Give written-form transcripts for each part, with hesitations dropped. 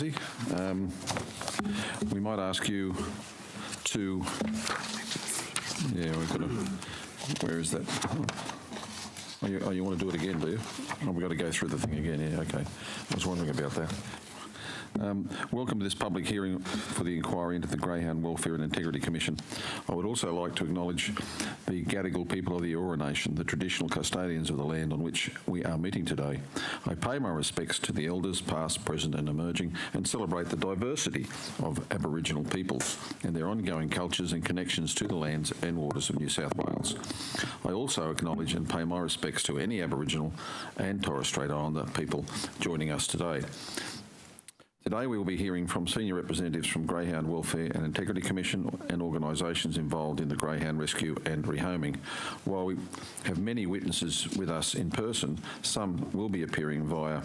We might ask you to, we've got to, where is that? Oh, you want to do it again, do you? Oh, we've got to go through the thing again, yeah, okay. I was wondering about that. Welcome to this public hearing for the inquiry into the Greyhound Welfare and Integrity Commission. I would also like to acknowledge the Gadigal people of the Eora Nation, the traditional custodians of the land on which we are meeting today. I pay my respects to the elders, past, present and emerging, and celebrate the diversity of Aboriginal peoples and their ongoing cultures and connections to the lands and waters of New South Wales. I also acknowledge and pay my respects to any Aboriginal and Torres Strait Islander people joining us today. Today we will be hearing from senior representatives from Greyhound Welfare and Integrity Commission and organisations involved in the Greyhound rescue and rehoming. While we have many witnesses with us in person, some will be appearing via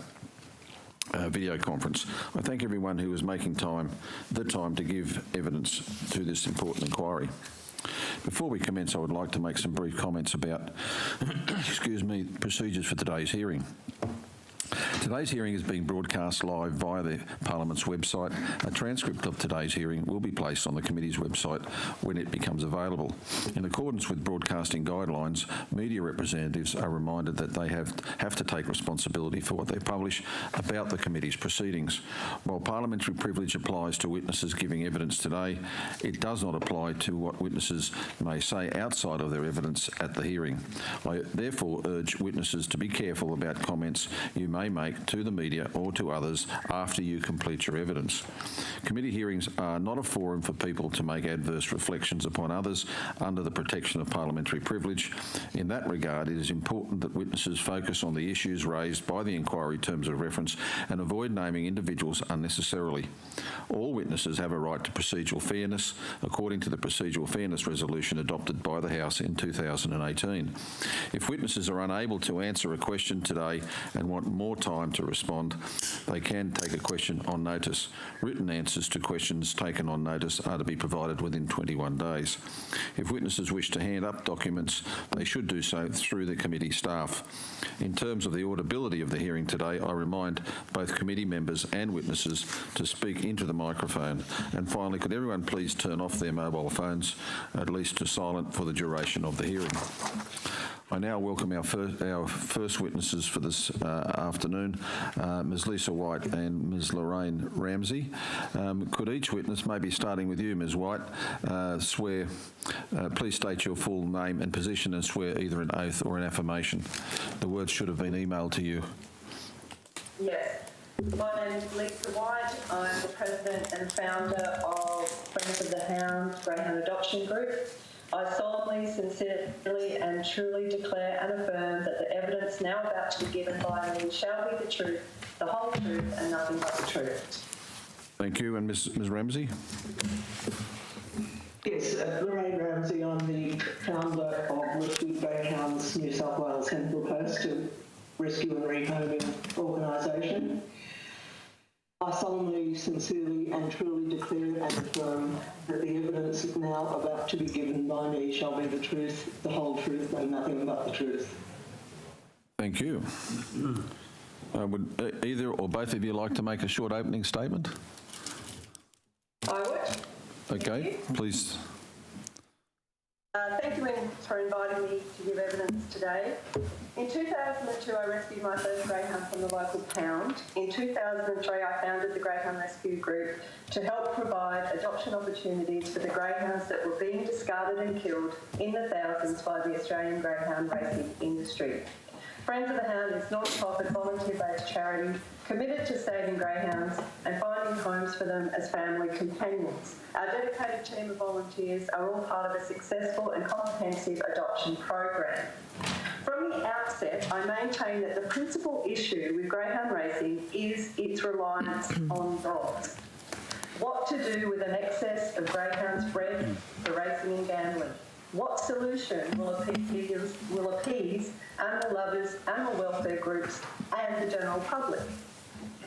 video conference. I thank everyone who is making the time to give evidence to this important inquiry. Before we commence, I would like to make some brief comments about procedures for today's hearing. Today's hearing is being broadcast live via the Parliament's website. A transcript of today's hearing will be placed on the committee's website when it becomes available. In accordance with broadcasting guidelines, media representatives are reminded that they have to take responsibility for what they publish about the committee's proceedings. While parliamentary privilege applies to witnesses giving evidence today, it does not apply to what witnesses may say outside of their evidence at the hearing. I therefore urge witnesses to be careful about comments you may make to the media or to others after you complete your evidence. Committee hearings are not a forum for people to make adverse reflections upon others under the protection of parliamentary privilege. In that regard, it is important that witnesses focus on the issues raised by the inquiry terms of reference and avoid naming individuals unnecessarily. All witnesses have a right to procedural fairness according to the Procedural Fairness Resolution adopted by the House in 2018. If witnesses are unable to answer a question today and want more time to respond, they can take a question on notice. Written answers to questions taken on notice are to be provided within 21 days. If witnesses wish to hand up documents, they should do so through the committee staff. In terms of the audibility of the hearing today, I remind both committee members and witnesses to speak into the microphone. And finally, could everyone please turn off their mobile phones, at least to silent, for the duration of the hearing. I now welcome our first witnesses for this afternoon, Ms Lisa White and Ms Lorraine Ramsey. Could each witness, maybe starting with you, Ms White, please state your full name and position and swear either an oath or an affirmation. The words should have been emailed to you. Yes. My name is Lisa White. I'm the president and founder of Friends of the Hound Greyhound Adoption Group. I solemnly, sincerely and truly declare and affirm that the evidence now about to be given by me shall be the truth, the whole truth and nothing but the truth. Thank you. And Ms Ramsey? Yes, Lorraine Ramsey. I'm the founder of Rescue Greyhounds New South Wales Central Coast, a rescue and rehoming organisation. I solemnly, sincerely and truly declare and affirm that the evidence now about to be given by me shall be the truth, the whole truth and nothing but the truth. Thank you. Would either or both of you like to make a short opening statement? I would. Okay, please. Thank you for inviting me to give evidence today. In 2002, I rescued my first greyhound from the local pound. In 2003, I founded the Greyhound Rescue Group to help provide adoption opportunities for the greyhounds that were being discarded and killed in the thousands by the Australian greyhound racing industry. Friends of the Hound is a not-for-profit volunteer-based charity committed to saving greyhounds and finding homes for them as family companions. Our dedicated team of volunteers are all part of a successful and comprehensive adoption program. From the outset, I maintain that the principal issue with greyhound racing is its reliance on dogs. What to do with an excess of greyhounds bred for racing and gambling? What solution will appease animal lovers, animal welfare groups and the general public?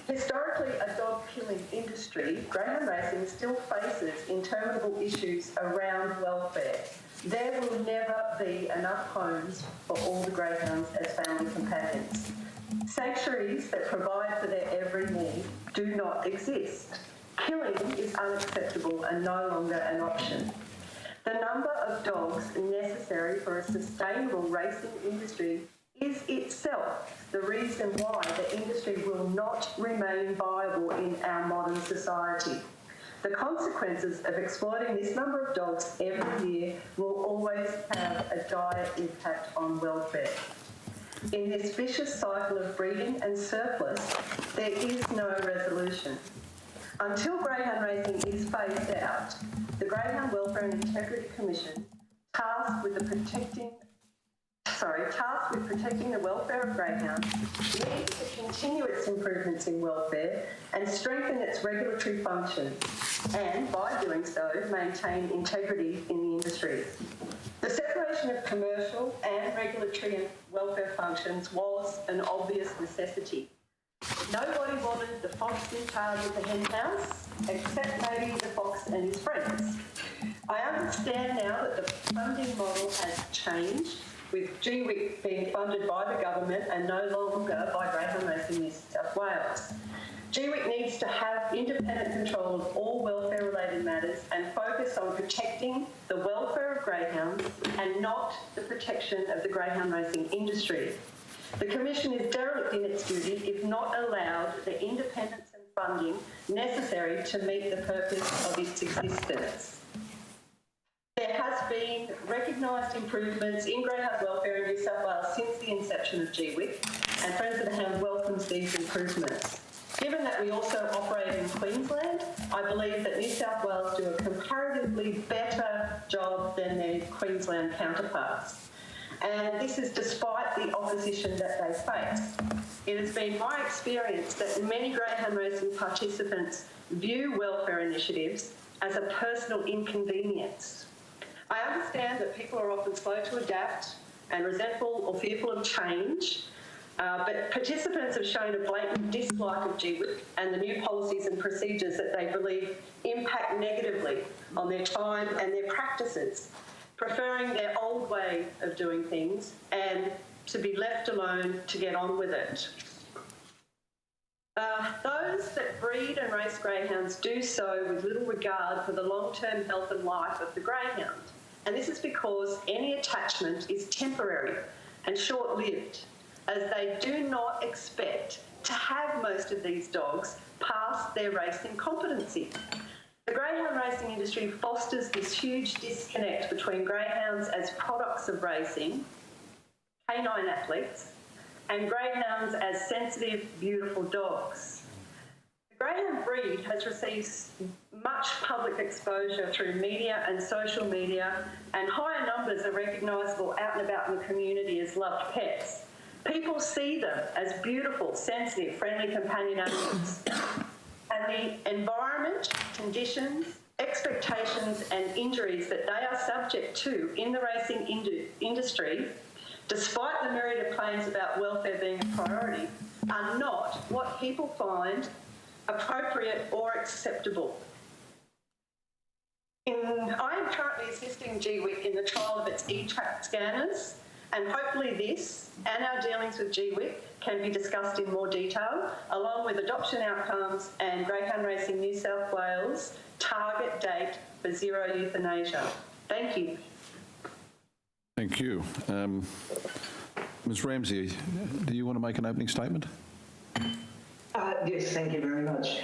Historically, a dog-killing industry, greyhound racing still faces interminable issues around welfare. There will never be enough homes for all the greyhounds as family companions. Sanctuaries that provide for their every need do not exist. Killing is unacceptable and no longer an option. The number of dogs necessary for a sustainable racing industry is itself the reason why the industry will not remain viable in our modern society. The consequences of exploiting this number of dogs every year will always have a dire impact on welfare. In this vicious cycle of breeding and surplus, there is no resolution. Until greyhound racing is phased out, the Greyhound Welfare and Integrity Commission, tasked with protecting the welfare of greyhounds, needs to continue its improvements in welfare and strengthen its regulatory function, and by doing so, maintain integrity in the industry. The separation of commercial and regulatory and welfare functions was an obvious necessity. Nobody wanted the fox in charge of the hen house, except maybe the fox and his friends. I understand now that the funding model has changed, with G-WICK being funded by the government and no longer by Greyhound Racing New South Wales. G-WICK needs to have independent control of all welfare-related matters and focus on protecting the welfare of greyhounds and not the protection of the greyhound racing industry. The Commission is derelict in its duty if not allowed the independence and funding necessary to meet the purpose of its existence. There has been recognised improvements in greyhound welfare in New South Wales since the inception of G-WICK, and Friends of the Hound welcomes these improvements. Given that we also operate in Queensland, I believe that New South Wales do a comparatively better job than their Queensland counterparts. And this is despite the opposition that they face. It has been my experience that many greyhound racing participants view welfare initiatives as a personal inconvenience. I understand that people are often slow to adapt and resentful or fearful of change, but participants have shown a blatant dislike of G-WICK and the new policies and procedures that they believe impact negatively on their time and their practices, preferring their old way of doing things and to be left alone to get on with it. Those that breed and race greyhounds do so with little regard for the long-term health and life of the greyhound. And this is because any attachment is temporary and short-lived, as they do not expect to have most of these dogs past their racing competency. The greyhound racing industry fosters this huge disconnect between greyhounds as products of racing, canine athletes, and greyhounds as sensitive, beautiful dogs. The greyhound breed has received much public exposure through media and social media, and higher numbers are recognisable out and about in the community as loved pets. People see them as beautiful, sensitive, friendly companion animals. And the environment, conditions, expectations and injuries that they are subject to in the racing industry, despite the myriad of claims about welfare being a priority, are not what people find appropriate or acceptable. I am currently assisting G-WICK in the trial of its e-track scanners, and hopefully this and our dealings with G-WICK can be discussed in more detail, along with adoption outcomes and Greyhound Racing New South Wales target date for zero euthanasia. Thank you. Thank you. Ms Ramsey, do you want to make an opening statement? Yes, thank you very much.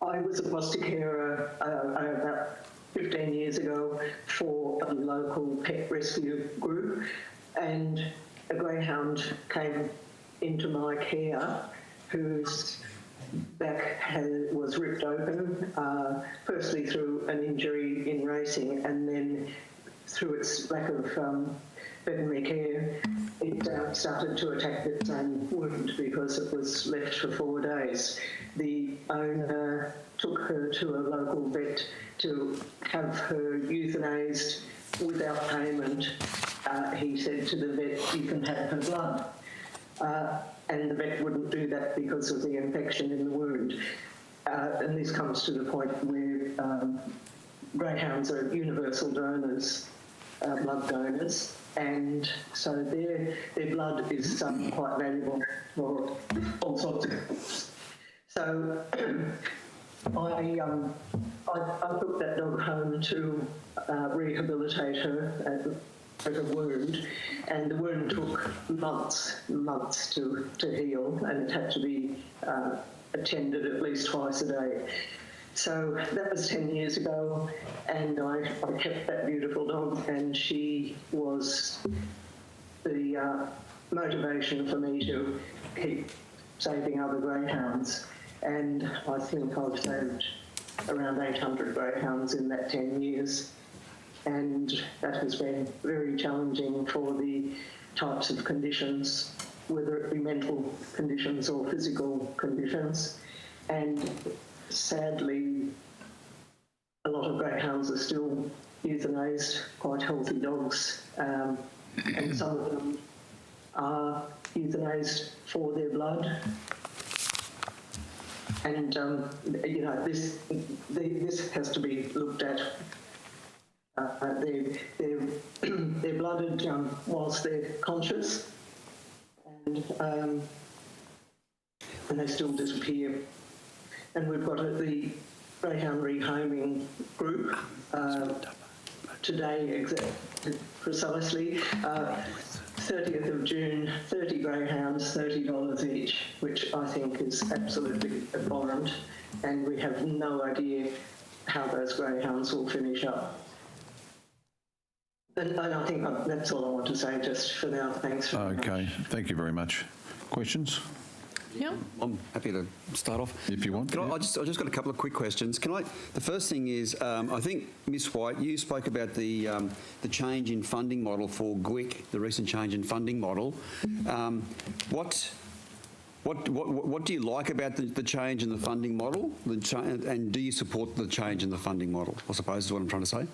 I was a foster carer about 15 years ago for a local pet rescue group, and a greyhound came into my care whose back was ripped open, firstly through an injury in racing, and then through its lack of veterinary care, it started to attack the same wound because it was left for 4 days. The owner took her to a local vet to have her euthanized without payment. He said to the vet, "You can have her blood." And the vet wouldn't do that because of the infection in the wound. And this comes to the point where greyhounds are universal donors. blood donors, and so their blood is quite valuable for all sorts of things. So I took that dog home to rehabilitate her as a wound, and the wound took months to heal, and it had to be attended at least twice a day. So that was 10 years ago, and I kept that beautiful dog, and she was the motivation for me to keep saving other greyhounds. And I think I've saved around 800 greyhounds in that 10 years. And that has been very challenging for the types of conditions, whether it be mental conditions or physical conditions. And sadly, a lot of greyhounds are still euthanised, quite healthy dogs, and some of them are euthanised for their blood. And you know, this has to be looked at. They're blooded whilst they're conscious, and they still disappear. And we've got the Greyhound Rehoming group today, precisely, 30th of June, 30 greyhounds, $30 each, which I think is absolutely abhorrent, and we have no idea how those greyhounds will finish up. And I think that's all I want to say just for now. Thanks very much. Okay, thank you very much. Questions? Yeah. I'm happy to start off. If you want. I just got a couple of quick questions. The first thing is, I think, Ms. White, you spoke about the change in funding model for G-WICK, the recent change in funding model. What do you like about the change in the funding model? And do you support the change in the funding model, I suppose is what I'm trying to say?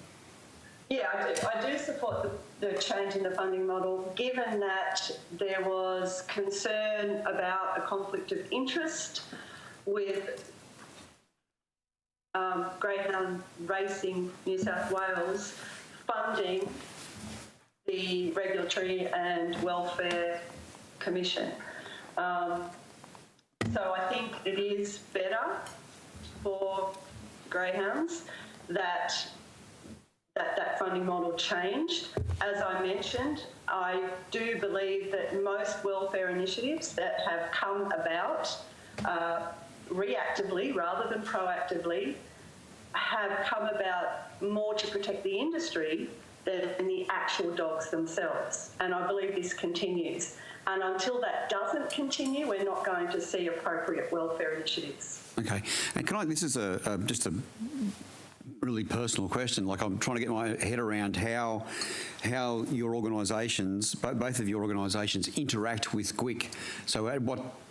Yeah, I do support the change in the funding model, given that there was concern about a conflict of interest with Greyhound Racing New South Wales funding the Regulatory and Welfare Commission. So I think it is better for greyhounds that funding model changed. As I mentioned, I do believe that most welfare initiatives that have come about reactively rather than proactively have come about more to protect the industry than the actual dogs themselves. And I believe this continues. And until that doesn't continue, we're not going to see appropriate welfare initiatives. Okay. And this is just a really personal question. Like, I'm trying to get my head around how your organisations, both of your organisations, interact with G-WICK. So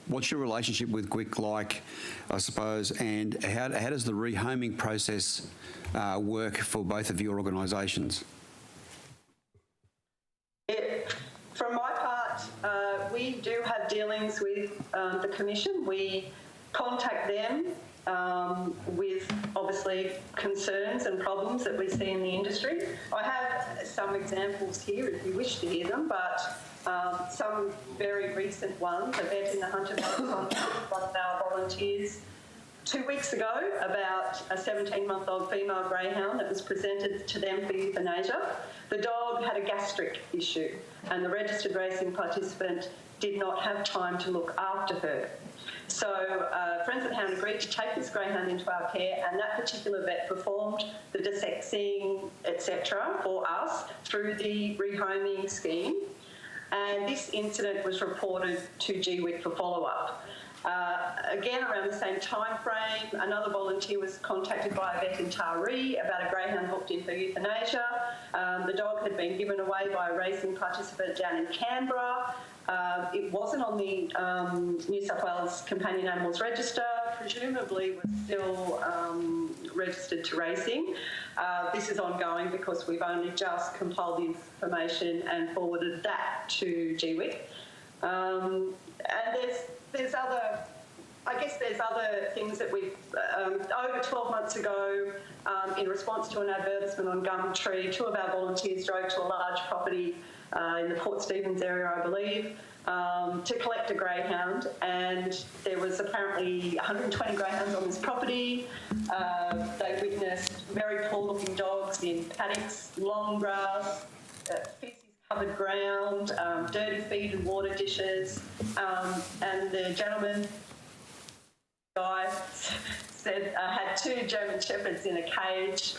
what's your relationship with G-WICK like, I suppose, and how does the rehoming process work for both of your organisations? From my part, we do have dealings with the Commission. We contact them with obviously concerns and problems that we see in the industry. I have some examples here if you wish to hear them, but some very recent ones. A vet in the Hunter Valley contacted one of our volunteers 2 weeks ago about a 17-month-old female greyhound that was presented to them for euthanasia. The dog had a gastric issue, and the registered racing participant did not have time to look after her. So Friends of the Hound agreed to take this greyhound into our care, and that particular vet performed the desexing, etc., for us through the rehoming scheme. And this incident was reported to G-WICK for follow-up. Again, around the same time frame, another volunteer was contacted by a vet in Taree about a greyhound hooked in for euthanasia. The dog had been given away by a racing participant down in Canberra. It wasn't on the New South Wales Companion Animals Register, presumably was still registered to racing. This is ongoing because we've only just compiled the information and forwarded that to G-WICK. And there's other I guess there's other things that we've, over 12 months ago, in response to an advertisement on Gumtree, 2 of our volunteers drove to a large property in the Port Stephens area, I believe, to collect a greyhound, and there was apparently 120 greyhounds on this property. They witnessed very poor-looking dogs in paddocks, long grass, feces-covered ground, dirty feed and water dishes, and the gentleman guy said had 2 German Shepherds in a cage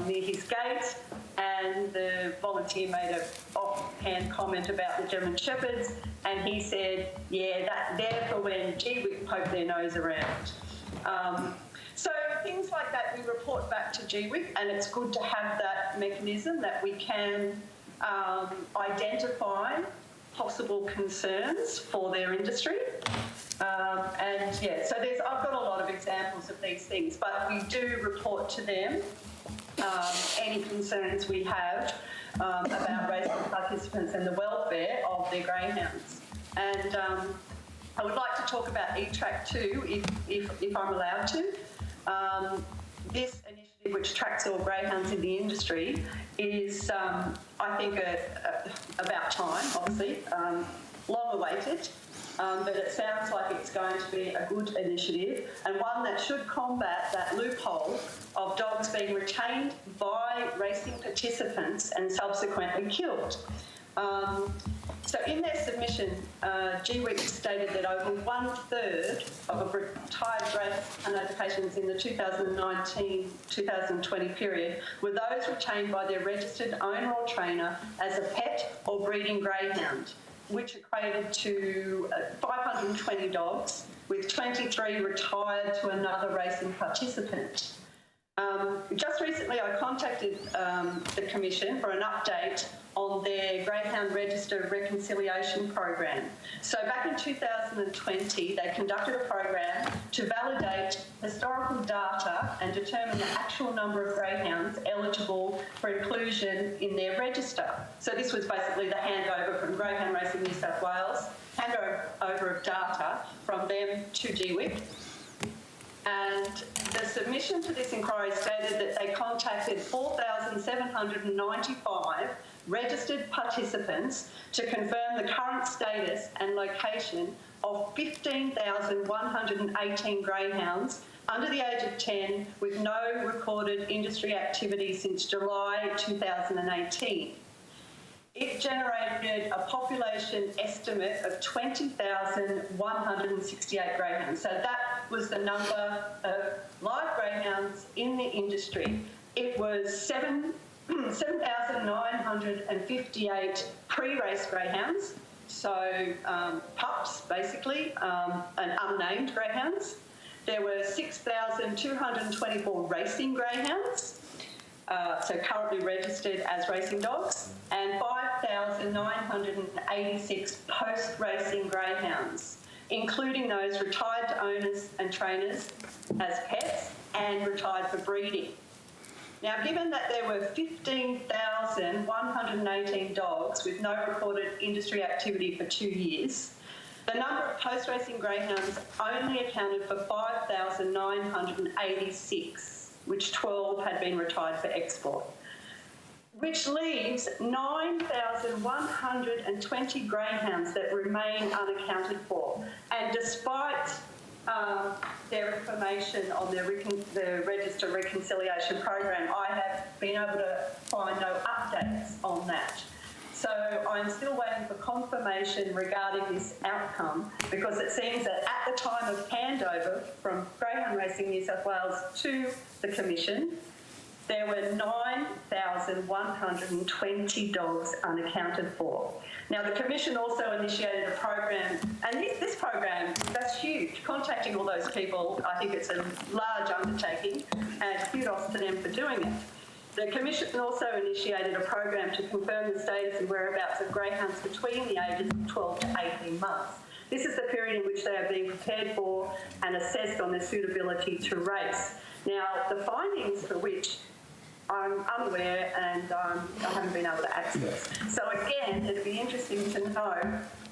near his gate, and the volunteer made an offhand comment about the German Shepherds, and he said, yeah, they're for when G-WICK poke their nose around. So things like that we report back to G-WICK, and it's good to have that mechanism that we can identify possible concerns for their industry. And yeah, so I've got a lot of examples of these things, but we do report to them any concerns we have about racing participants and the welfare of their greyhounds. And I would like to talk about eTrack too, if I'm allowed to. This initiative, which tracks all greyhounds in the industry, is, I think, about time, obviously, long awaited. But it sounds like it's going to be a good initiative, and one that should combat that loophole of dogs being retained by racing participants and subsequently killed. So in their submission, G-WICK stated that over 1/3 of retired greyhound applications in the 2019-2020 period were those retained by their registered owner or trainer as a pet or breeding greyhound, which equated to 520 dogs, with 23 retired to another racing participant. Just recently, I contacted the Commission for an update on their Greyhound Register Reconciliation Program. So back in 2020, they conducted a program to validate historical data and determine the actual number of greyhounds eligible for inclusion in their register. So this was basically the handover from Greyhound Racing New South Wales, handover of data from them to G-WICK. And the submission to this inquiry stated that they contacted 4,795 registered participants to confirm the current status and location of 15,118 greyhounds under the age of 10 with no recorded industry activity since July 2018. It generated a population estimate of 20,168 greyhounds. So that was the number of live greyhounds in the industry. It was 7,958 pre-race greyhounds, so pups basically, and unnamed greyhounds. There were 6,224 racing greyhounds, so currently registered as racing dogs, and 5,986 post-racing greyhounds, including those retired to owners and trainers as pets and retired for breeding. Now, given that there were 15,118 dogs with no recorded industry activity for 2 years, the number of post-racing greyhounds only accounted for 5,986, which 12 had been retired for export, which leaves 9,120 greyhounds that remain unaccounted for. And despite their information on the Register Reconciliation Program, I have been able to find no updates on that. So I'm still waiting for confirmation regarding this outcome, because it seems that at the time of handover from Greyhound Racing New South Wales to the Commission, there were 9,120 dogs unaccounted for. Now, the Commission also initiated a program, and this program, that's huge. Contacting all those people, I think it's a large undertaking, and kudos to them for doing it. The Commission also initiated a program to confirm the status and whereabouts of greyhounds between the ages of 12 to 18 months. This is the period in which they are being prepared for and assessed on their suitability to race. Now, the findings for which I'm unaware and I haven't been able to access. So again, it'd be interesting to know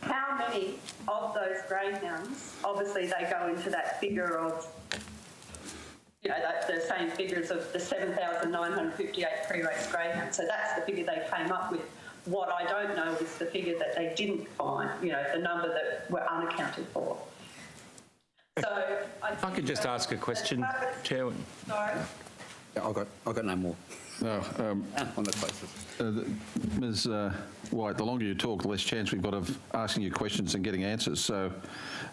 how many of those greyhounds, obviously they go into that figure of, you know, the same figures of the 7,958 pre-race greyhounds. So that's the figure they came up with. What I don't know is the figure that they didn't find, you know, the number that were unaccounted for. So If I could just ask a question, Chairman. Sorry? Yeah, I've got no more No, on that basis. Ms White, the longer you talk, the less chance we've got of asking you questions and getting answers. So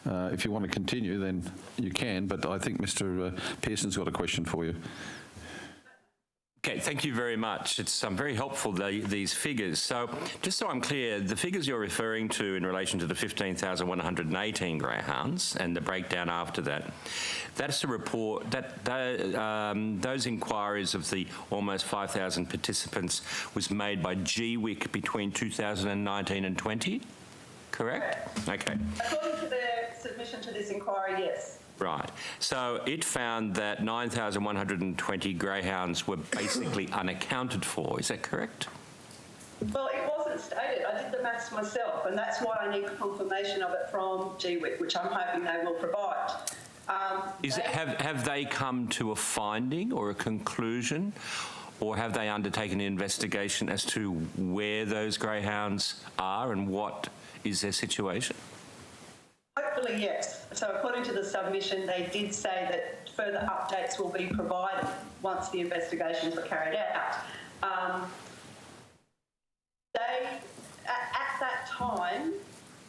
if you want to continue, then you can, but I think Mr Pearson's got a question for you. Okay, thank you very much. It's very helpful, these figures. So just so I'm clear, the figures you're referring to in relation to the 15,118 greyhounds and the breakdown after that, that's a report, those inquiries of the almost 5,000 participants was made by G-WICK between 2019 and 20, correct? Okay. According to their submission to this inquiry, yes. Right. So it found that 9,120 greyhounds were basically unaccounted for. Is that correct? Well, it wasn't stated. I did the maths myself, and that's why I need confirmation of it from G-WICK, which I'm hoping they will provide. Have they come to a finding or a conclusion, or have they undertaken an investigation as to where those greyhounds are and what is their situation? Hopefully, yes. So according to the submission, they did say that further updates will be provided once the investigations were carried out. At that time,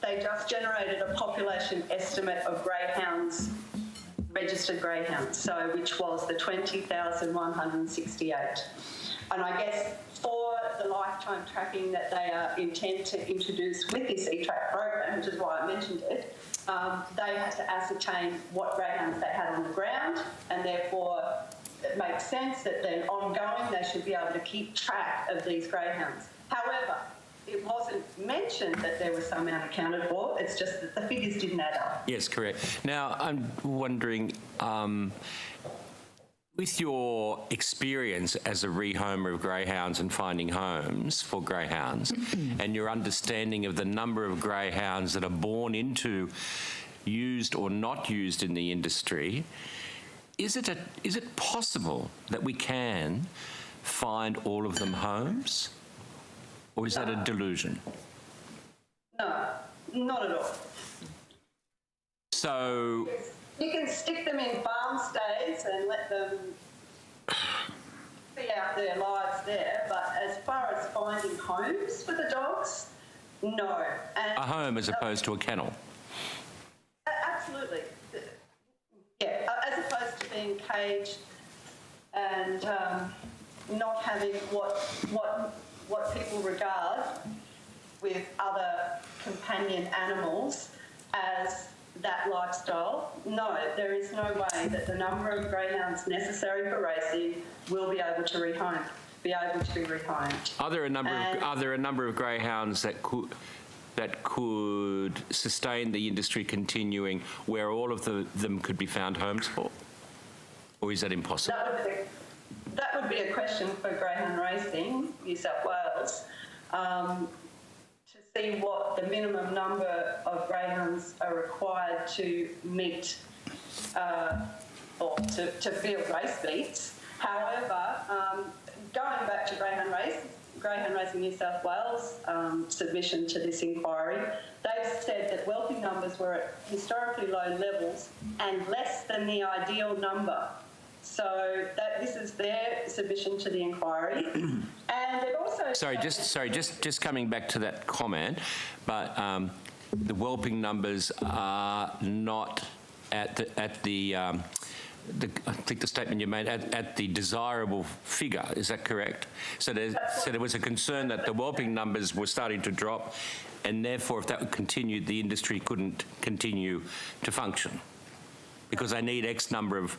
they just generated a population estimate of greyhounds, registered greyhounds, so which was the 20,168. And I guess for the lifetime tracking that they intend to introduce with this e-track program, which is why I mentioned it, they had to ascertain what greyhounds they had on the ground, and therefore it makes sense that then ongoing they should be able to keep track of these greyhounds. However, it wasn't mentioned that there was some unaccounted for, it's just that the figures didn't add up. Yes, correct. Now, I'm wondering, with your experience as a rehomer of greyhounds and finding homes for greyhounds and your understanding of the number of greyhounds that are born into, used or not used in the industry, is it possible that we can find all of them homes? Or is that a delusion? No, not at all. So You can stick them in farm stays and let them be out their lives there, but as far as finding homes for the dogs, no. And a home as opposed to a kennel? Absolutely. Yeah, as opposed to being caged and not having what people regard with other companion animals as that lifestyle. No, there is no way that the number of greyhounds necessary for racing will be able to be rehomed. Are there a number of greyhounds that could sustain the industry continuing where all of them could be found homes for? Or is that impossible? That would be a question for Greyhound Racing, New South Wales, to see what the minimum number of greyhounds are required to meet or to field race beats. However, going back to Greyhound Racing New South Wales submission to this inquiry, they've said that whelping numbers were at historically low levels and less than the ideal number. So this is their submission to the inquiry, and they've also just coming back to that comment, but the whelping numbers are not at the I think the statement you made at the desirable figure. Is that correct? So there was a concern that the whelping numbers were starting to drop, and therefore, if that would continue, the industry couldn't continue to function because they need X number of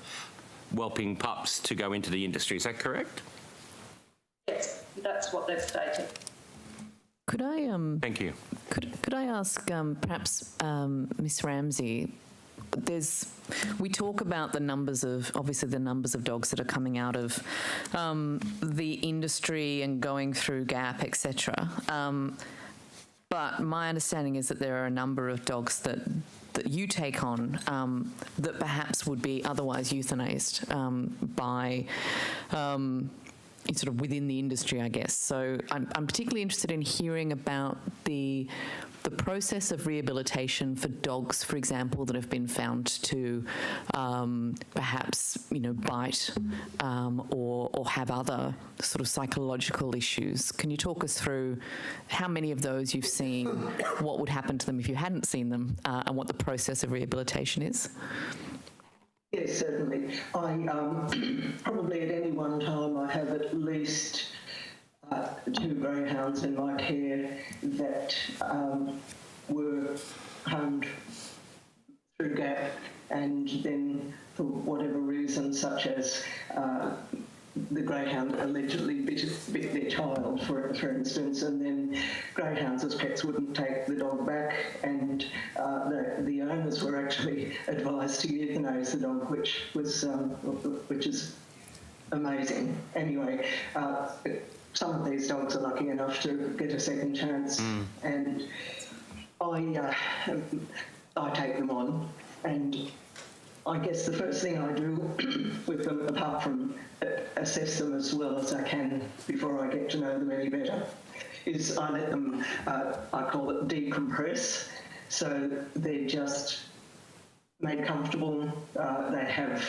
whelping pups to go into the industry. Is that correct? Yes, that's what they've stated. Could I Thank you. Could I ask perhaps Miss Ramsey? We talk about the numbers of dogs that are coming out of the industry and going through GAP, etc. But my understanding is that there are a number of dogs that you take on that perhaps would be otherwise euthanized by sort of within the industry, I guess. So I'm particularly interested in hearing about the process of rehabilitation for dogs, for example, that have been found to perhaps, bite or have other sort of psychological issues. Can you talk us through how many of those you've seen, what would happen to them if you hadn't seen them, and what the process of rehabilitation is? Yes, certainly. I probably at any one time I have at least 2 greyhounds in my care that were homed through GAP, and then for whatever reason, such as the greyhound allegedly bit their child, for instance, and then greyhounds as pets wouldn't take the dog back, and the owners were actually advised to euthanize the dog, which is amazing. Anyway, some of these dogs are lucky enough to get a second chance, and I take them on, and I guess the first thing I do with them, apart from assess them as well as I can before I get to know them any better, is I let them, I call it decompress. So they're just made comfortable. They have,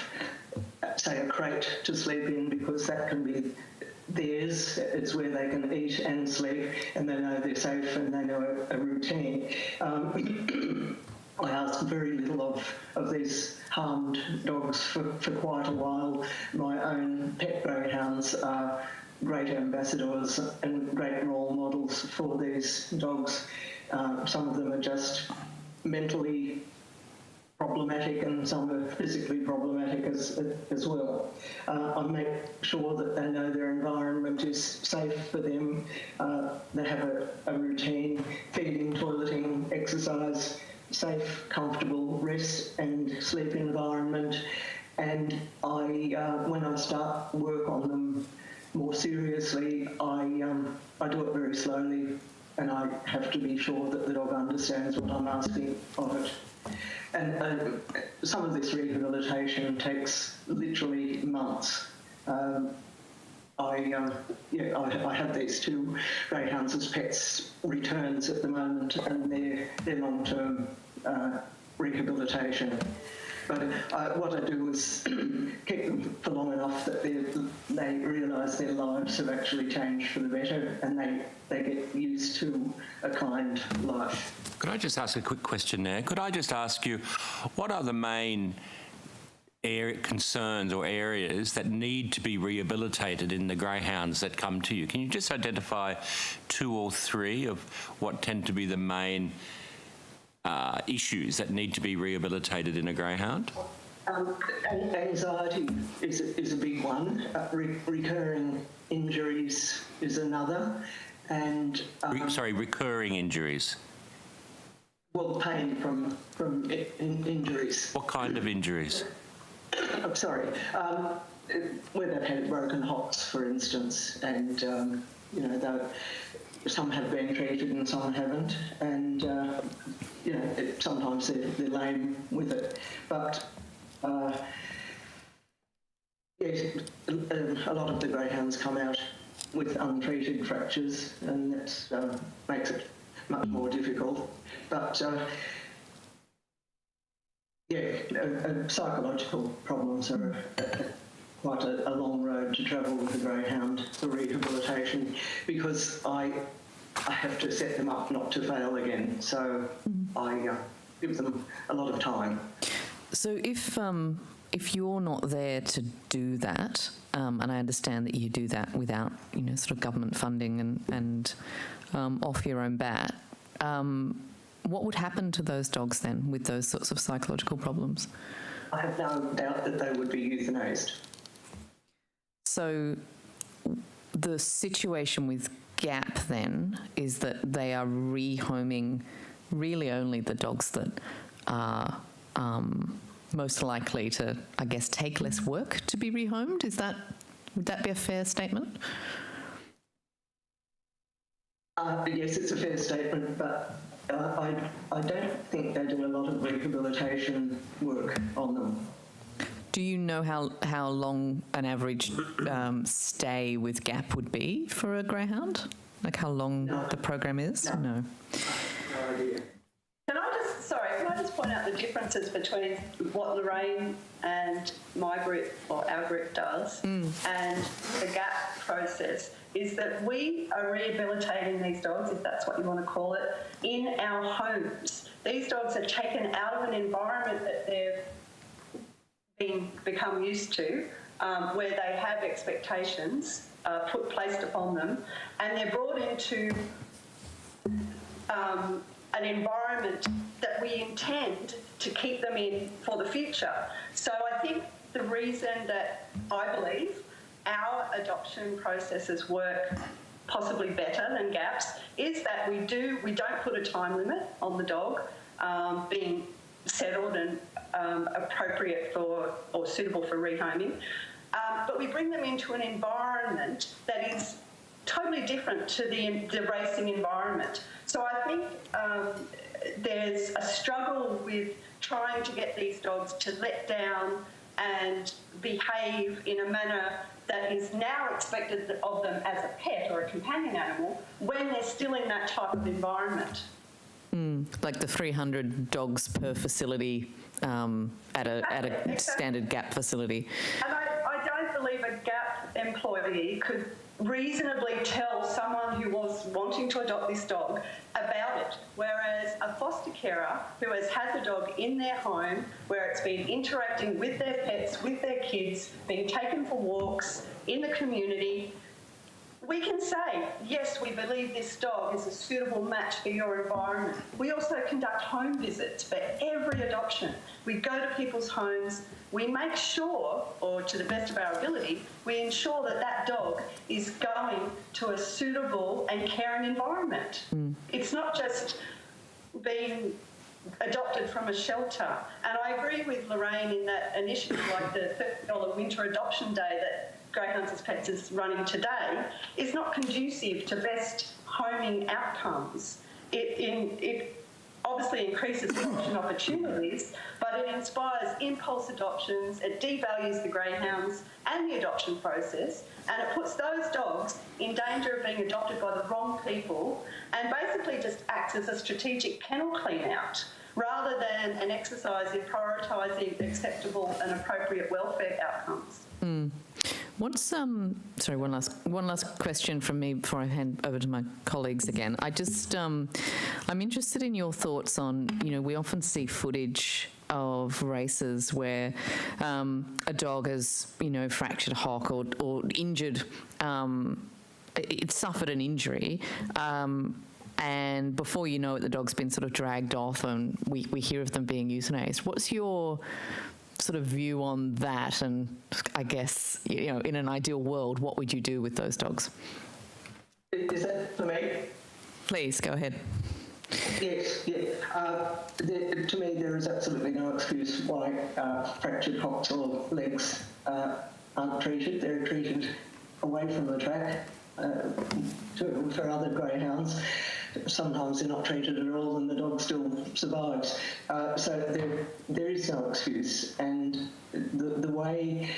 say, a crate to sleep in, because that can be theirs. It's where they can eat and sleep, and they know they're safe and they know a routine. I ask very little of these harmed dogs for quite a while. My own pet greyhounds are great ambassadors and great role models for these dogs. Some of them are just mentally problematic, and some are physically problematic as well. I make sure that they know their environment is safe for them. They have a routine: feeding, toileting, exercise, safe, comfortable rest and sleep environment. And when I start work on them more seriously, I do it very slowly, and I have to be sure that the dog understands what I'm asking of it. And some of this rehabilitation takes literally months. I have these 2 greyhounds as pets returns at the moment, and they're long-term rehabilitation. But what I do is keep them for long enough that they realise their lives have actually changed for the better, and they get used to a kind life. Could I just ask a quick question there? Could I just ask you, what are the main concerns or areas that need to be rehabilitated in the greyhounds that come to you? Can you just identify 2 or 3 of what tend to be the main issues that need to be rehabilitated in a greyhound? Anxiety is a big one. Recurring injuries is another, and recurring injuries. Well, pain from injuries. What kind of injuries? I'm sorry. Where they've had broken hocks, for instance, and some have been treated and some haven't, and sometimes they're lame with it. But yes, a lot of the greyhounds come out with untreated fractures, and that makes it much more difficult. But psychological problems are quite a long road to travel with a greyhound for rehabilitation, because I have to set them up not to fail again. So I give them a lot of time. So if you're not there to do that, and I understand that you do that without sort of government funding and off your own bat, what would happen to those dogs then with those sorts of psychological problems? I have no doubt that they would be euthanized. So the situation with GAP then is that they are rehoming really only the dogs that are most likely to, I guess, take less work to be rehomed. Would that be a fair statement? Yes, it's a fair statement, but I don't think they do a lot of rehabilitation work on them. Do you know how long an average stay with GAP would be for a greyhound? Like how long the program is? No. No idea. Can I just point out the differences between what Lorraine and my group, or our group, does and the GAP process is that we are rehabilitating these dogs, if that's what you want to call it, in our homes. These dogs are taken out of an environment that they've become used to, where they have expectations placed upon them, and they're brought into an environment that we intend to keep them in for the future. So I think the reason that I believe our adoption processes work possibly better than GAP's is that we don't put a time limit on the dog being settled and appropriate for or suitable for rehoming, but we bring them into an environment that is totally different to the racing environment. So I think there's a struggle with trying to get these dogs to let down and behave in a manner that is now expected of them as a pet or a companion animal when they're still in that type of environment. Like the 300 dogs per facility at a standard GAP facility. And I don't believe a GAP employee could reasonably tell someone who was wanting to adopt this dog about it, whereas a foster carer who has had the dog in their home, where it's been interacting with their pets, with their kids, being taken for walks in the community, we can say, yes, we believe this dog is a suitable match for your environment. We also conduct home visits for every adoption. We go to people's homes, we make sure, or to the best of our ability, we ensure that that dog is going to a suitable and caring environment. It's not just being adopted from a shelter. And I agree with Lorraine in that initiative like the $30 winter adoption day that Greyhounds as Pets is running today is not conducive to best homing outcomes. It obviously increases adoption opportunities, but it inspires impulse adoptions, it devalues the greyhounds and the adoption process, and it puts those dogs in danger of being adopted by the wrong people and basically just acts as a strategic kennel clean-out rather than an exercise in prioritising acceptable and appropriate welfare outcomes. What's sorry, one last question from me before I hand over to my colleagues again. I'm interested in your thoughts on, we often see footage of races where a dog has, fractured a hock or injured, it suffered an injury, and before you know it, the dog's been sort of dragged off and we hear of them being euthanized. What's your sort of view on that? And I guess, in an ideal world, what would you do with those dogs? Is that for me? Please, go ahead. Yes, yeah. To me, there is absolutely no excuse why fractured hocks or legs aren't treated. They're treated away from the track for other greyhounds. Sometimes they're not treated at all and the dog still survives. So there is no excuse. And the way,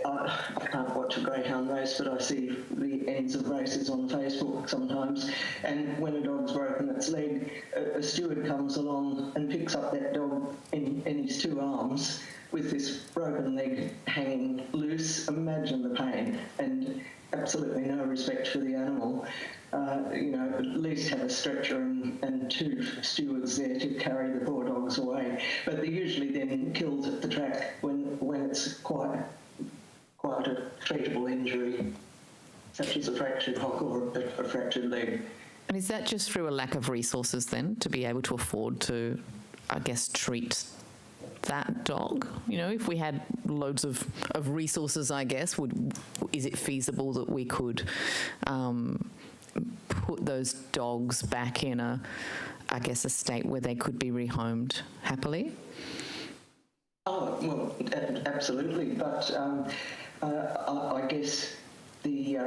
I can't watch a greyhound race, but I see the ends of races on Facebook sometimes, and when a dog's broken its leg, a steward comes along and picks up that dog in his two arms with this broken leg hanging loose. Imagine the pain, and absolutely no respect for the animal. At least have a stretcher and two stewards there to carry the poor dogs away. But they're usually then killed at the track when it's quite a treatable injury, such as a fractured hock or a fractured leg. And is that just through a lack of resources then to be able to afford to, I guess, treat that dog? If we had loads of resources, I guess, is it feasible that we could put those dogs back in a state where they could be rehomed happily? Oh, well, absolutely. But I guess the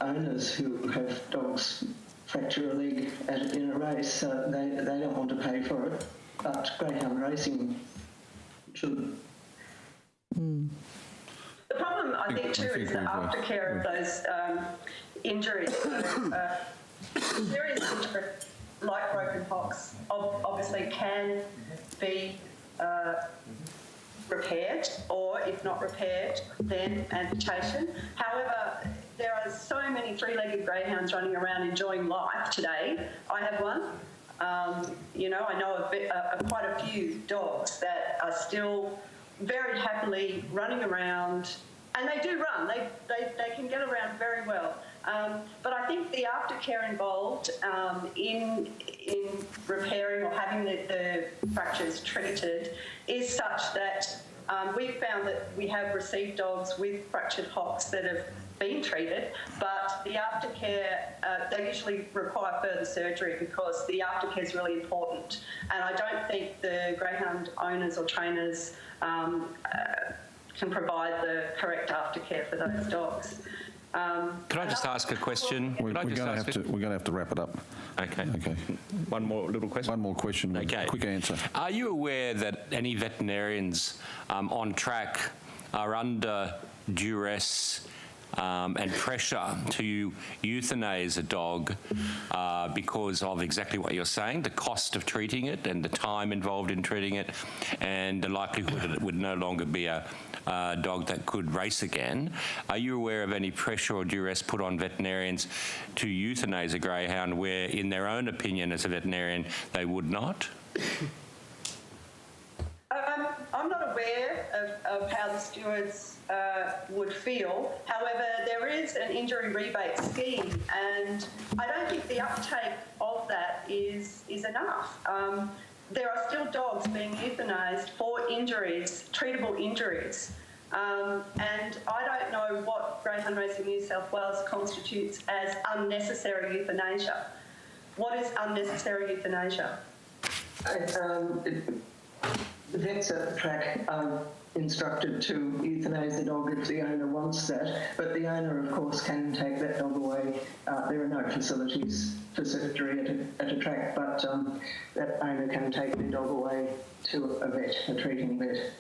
owners who have dogs fracture a leg in a race, so they don't want to pay for it. But greyhound racing should. The problem, I think, too, is the aftercare of those injuries. Serious injury, like broken hocks, obviously can be repaired, or if not repaired, then amputation. However, there are so many three-legged greyhounds running around enjoying life today. I have one. You know, I know of quite a few dogs that are still very happily running around, and they do run. They can get around very well. But I think the aftercare involved in repairing or having the fractures treated is such that we've found that we have received dogs with fractured hocks that have been treated, but the aftercare, they usually require further surgery because the aftercare is really important. And I don't think the greyhound owners or trainers can provide the correct aftercare for those dogs. Can I just ask a question? We're going to have to wrap it up. Okay. Okay. One more little question. One more question. Okay. Quick answer. Are you aware that any veterinarians on track are under duress and pressure to euthanize a dog because of exactly what you're saying, the cost of treating it and the time involved in treating it, and the likelihood that it would no longer be a dog that could race again? Are you aware of any pressure or duress put on veterinarians to euthanize a greyhound where, in their own opinion as a veterinarian, they would not? I'm not aware of how the stewards would feel. However, there is an injury rebate scheme, and I don't think the uptake of that is enough. There are still dogs being euthanised for injuries, treatable injuries. And I don't know what Greyhound Racing New South Wales constitutes as unnecessary euthanasia. What is unnecessary euthanasia? The vets at the track are instructed to euthanize the dog if the owner wants that, but the owner, of course, can take that dog away. There are no facilities for surgery at a track, but that owner can take the dog away to a vet, a treating vet,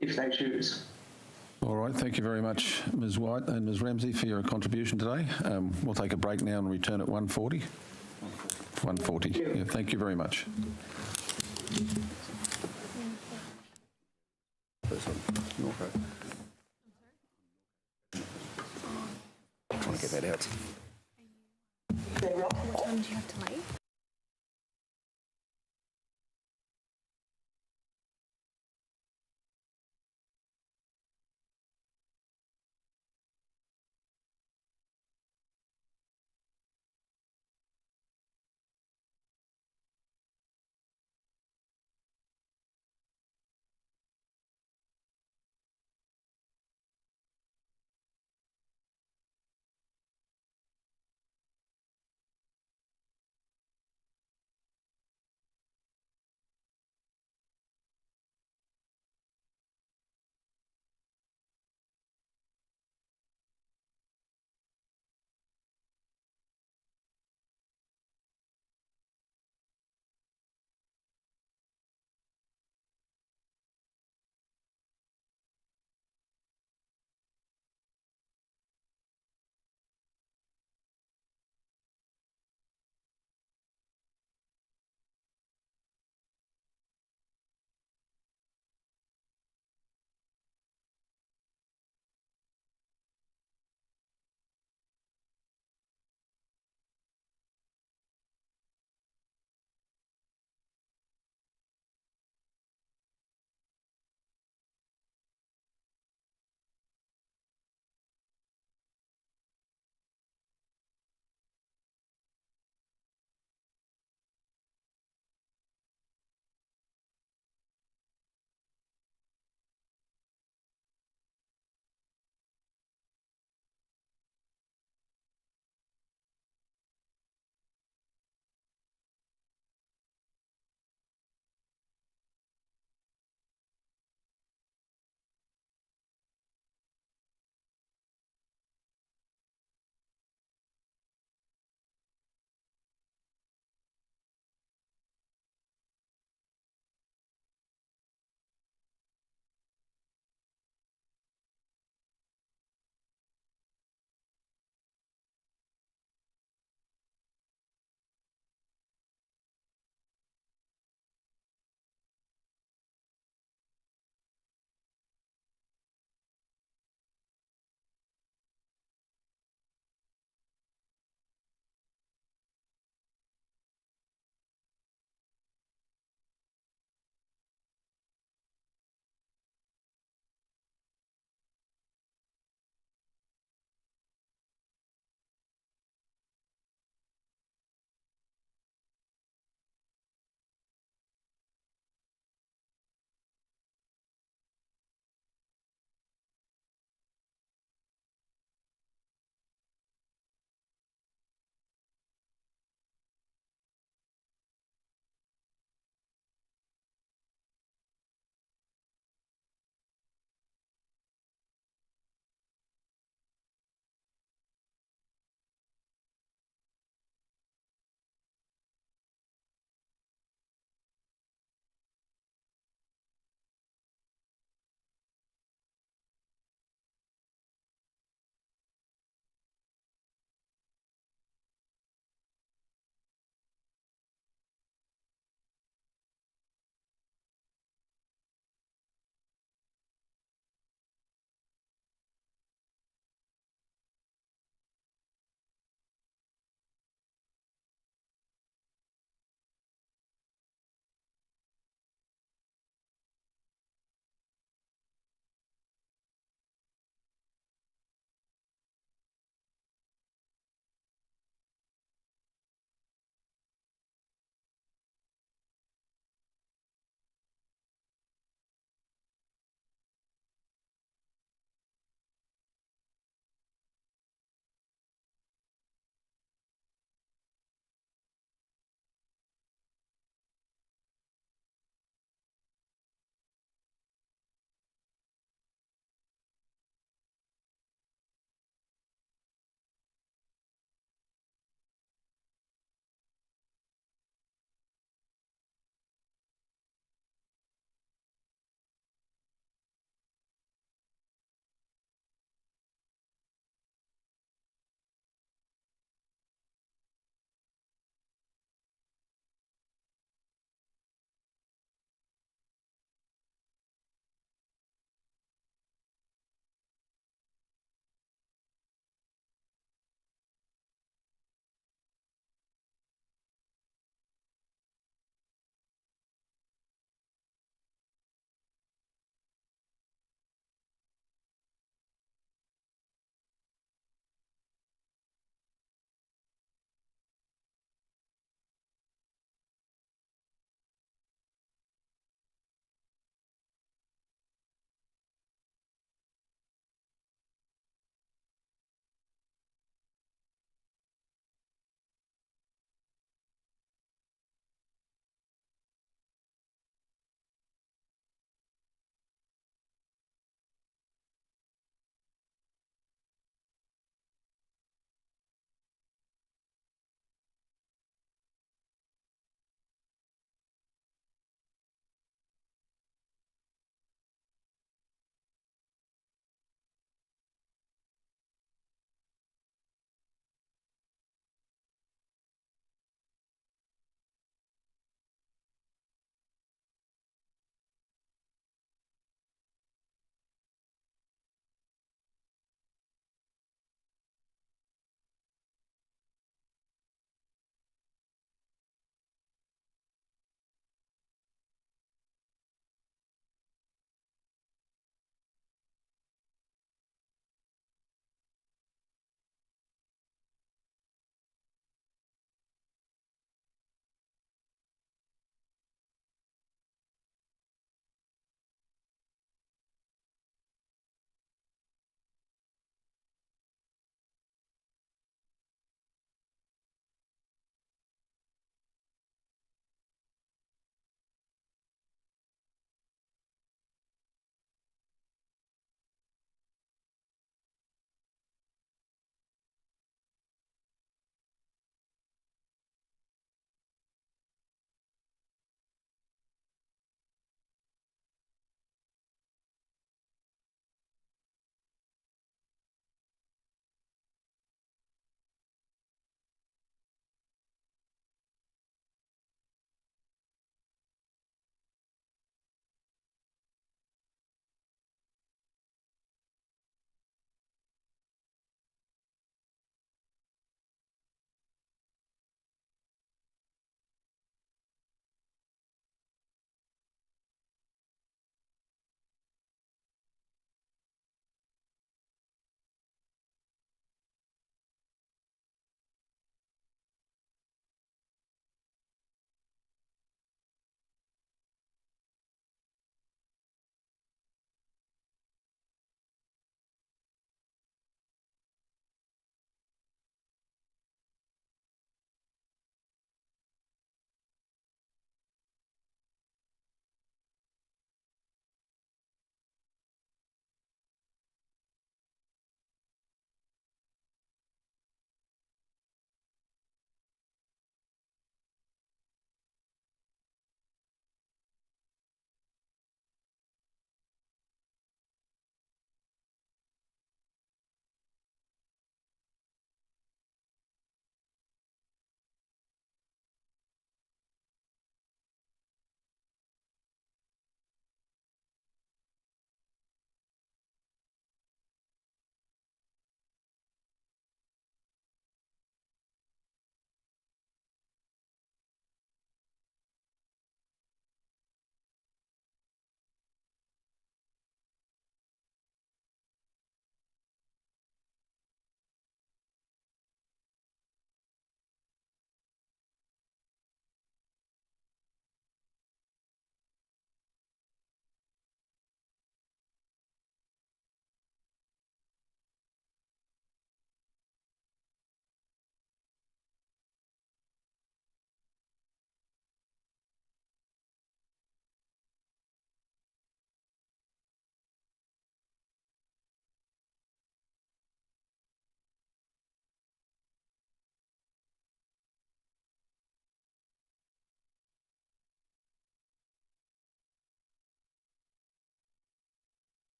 if they choose. All right, thank you very much, Ms White and Ms Ramsey, for your contribution today. We'll take a break now and return at 1:40. 1:40. Yeah, thank you very much. Trying to get that out. What time do you have to leave?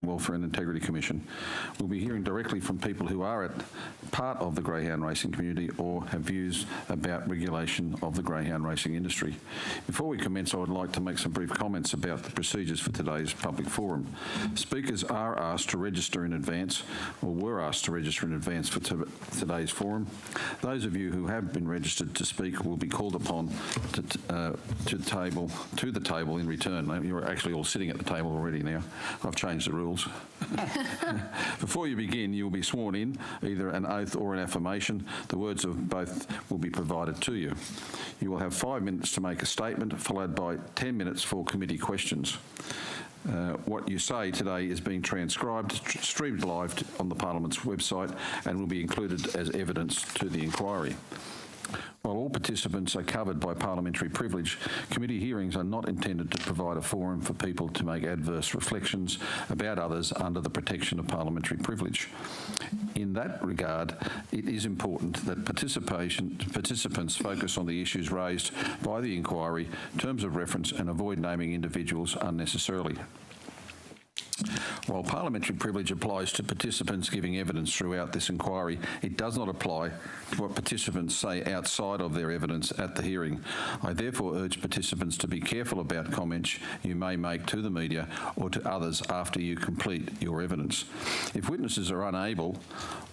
Welfare and Integrity Commission. We'll be hearing directly from people who are part of the greyhound racing community or have views about regulation of the greyhound racing industry. Before we commence, I would like to make some brief comments about the procedures for today's public forum. Speakers are asked to register in advance, or were asked to register in advance for today's forum. Those of you who have been registered to speak will be called upon to the table in return. You're actually all sitting at the table already now. I've changed the rules. Before you begin, you will be sworn in, either an oath or an affirmation. The words of both will be provided to you. You will have 5 minutes to make a statement, followed by 10 minutes for committee questions. What you say today is being transcribed, streamed live on the Parliament's website, and will be included as evidence to the inquiry. While all participants are covered by parliamentary privilege, committee hearings are not intended to provide a forum for people to make adverse reflections about others under the protection of parliamentary privilege. In that regard, it is important that participants focus on the issues raised by the inquiry, terms of reference, and avoid naming individuals unnecessarily. While parliamentary privilege applies to participants giving evidence throughout this inquiry, it does not apply to what participants say outside of their evidence at the hearing. I therefore urge participants to be careful about comments you may make to the media or to others after you complete your evidence. If witnesses are unable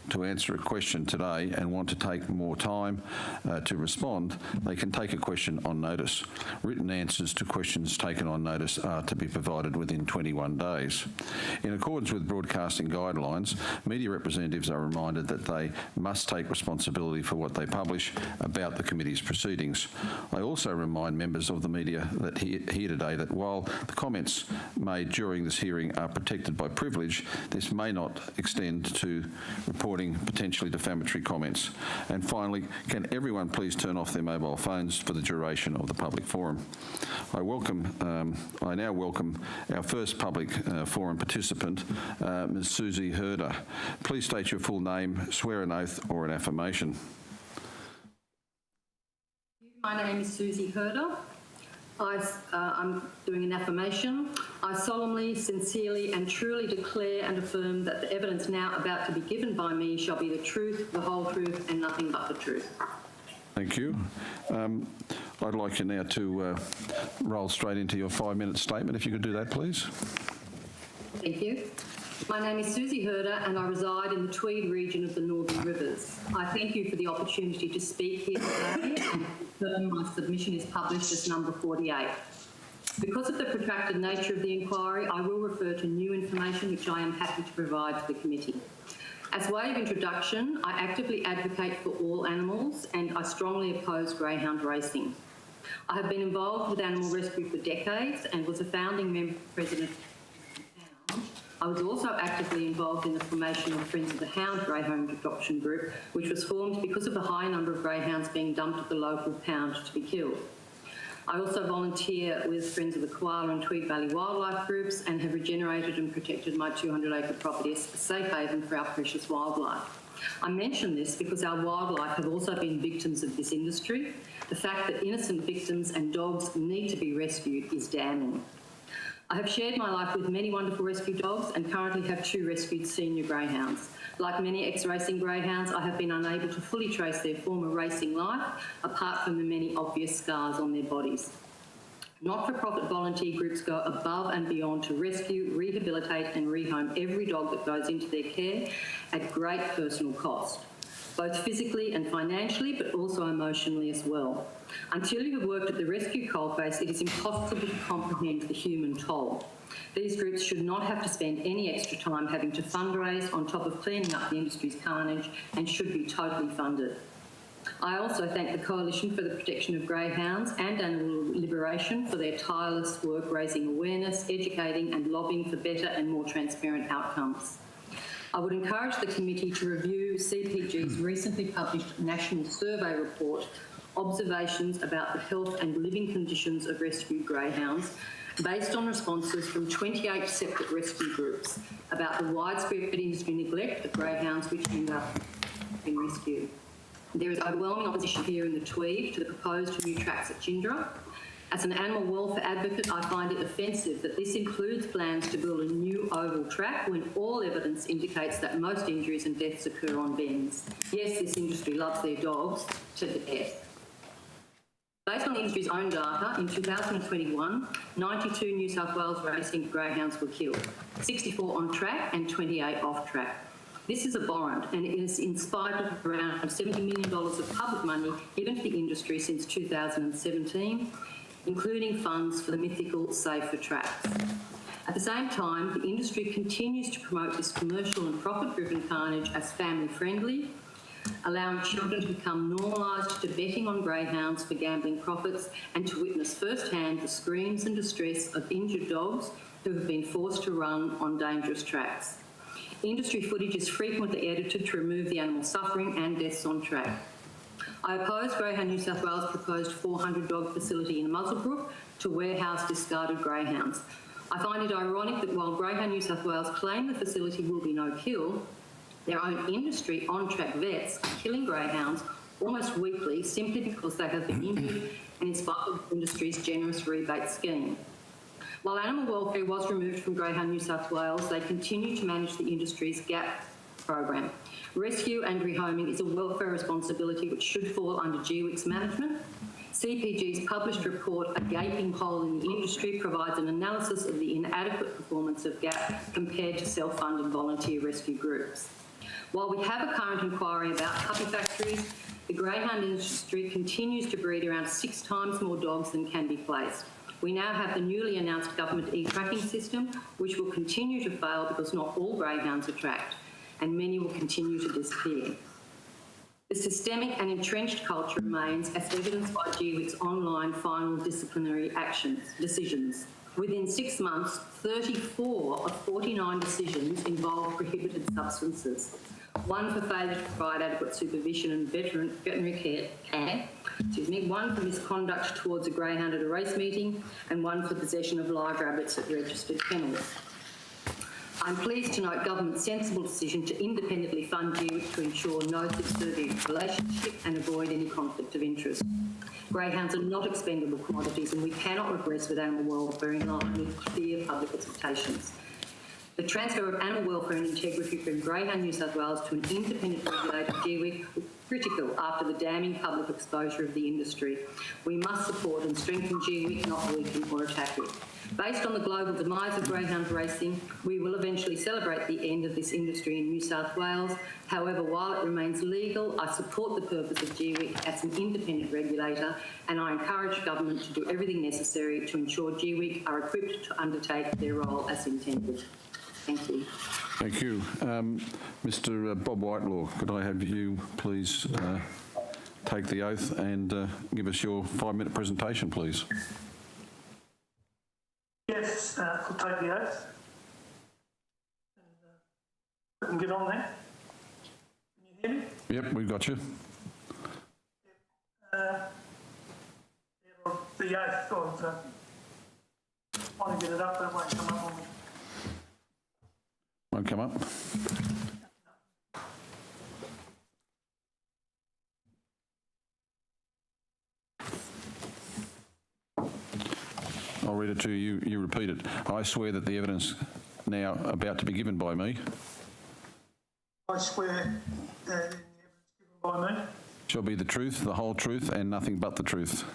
to answer a question today and want to take more time to respond, they can take a question on notice. Written answers to questions taken on notice are to be provided within 21 days. In accordance with broadcasting guidelines, media representatives are reminded that they must take responsibility for what they publish about the committee's proceedings. I also remind members of the media that here today that while the comments made during this hearing are protected by privilege, this may not extend to reporting potentially defamatory comments. And finally, can everyone please turn off their mobile phones for the duration of the public forum? I now welcome our first public forum participant, Ms. Susie Herder. Please state your full name, swear an oath or an affirmation. My name is Susie Herder. I'm doing an affirmation. I solemnly, sincerely and truly declare and affirm that the evidence now about to be given by me shall be the truth, the whole truth and nothing but the truth. Thank you. I'd like you now to roll straight into your 5-minute statement, if you could do that, please. Thank you. My name is Susie Herder and I reside in the Tweed region of the Northern Rivers. I thank you for the opportunity to speak here today and confirm my submission is published as number 48. Because of the protracted nature of the inquiry, I will refer to new information which I am happy to provide to the committee. As way of introduction, I actively advocate for all animals and I strongly oppose greyhound racing. I have been involved with animal rescue for decades and was a founding member president. I was also actively involved in the formation of Friends of the Hound Greyhound adoption group, which was formed because of the high number of greyhounds being dumped at the local pound to be killed. I also volunteer with Friends of the Koala and Tweed Valley Wildlife groups and have regenerated and protected my 200-acre property as a safe haven for our precious wildlife. I mention this because our wildlife have also been victims of this industry. The fact that innocent victims and dogs need to be rescued is damning. I have shared my life with many wonderful rescue dogs and currently have 2 rescued senior greyhounds. Like many ex-racing greyhounds, I have been unable to fully trace their former racing life, apart from the many obvious scars on their bodies. Not-for-profit volunteer groups go above and beyond to rescue, rehabilitate and rehome every dog that goes into their care at great personal cost, both physically and financially, but also emotionally as well. Until you have worked at the rescue coalface, it is impossible to comprehend the human toll. These groups should not have to spend any extra time having to fundraise on top of cleaning up the industry's carnage and should be totally funded. I also thank the Coalition for the Protection of Greyhounds and Animal Liberation for their tireless work raising awareness, educating and lobbying for better and more transparent outcomes. I would encourage the committee to review CPG's recently published National Survey Report, Observations about the Health and Living Conditions of Rescued Greyhounds, based on responses from 28 separate rescue groups about the widespread industry neglect of greyhounds which end up being rescued. There is overwhelming opposition here in the Tweed to the proposed new tracks at Gindra. As an animal welfare advocate, I find it offensive that this includes plans to build a new oval track when all evidence indicates that most injuries and deaths occur on bends. Yes, this industry loves their dogs to death. Based on the industry's own data, in 2021, 92 New South Wales racing greyhounds were killed, 64 on track and 28 off track. This is abhorrent, and it is in spite of around $70 million of public money given to the industry since 2017, including funds for the mythical Safer Tracks. At the same time, the industry continues to promote this commercial and profit-driven carnage as family-friendly, allowing children to become normalised to betting on greyhounds for gambling profits and to witness firsthand the screams and distress of injured dogs who have been forced to run on dangerous tracks. Industry footage is frequently edited to remove the animal suffering and deaths on track. I oppose Greyhound New South Wales' proposed 400-dog facility in Muswellbrook to warehouse discarded greyhounds. I find it ironic that while Greyhound New South Wales claim the facility will be no-kill, their own industry on-track vets are killing greyhounds almost weekly simply because they have been injured and in spite of the industry's generous rebate scheme. While animal welfare was removed from Greyhound New South Wales, they continue to manage the industry's GAP program. Rescue and rehoming is a welfare responsibility which should fall under G-WICK's management. CPG's published report, A Gaping Hole in the Industry, provides an analysis of the inadequate performance of GAP compared to self-funded volunteer rescue groups. While we have a current inquiry about puppy factories, the greyhound industry continues to breed around 6 times more dogs than can be placed. We now have the newly announced government e-tracking system, which will continue to fail because not all greyhounds are tracked, and many will continue to disappear. The systemic and entrenched culture remains, as evidenced by G-WICK's online final disciplinary decisions. Within 6 months, 34 of 49 decisions involved prohibited substances. 1 for failure to provide adequate supervision and veterinary care, 1 for misconduct towards a greyhound at a race meeting, and 1 for possession of live rabbits at registered kennels. I'm pleased to note government's sensible decision to independently fund G-WICK to ensure no subservient relationship and avoid any conflict of interest. Greyhounds are not expendable commodities, and we cannot regress with animal welfare in line with clear public expectations. The transfer of animal welfare and integrity from Greyhound New South Wales to an independent regulator, G-WICK, was critical after the damning public exposure of the industry. We must support and strengthen G-WICK, not weaken or attack it. Based on the global demise of greyhound racing, we will eventually celebrate the end of this industry in New South Wales. However, while it remains legal, I support the purpose of G-WICK as an independent regulator, and I encourage government to do everything necessary to ensure G-WICK are equipped to undertake their role as intended. Thank you. Thank you. Mr. Bob Whitelaw, could I have you please take the oath and give us your 5-minute presentation, please? Yes, I'll take the oath. I can get on there. Can you hear me? Yep, we've got you. The oath of... trying to get it up, that won't come up on me. Won't come up. I'll read it to you. You repeat it. I swear that the evidence now about to be given by me. I swear that the evidence given by me Shall be the truth, the whole truth, and nothing but the truth.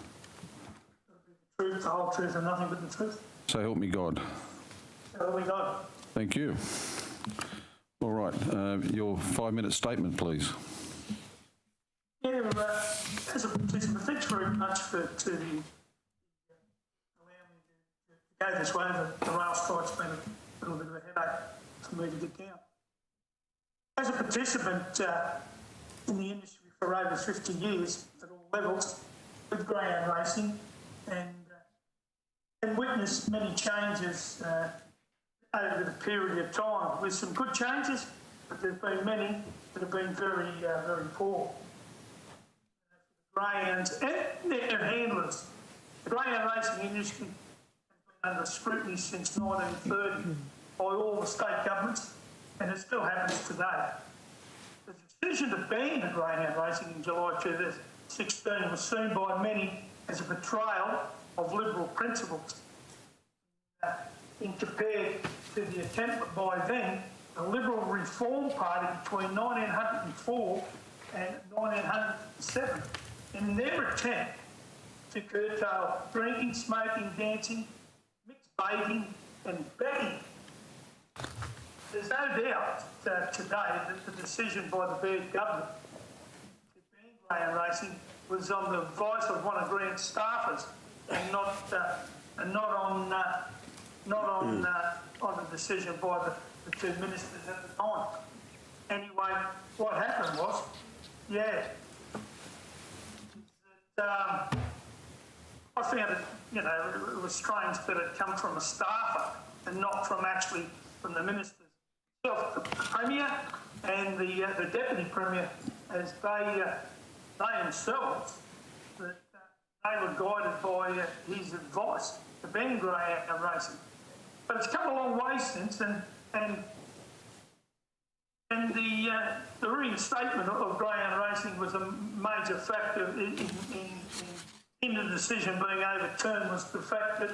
shall be the truth, the whole truth, and nothing but the truth. So help me God. So help me God. Thank you. All right. Your 5-minute statement, please. Yeah, as a participant, thanks very much to allow me to go this way. The rail strike's been a little bit of a headache for me to get down. As a participant in the industry for over 50 years at all levels with greyhound racing and witnessed many changes over the period of time, with some good changes, but there's been many that have been very, very poor. Greyhounds and their handlers. The greyhound racing industry has been under scrutiny since 1930 by all the state governments, and it still happens today. The decision to ban the greyhound racing in July 2016 was seen by many as a betrayal of liberal principles. In compared to the attempt by then, the Liberal Reform Party between 1904 and 1907, in their attempt to curtail drinking, smoking, dancing, mixed baiting and betting. There's no doubt today that the decision by the Baird government to ban greyhound racing was on the advice of one of Grant's staffers, and not on the decision by the two ministers at the time. Anyway, what happened was, I found it, it was strange that it come from a staffer and not from actually from the ministers. The Premier and the Deputy Premier, as they themselves, that they were guided by his advice to ban greyhound racing. But it's come a long way since, and the reinstatement of greyhound racing was a major factor in the decision being overturned, was the fact that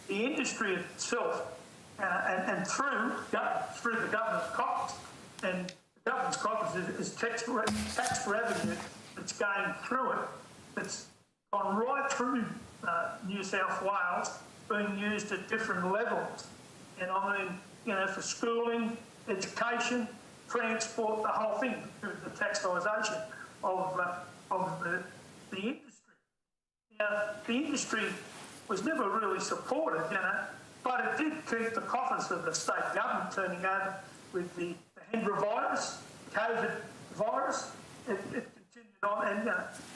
the industry itself and through the government's coffers, and the government's coffers is tax revenue that's going through it, that's gone right through New South Wales, being used at different levels. And I mean, for schooling, education, transport, the whole thing, through the taxation of the industry. Now, the industry was never really supported, but it did keep the coffers of the state government turning over with the Hendra virus, COVID virus. It continued on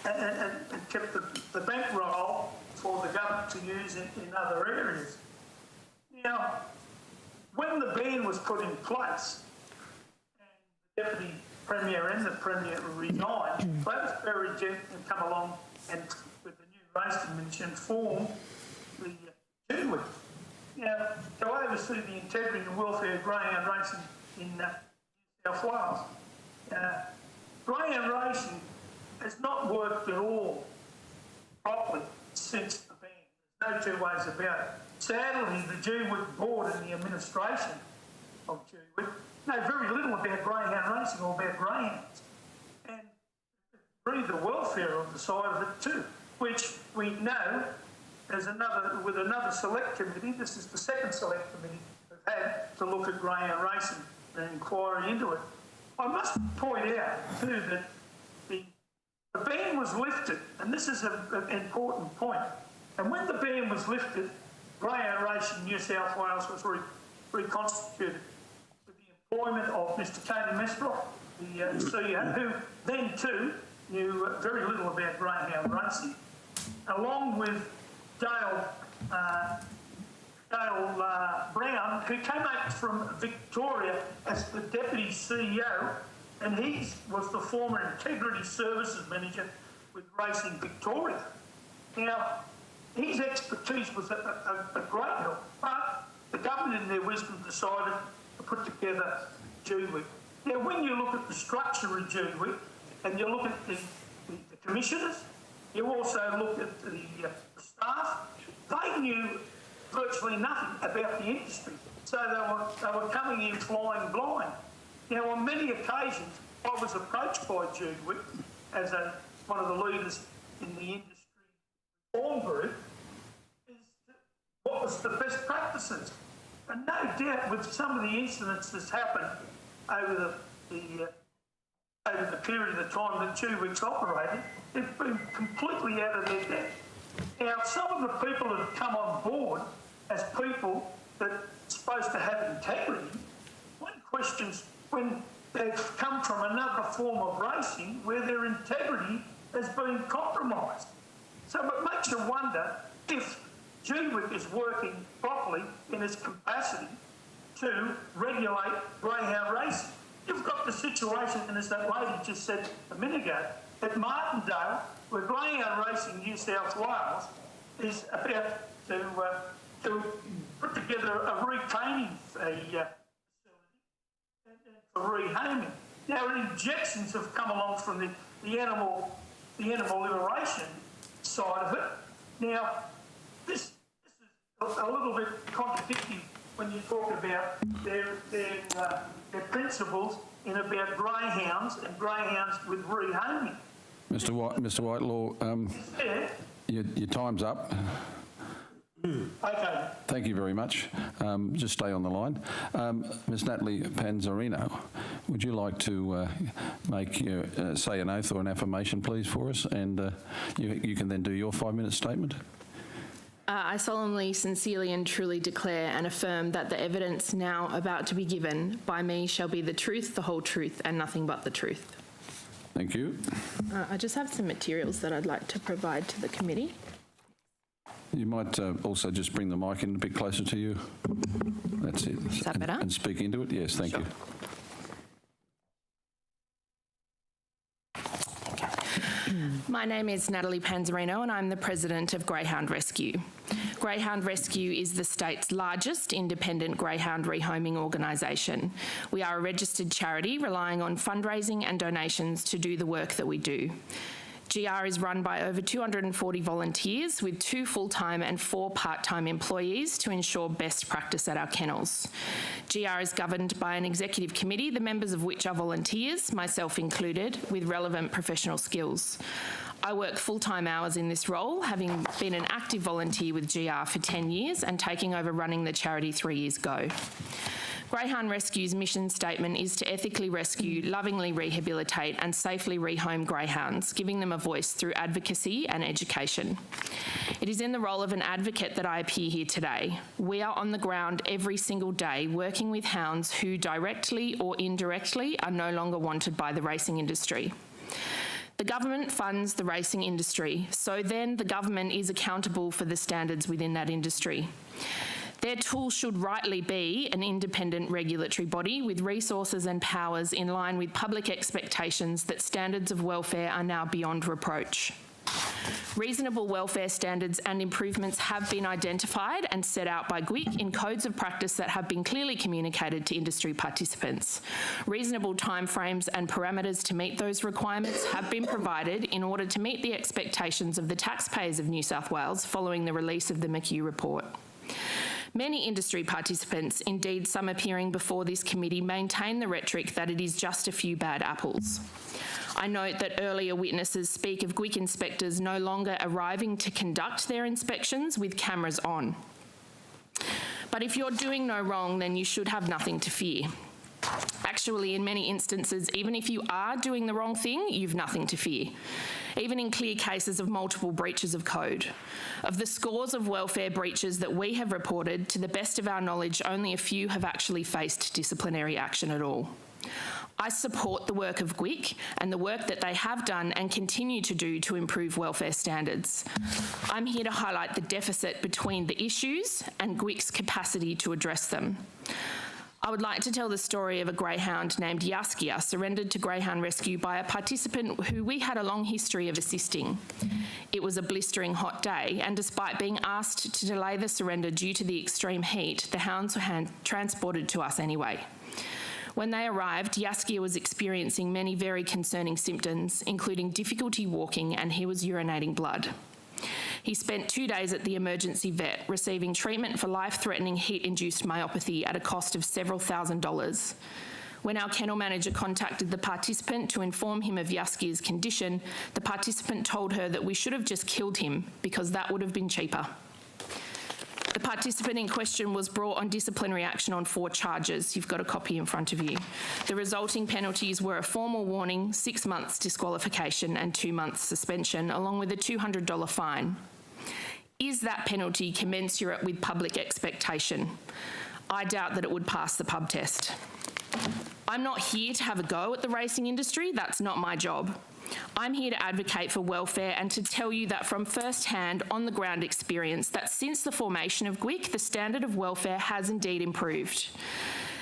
and kept the bankroll for the government to use in other areas. Now, when the ban was put in place, and the Deputy Premier and the Premier resigned, they was very gentle and come along and with the new race commission formed the G-WICK. Now, to oversee the integrity and welfare of greyhound racing in New South Wales. Greyhound racing has not worked at all properly since the ban. There's no two ways about it. Sadly, the G-WICK board and the administration of G-WICK know very little about greyhound racing or about greyhounds, and breathe the welfare of the side of it too, which we know as with another select committee. This is the second select committee we've had to look at greyhound racing and inquiry into it. I must point out too that the ban was lifted, and this is an important point. And when the ban was lifted, greyhound racing in New South Wales was reconstituted with the employment of Mr. Tony Mesbrock, the CEO, who then too knew very little about greyhound racing, along with Dale Brown, who came out from Victoria as the Deputy CEO, and he was the former Integrity Services Manager with Racing Victoria. Now, his expertise was a great help, but the government in their wisdom decided to put together G-WICK. Now, when you look at the structure of G-WICK and you look at the commissioners, you also look at the staff, they knew virtually nothing about the industry. So they were coming in flying blind. Now, on many occasions, I was approached by G-WICK as one of the leaders in the industry reform group, is what was the best practices. And no doubt with some of the incidents that's happened over the period of the time that G-WICK's operated, they've been completely out of their depth. Now, some of the people that have come on board as people that are supposed to have integrity, one questions when they've come from another form of racing where their integrity has been compromised. So it makes you wonder if G-WICK is working properly in its capacity to regulate greyhound racing. You've got the situation, and as that lady just said a minute ago, at Martindale, where greyhound racing New South Wales is about to put together a retaining facility for rehoming. Now, injections have come along from the animal liberation side of it. Now, this is a little bit contradicting when you talk about their principles in about greyhounds and greyhounds with rehoming. Mr. Whitelaw, your time's up. Okay. Thank you very much. Just stay on the line. Ms. Natalie Panzarino, would you like to say an oath or an affirmation, please, for us? And you can then do your 5-minute statement. I solemnly, sincerely and truly declare and affirm that the evidence now about to be given by me shall be the truth, the whole truth, and nothing but the truth. Thank you. I just have some materials that I'd like to provide to the committee. You might also just bring the mic in a bit closer to you. That's it. Is that better? And speak into it. Yes, thank you. My name is Natalie Panzarino and I'm the president of Greyhound Rescue. Greyhound Rescue is the state's largest independent greyhound rehoming organisation. We are a registered charity relying on fundraising and donations to do the work that we do. GR is run by over 240 volunteers with 2 full-time and 4 part-time employees to ensure best practice at our kennels. GR is governed by an executive committee, the members of which are volunteers, myself included, with relevant professional skills. I work full-time hours in this role, having been an active volunteer with GR for 10 years and taking over running the charity 3 years ago. Greyhound Rescue's mission statement is to ethically rescue, lovingly rehabilitate and safely rehome greyhounds, giving them a voice through advocacy and education. It is in the role of an advocate that I appear here today. We are on the ground every single day working with hounds who directly or indirectly are no longer wanted by the racing industry. The government funds the racing industry, so then the government is accountable for the standards within that industry. Their tool should rightly be an independent regulatory body with resources and powers in line with public expectations that standards of welfare are now beyond reproach. Reasonable welfare standards and improvements have been identified and set out by G-WICK in codes of practice that have been clearly communicated to industry participants. Reasonable timeframes and parameters to meet those requirements have been provided in order to meet the expectations of the taxpayers of New South Wales following the release of the McHugh report. Many industry participants, indeed some appearing before this committee, maintain the rhetoric that it is just a few bad apples. I note that earlier witnesses speak of G-WICK inspectors no longer arriving to conduct their inspections with cameras on. But if you're doing no wrong, then you should have nothing to fear. Actually, in many instances, even if you are doing the wrong thing, you've nothing to fear, even in clear cases of multiple breaches of code. Of the scores of welfare breaches that we have reported, to the best of our knowledge, only a few have actually faced disciplinary action at all. I support the work of G-WICK and the work that they have done and continue to do to improve welfare standards. I'm here to highlight the deficit between the issues and G-WICK's capacity to address them. I would like to tell the story of a greyhound named Yaskia, surrendered to Greyhound Rescue by a participant who we had a long history of assisting. It was a blistering hot day, and despite being asked to delay the surrender due to the extreme heat, the hounds were transported to us anyway. When they arrived, Yaskia was experiencing many very concerning symptoms, including difficulty walking, and he was urinating blood. He spent 2 days at the emergency vet, receiving treatment for life-threatening heat-induced myopathy at a cost of several $1,000s. When our kennel manager contacted the participant to inform him of Yaskia's condition, the participant told her that we should have just killed him because that would have been cheaper. The participant in question was brought on disciplinary action on 4 charges. You've got a copy in front of you. The resulting penalties were a formal warning, 6 months disqualification and 2 months suspension, along with a $200 fine. Is that penalty commensurate with public expectation? I doubt that it would pass the pub test. I'm not here to have a go at the racing industry. That's not my job. I'm here to advocate for welfare and to tell you that from first-hand, on-the-ground experience, that since the formation of G-WICK, the standard of welfare has indeed improved.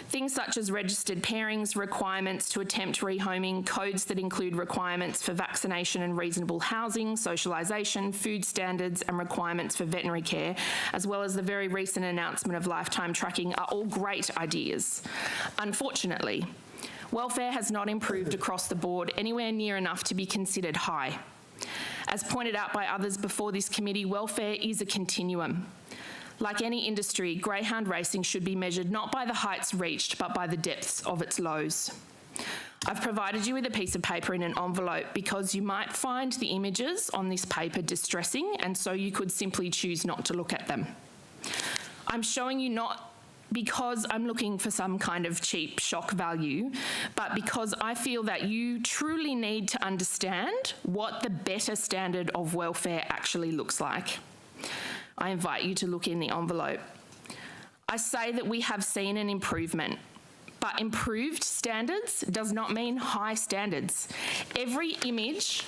Things such as registered pairings, requirements to attempt rehoming, codes that include requirements for vaccination and reasonable housing, socialisation, food standards and requirements for veterinary care, as well as the very recent announcement of lifetime tracking are all great ideas. Unfortunately, welfare has not improved across the board anywhere near enough to be considered high. As pointed out by others before this committee, welfare is a continuum. Like any industry, greyhound racing should be measured not by the heights reached, but by the depths of its lows. I've provided you with a piece of paper in an envelope because you might find the images on this paper distressing, and so you could simply choose not to look at them. I'm showing you not because I'm looking for some kind of cheap shock value, but because I feel that you truly need to understand what the better standard of welfare actually looks like. I invite you to look in the envelope. I say that we have seen an improvement, but improved standards does not mean high standards. Every image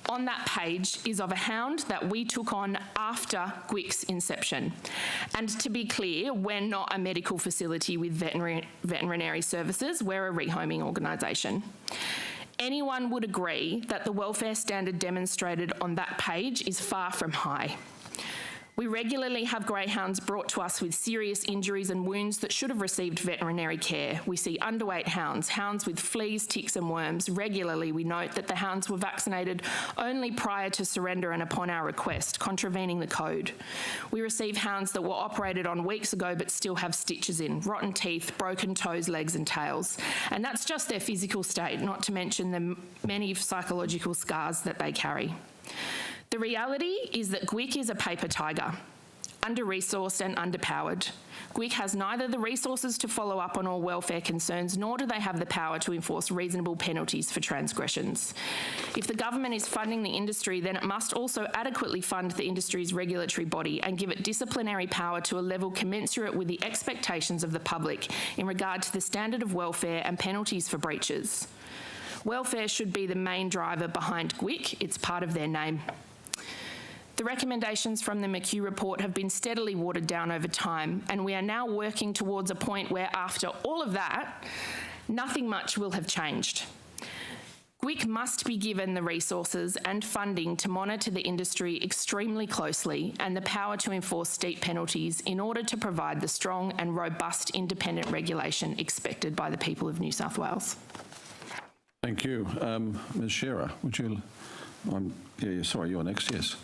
on that page is of a hound that we took on after G-WICK's inception. And to be clear, we're not a medical facility with veterinary services, we're a rehoming organisation. Anyone would agree that the welfare standard demonstrated on that page is far from high. We regularly have greyhounds brought to us with serious injuries and wounds that should have received veterinary care. We see underweight hounds, hounds with fleas, ticks and worms. Regularly we note that the hounds were vaccinated only prior to surrender and upon our request, contravening the code. We receive hounds that were operated on weeks ago but still have stitches in, rotten teeth, broken toes, legs and tails. And that's just their physical state, not to mention the many psychological scars that they carry. The reality is that G-WICK is a paper tiger, under-resourced and underpowered. G-WICK has neither the resources to follow up on all welfare concerns, nor do they have the power to enforce reasonable penalties for transgressions. If the government is funding the industry, then it must also adequately fund the industry's regulatory body and give it disciplinary power to a level commensurate with the expectations of the public in regard to the standard of welfare and penalties for breaches. Welfare should be the main driver behind G-WICK. It's part of their name. The recommendations from the McHugh report have been steadily watered down over time, and we are now working towards a point where, after all of that, nothing much will have changed. G-WICK must be given the resources and funding to monitor the industry extremely closely and the power to enforce steep penalties in order to provide the strong and robust independent regulation expected by the people of New South Wales. Thank you. Ms Shearer, would you... sorry, you're next, yes.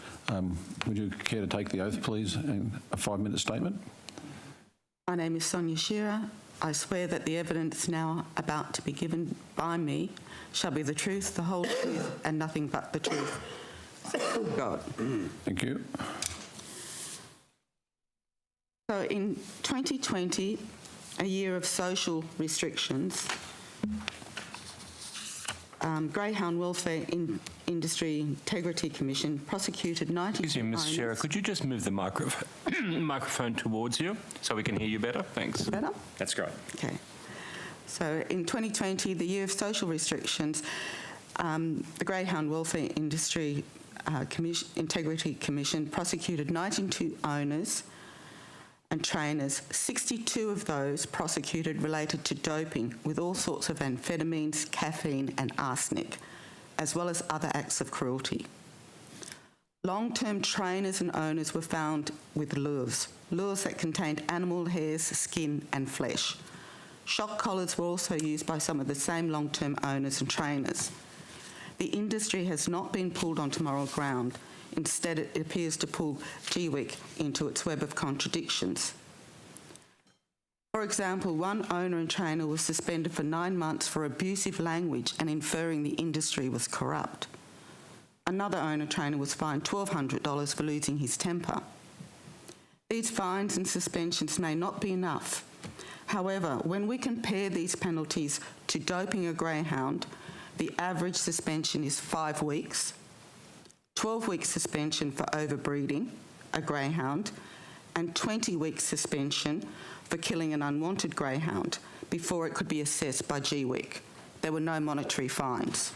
Would you care to take the oath, please, and a 5-minute statement? My name is Sonia Shearer. I swear that the evidence now about to be given by me shall be the truth, the whole truth, and nothing but the truth. God. Thank you. So in 2020, a year of social restrictions, Greyhound Welfare Industry Integrity Commission prosecuted 92 Excuse me, Ms Shearer, could you just move the microphone towards you so we can hear you better? Thanks. Better? That's great. Okay. So in 2020, the year of social restrictions, the Greyhound Welfare Industry Integrity Commission prosecuted 92 owners and trainers. 62 of those prosecuted related to doping with all sorts of amphetamines, caffeine and arsenic, as well as other acts of cruelty. Long-term trainers and owners were found with lures that contained animal hairs, skin and flesh. Shock collars were also used by some of the same long-term owners and trainers. The industry has not been pulled onto moral ground. Instead, it appears to pull G-WICK into its web of contradictions. For example, one owner and trainer was suspended for 9 months for abusive language and inferring the industry was corrupt. Another owner-trainer was fined $1,200 for losing his temper. These fines and suspensions may not be enough. However, when we compare these penalties to doping a greyhound, the average suspension is 5 weeks, 12-week suspension for overbreeding a greyhound, and 20-week suspension for killing an unwanted greyhound before it could be assessed by G-WICK. There were no monetary fines.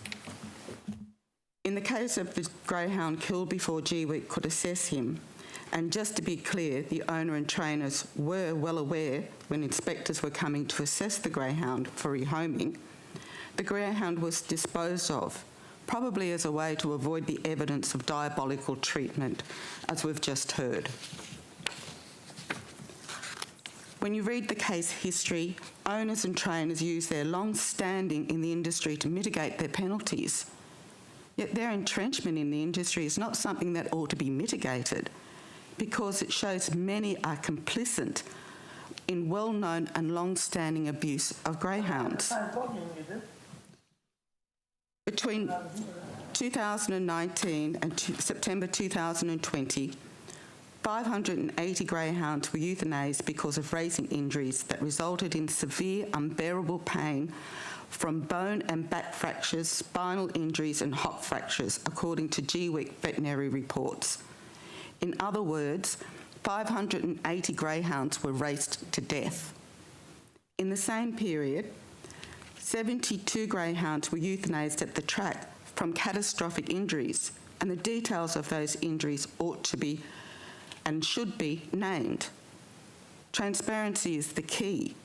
In the case of the greyhound killed before G-WICK could assess him, and just to be clear, the owner and trainers were well aware when inspectors were coming to assess the greyhound for rehoming, the greyhound was disposed of, probably as a way to avoid the evidence of diabolical treatment, as we've just heard. When you read the case history, owners and trainers use their long standing in the industry to mitigate their penalties. Yet their entrenchment in the industry is not something that ought to be mitigated, because it shows many are complicit in well-known and long-standing abuse of greyhounds. Between 2019 and September 2020, 580 greyhounds were euthanased because of racing injuries that resulted in severe, unbearable pain from bone and back fractures, spinal injuries and hock fractures, according to G-WICK veterinary reports. In other words, 580 greyhounds were raced to death. In the same period, 72 greyhounds were euthanased at the track from catastrophic injuries, and the details of those injuries ought to be and should be named. Transparency is the key.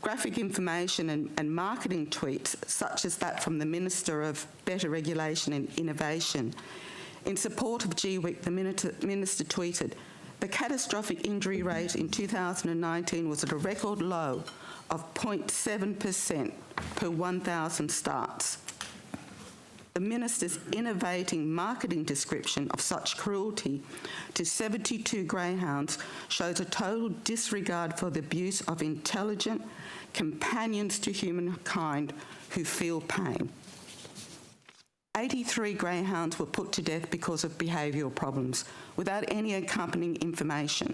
Graphic information and marketing tweets, such as that from the Minister of Better Regulation and Innovation, in support of G-WICK, the Minister tweeted, "The catastrophic injury rate in 2019 was at a record low of 0.7% per 1,000 starts." The Minister's innovating marketing description of such cruelty to 72 greyhounds shows a total disregard for the abuse of intelligent companions to humankind who feel pain. 83 greyhounds were put to death because of behavioural problems, without any accompanying information.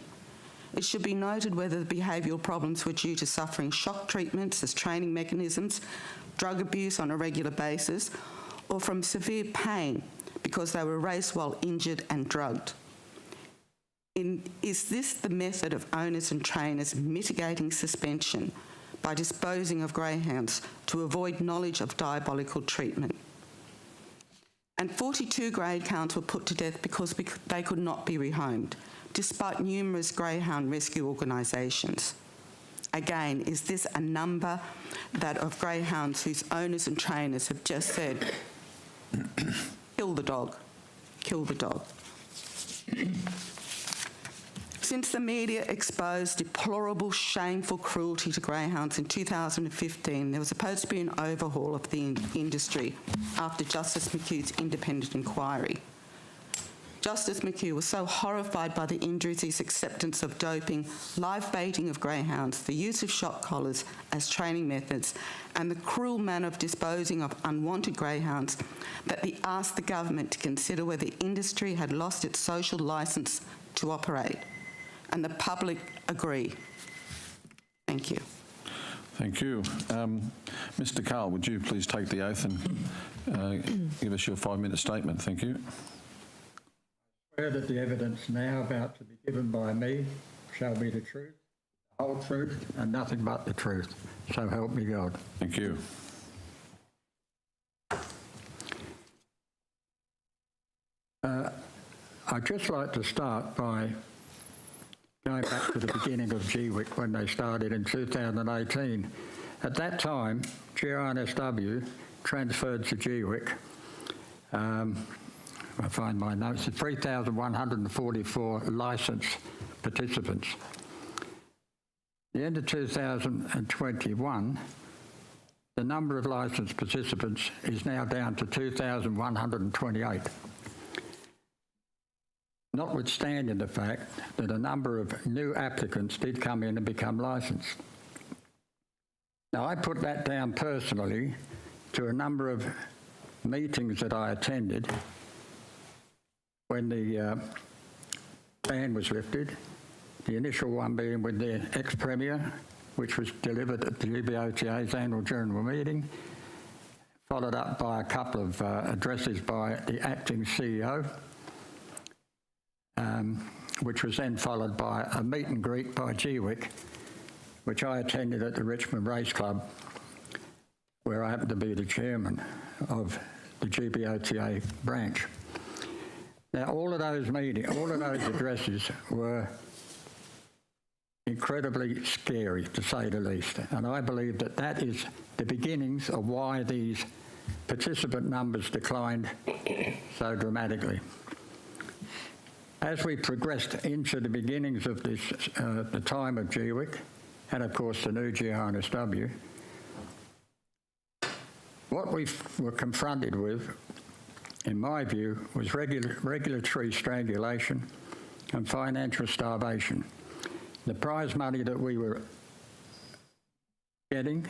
It should be noted whether the behavioural problems were due to suffering shock treatments as training mechanisms, drug abuse on a regular basis, or from severe pain because they were raced while injured and drugged. Is this the method of owners and trainers mitigating suspension by disposing of greyhounds to avoid knowledge of diabolical treatment? And 42 greyhounds were put to death because they could not be rehomed, despite numerous greyhound rescue organisations. Again, is this a number that of greyhounds whose owners and trainers have just said, kill the dog, kill the dog? Since the media exposed deplorable, shameful cruelty to greyhounds in 2015, there was supposed to be an overhaul of the industry after Justice McHugh's independent inquiry. Justice McHugh was so horrified by the injuries, his acceptance of doping, live baiting of greyhounds, the use of shock collars as training methods, and the cruel manner of disposing of unwanted greyhounds, that he asked the government to consider whether the industry had lost its social licence to operate. And the public agree. Thank you. Thank you. Mr. Carl, would you please take the oath and give us your 5-minute statement? Thank you. I swear that the evidence now about to be given by me shall be the truth, the whole truth, and nothing but the truth. So help me God. Thank you. I'd just like to start by going back to the beginning of G-WICK when they started in 2018. At that time, GRNSW transferred to G-WICK. I find my notes, 3,144 licensed participants. At the end of 2021, the number of licensed participants is now down to 2,128. Notwithstanding the fact that a number of new applicants did come in and become licensed. Now, I put that down personally to a number of meetings that I attended when the ban was lifted, the initial one being with the ex-Premier, which was delivered at the GBOTA's annual general meeting, followed up by a couple of addresses by the acting CEO, which was then followed by a meet and greet by G-WICK, which I attended at the Richmond Race Club, where I happened to be the chairman of the GBOTA branch. Now, all of those meetings, all of those addresses were incredibly scary, to say the least. And I believe that that is the beginnings of why these participant numbers declined so dramatically. As we progressed into the beginnings of this, the time of G-WICK, and of course the new GRNSW, What we were confronted with, in my view, was regulatory strangulation and financial starvation. The prize money that we were getting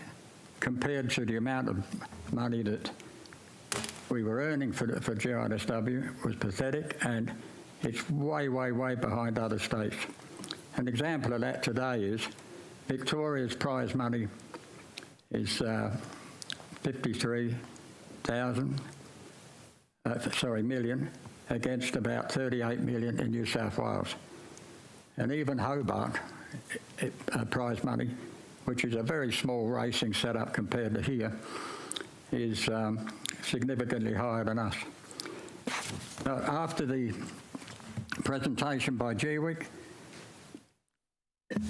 compared to the amount of money that we were earning for GISW was pathetic, and it's way, way, way behind other states. An example of that today is Victoria's prize money is 53,000 million against about 38 million in New South Wales. And even Hobart prize money, which is a very small racing setup compared to here, is significantly higher than us. After the presentation by G-WICK,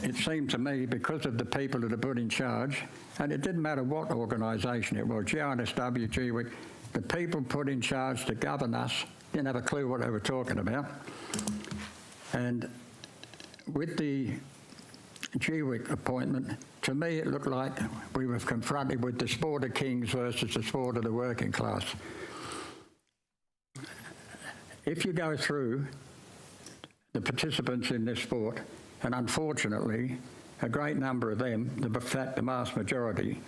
it seemed to me, because of the people that are put in charge, and it didn't matter what organisation it was, GISW, G-WICK, the people put in charge to govern us didn't have a clue what they were talking about. And with the G-WICK appointment, to me it looked like we were confronted with the sport of kings versus the sport of the working class. If you go through the participants in this sport, and unfortunately a great number of them, in fact the vast majority,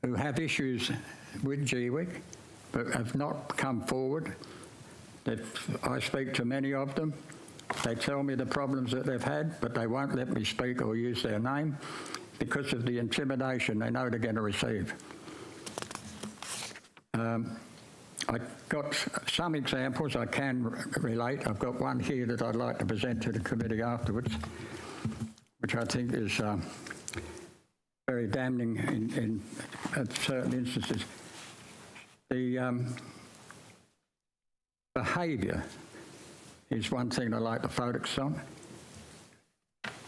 who have issues with G-WICK but have not come forward, I speak to many of them. They tell me the problems that they've had, but they won't let me speak or use their name because of the intimidation they know they're going to receive. I got some examples I can relate. I've got one here that I'd like to present to the committee afterwards, which I think is very damning in certain instances. The behaviour is one thing I like to focus on.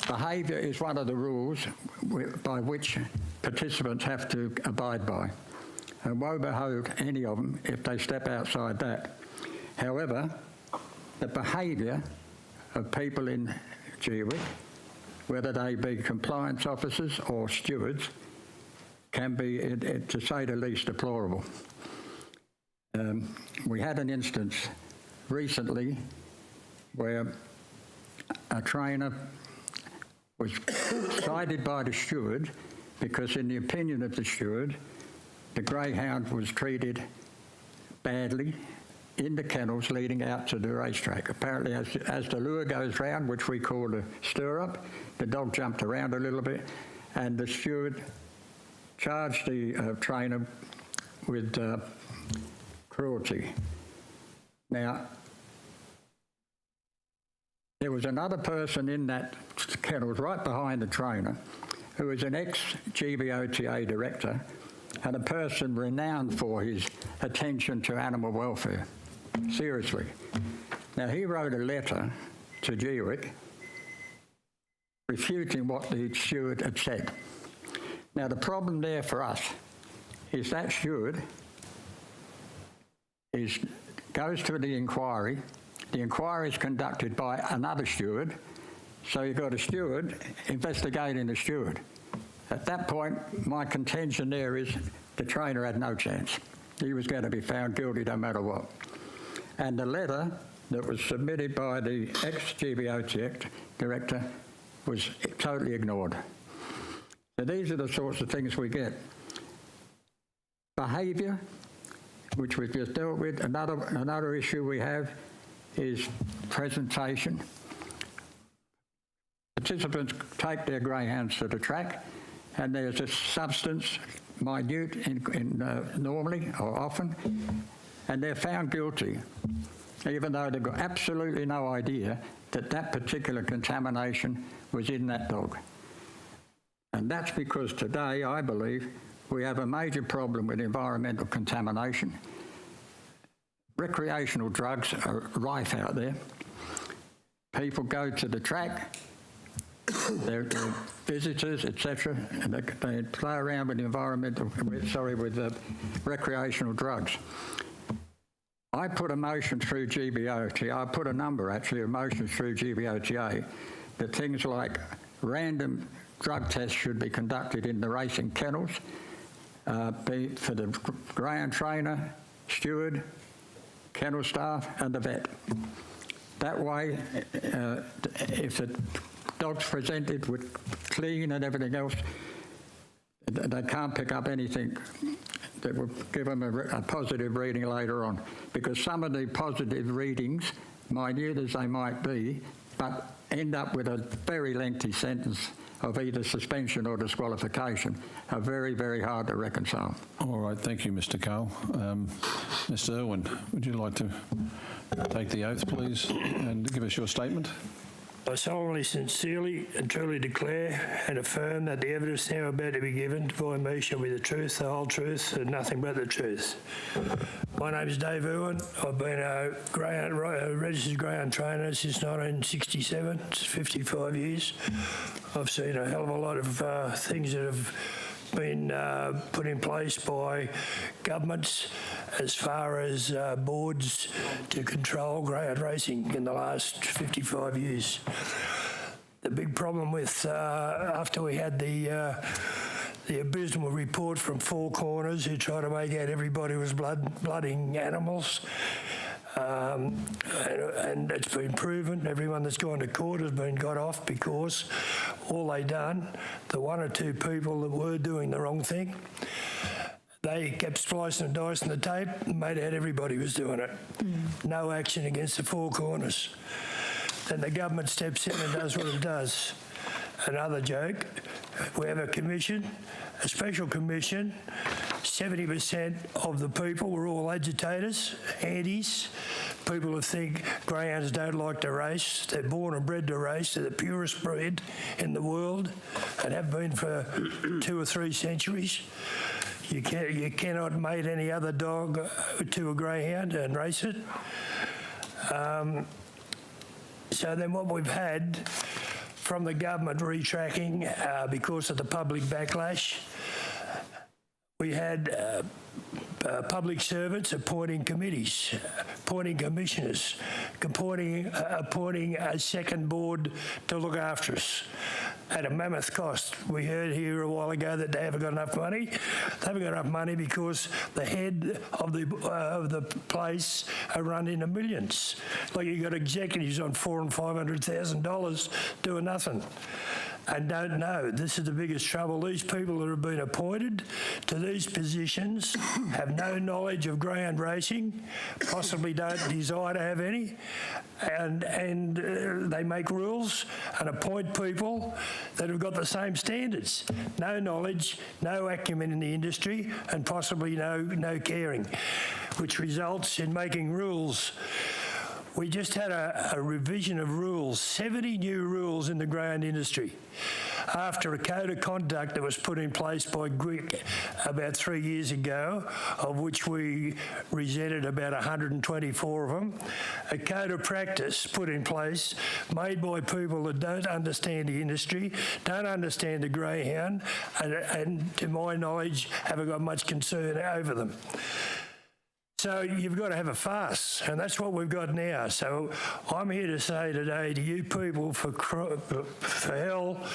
Behaviour is one of the rules by which participants have to abide by, and woe behoove any of them if they step outside that. However, the behaviour of people in G-WICK, whether they be compliance officers or stewards, can be, to say the least, deplorable. We had an instance recently where a trainer was cited by the steward because, in the opinion of the steward, the Greyhound was treated badly in the kennels leading out to the racetrack. Apparently, as the lure goes round, which we call the stir-up, the dog jumped around a little bit, and the steward charged the trainer with cruelty. Now, there was another person in that kennel right behind the trainer who was an ex-GBOTA director and a person renowned for his attention to animal welfare. Seriously. Now, he wrote a letter to G-WICK refuting what the steward had said. Now, the problem there for us is that steward goes to the inquiry. The inquiry is conducted by another steward, so you've got a steward investigating the steward. At that point, my contention there is the trainer had no chance. He was going to be found guilty no matter what. And the letter that was submitted by the ex-GBOTA director was totally ignored. So these are the sorts of things we get. Behaviour, which we've just dealt with. Another issue we have is presentation. Participants take their greyhounds to the track, and there's a substance, minute normally or often, and they're found guilty, even though they've got absolutely no idea that that particular contamination was in that dog. And that's because today, I believe, we have a major problem with environmental contamination. Recreational drugs are rife out there. People go to the track, they're visitors, etc., and they play around with recreational drugs. I put a motion through GBOTA, I put a number actually of motions through GBOTA that things like random drug tests should be conducted in the racing kennels, be for the greyhound trainer, steward, kennel staff and the vet. That way, if the dog's presented with clean and everything else, they can't pick up anything that will give them a positive reading later on, because some of the positive readings, minute as they might be, but end up with a very lengthy sentence of either suspension or disqualification, are very, very hard to reconcile. All right, thank you, Mr. Cole. Mr. Irwin, would you like to take the oath, please, and give us your statement? I solemnly, sincerely and truly declare and affirm that the evidence now about to be given by me shall be the truth, the whole truth, and nothing but the truth. My name is Dave Irwin. I've been a registered greyhound trainer since 1967. It's 55 years. I've seen a hell of a lot of things that have been put in place by governments as far as boards to control greyhound racing in the last 55 years. The big problem with, after we had the abysmal report from Four Corners who tried to make out everybody was blooding animals, and it's been proven, everyone that's gone to court has been got off because all they done, the one or two people that were doing the wrong thing, they kept splicing and dicing the tape and made out everybody was doing it. No action against the Four Corners. Then the government steps in and does what it does. Another joke, we have a commission, a special commission. 70% of the people were all agitators, antis, people who think greyhounds don't like to race. They're born and bred to race. They're the purest breed in the world and have been for 2 or 3 centuries. You cannot mate any other dog to a greyhound and race it. So then what we've had from the government retracking because of the public backlash, we had public servants appointing committees, appointing commissioners, appointing a second board to look after us at a mammoth cost. We heard here a while ago that they haven't got enough money. They haven't got enough money because the head of the place are run into millions. Like you got executives on $400,000 and $500,000 doing nothing. And don't know. This is the biggest trouble. These people that have been appointed to these positions have no knowledge of greyhound racing, possibly don't desire to have any, and they make rules and appoint people that have got the same standards. No knowledge, no acumen in the industry, and possibly no caring, which results in making rules. We just had a revision of rules, 70 new rules in the greyhound industry, after a code of conduct that was put in place by G-WICK about 3 years ago, of which we resented about 124 of them. A code of practice put in place, made by people that don't understand the industry, don't understand the greyhound, and to my knowledge, haven't got much concern over them. So you've got to have a farce, and that's what we've got now. So I'm here to say today to you people, for hell,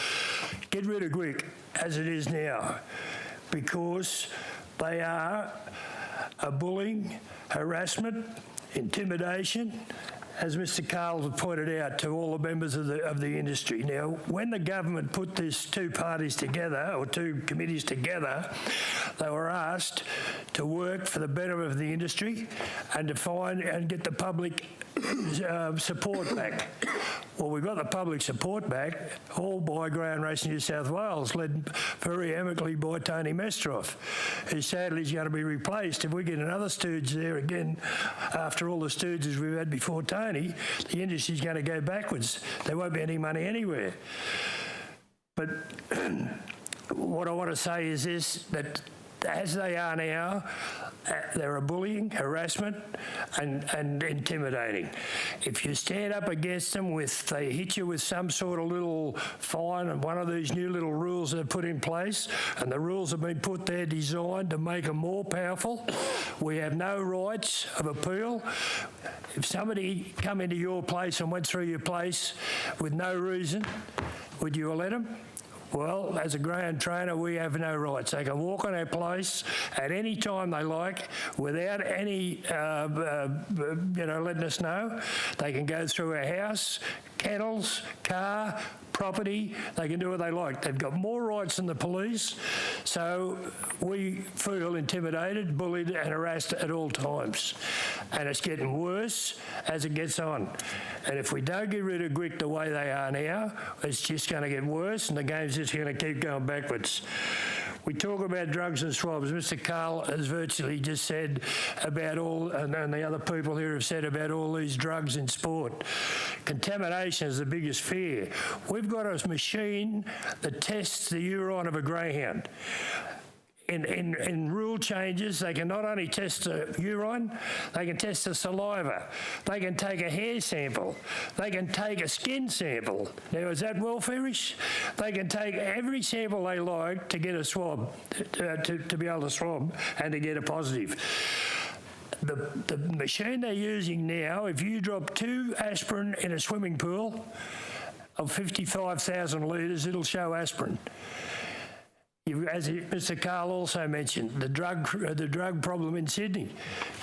get rid of G-WICK as it is now, because they are a bullying, harassment, intimidation, as Mr. Carl pointed out, to all the members of the industry. Now, when the government put these two parties together, or two committees together, they were asked to work for the betterment of the industry and to find and get the public support back. Well, we got the public support back, all by Greyhound Racing New South Wales, led very amicably by Tony Mestroff, who sadly is going to be replaced. If we get another stooge there again, after all the stooges we've had before Tony, the industry's going to go backwards. There won't be any money anywhere. But what I want to say is this, that as they are now, they're a bullying, harassment, and intimidating. If you stand up against them they hit you with some sort of little fine and one of these new little rules they've put in place, and the rules have been put there designed to make them more powerful. We have no rights of appeal. If somebody come into your place and went through your place with no reason, would you let them? Well, as a greyhound trainer, we have no rights. They can walk on our place at any time they like without any, letting us know. They can go through our house, kennels, car, property. They can do what they like. They've got more rights than the police. So we feel intimidated, bullied and harassed at all times. And it's getting worse as it gets on. And if we don't get rid of G-WICK the way they are now, it's just going to get worse and the game's just going to keep going backwards. We talk about drugs and swabs. Mr. Carl has virtually just said about all, and the other people here have said about all these drugs in sport. Contamination is the biggest fear. We've got a machine that tests the urine of a greyhound. In rule changes, they can not only test the urine, they can test the saliva. They can take a hair sample. They can take a skin sample. Now, is that welfare-ish? They can take every sample they like to get a swab, to be able to swab and to get a positive. The machine they're using now, if you drop 2 aspirin in a swimming pool of 55,000 litres, it'll show aspirin. As Mr. Carl also mentioned, the drug problem in Sydney.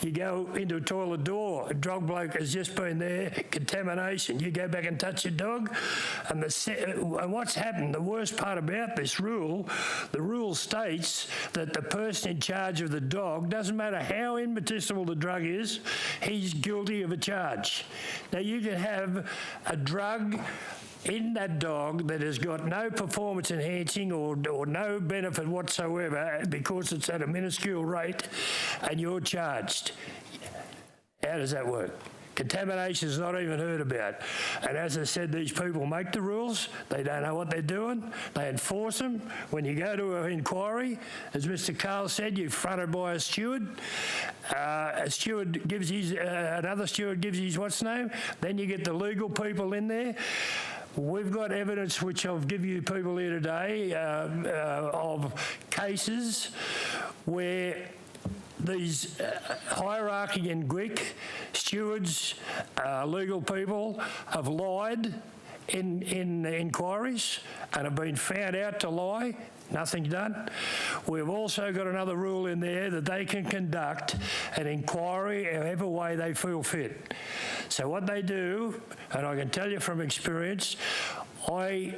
You go into a toilet door, a drug bloke has just been there, contamination. You go back and touch your dog, and what's happened, the worst part about this rule, the rule states that the person in charge of the dog, doesn't matter how inadmissible the drug is, he's guilty of a charge. Now, you can have a drug in that dog that has got no performance enhancing or no benefit whatsoever because it's at a minuscule rate and you're charged. How does that work? Contamination is not even heard about. And as I said, these people make the rules. They don't know what they're doing. They enforce them. When you go to an inquiry, as Mr. Carl said, you're fronted by a steward. A steward gives his, another steward gives his what's name. Then you get the legal people in there. We've got evidence, which I'll give you people here today, of cases where these hierarchy in G-WICK, stewards, legal people have lied in inquiries and have been found out to lie. Nothing's done. We've also got another rule in there that they can conduct an inquiry however way they feel fit. So what they do, and I can tell you from experience, I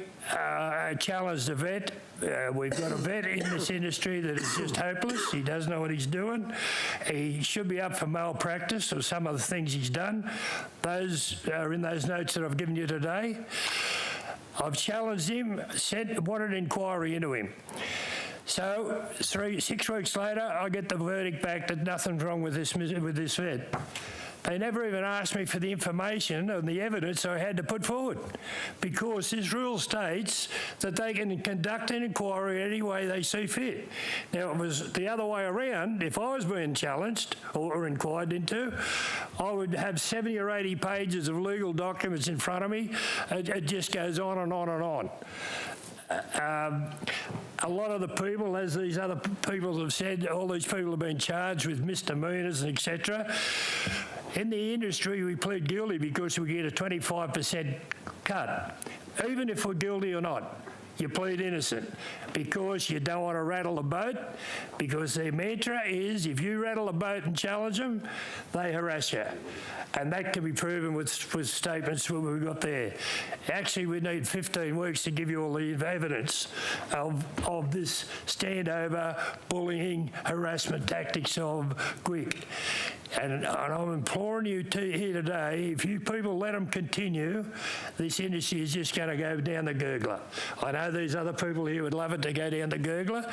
challenged a vet. We've got a vet in this industry that is just hopeless. He doesn't know what he's doing. He should be up for malpractice or some of the things he's done. Those are in those notes that I've given you today. I've challenged him, wanted an inquiry into him. So 6 weeks later, I get the verdict back that nothing's wrong with this vet. They never even asked me for the information and the evidence I had to put forward, because this rule states that they can conduct an inquiry any way they see fit. Now, it was the other way around. If I was being challenged or inquired into, I would have 70 or 80 pages of legal documents in front of me. It just goes on and on and on. A lot of the people, as these other people have said, all these people have been charged with misdemeanours and etc. In the industry, we plead guilty because we get a 25% cut. Even if we're guilty or not, you plead innocent because you don't want to rattle the boat, because their mantra is if you rattle the boat and challenge them, they harass you. And that can be proven with statements that we've got there. Actually, we need 15 weeks to give you all the evidence of this standover, bullying, harassment tactics of G-WICK. And I'm imploring you here today, if you people let them continue, this industry is just going to go down the gurgler. I know these other people here would love it to go down the gurgler.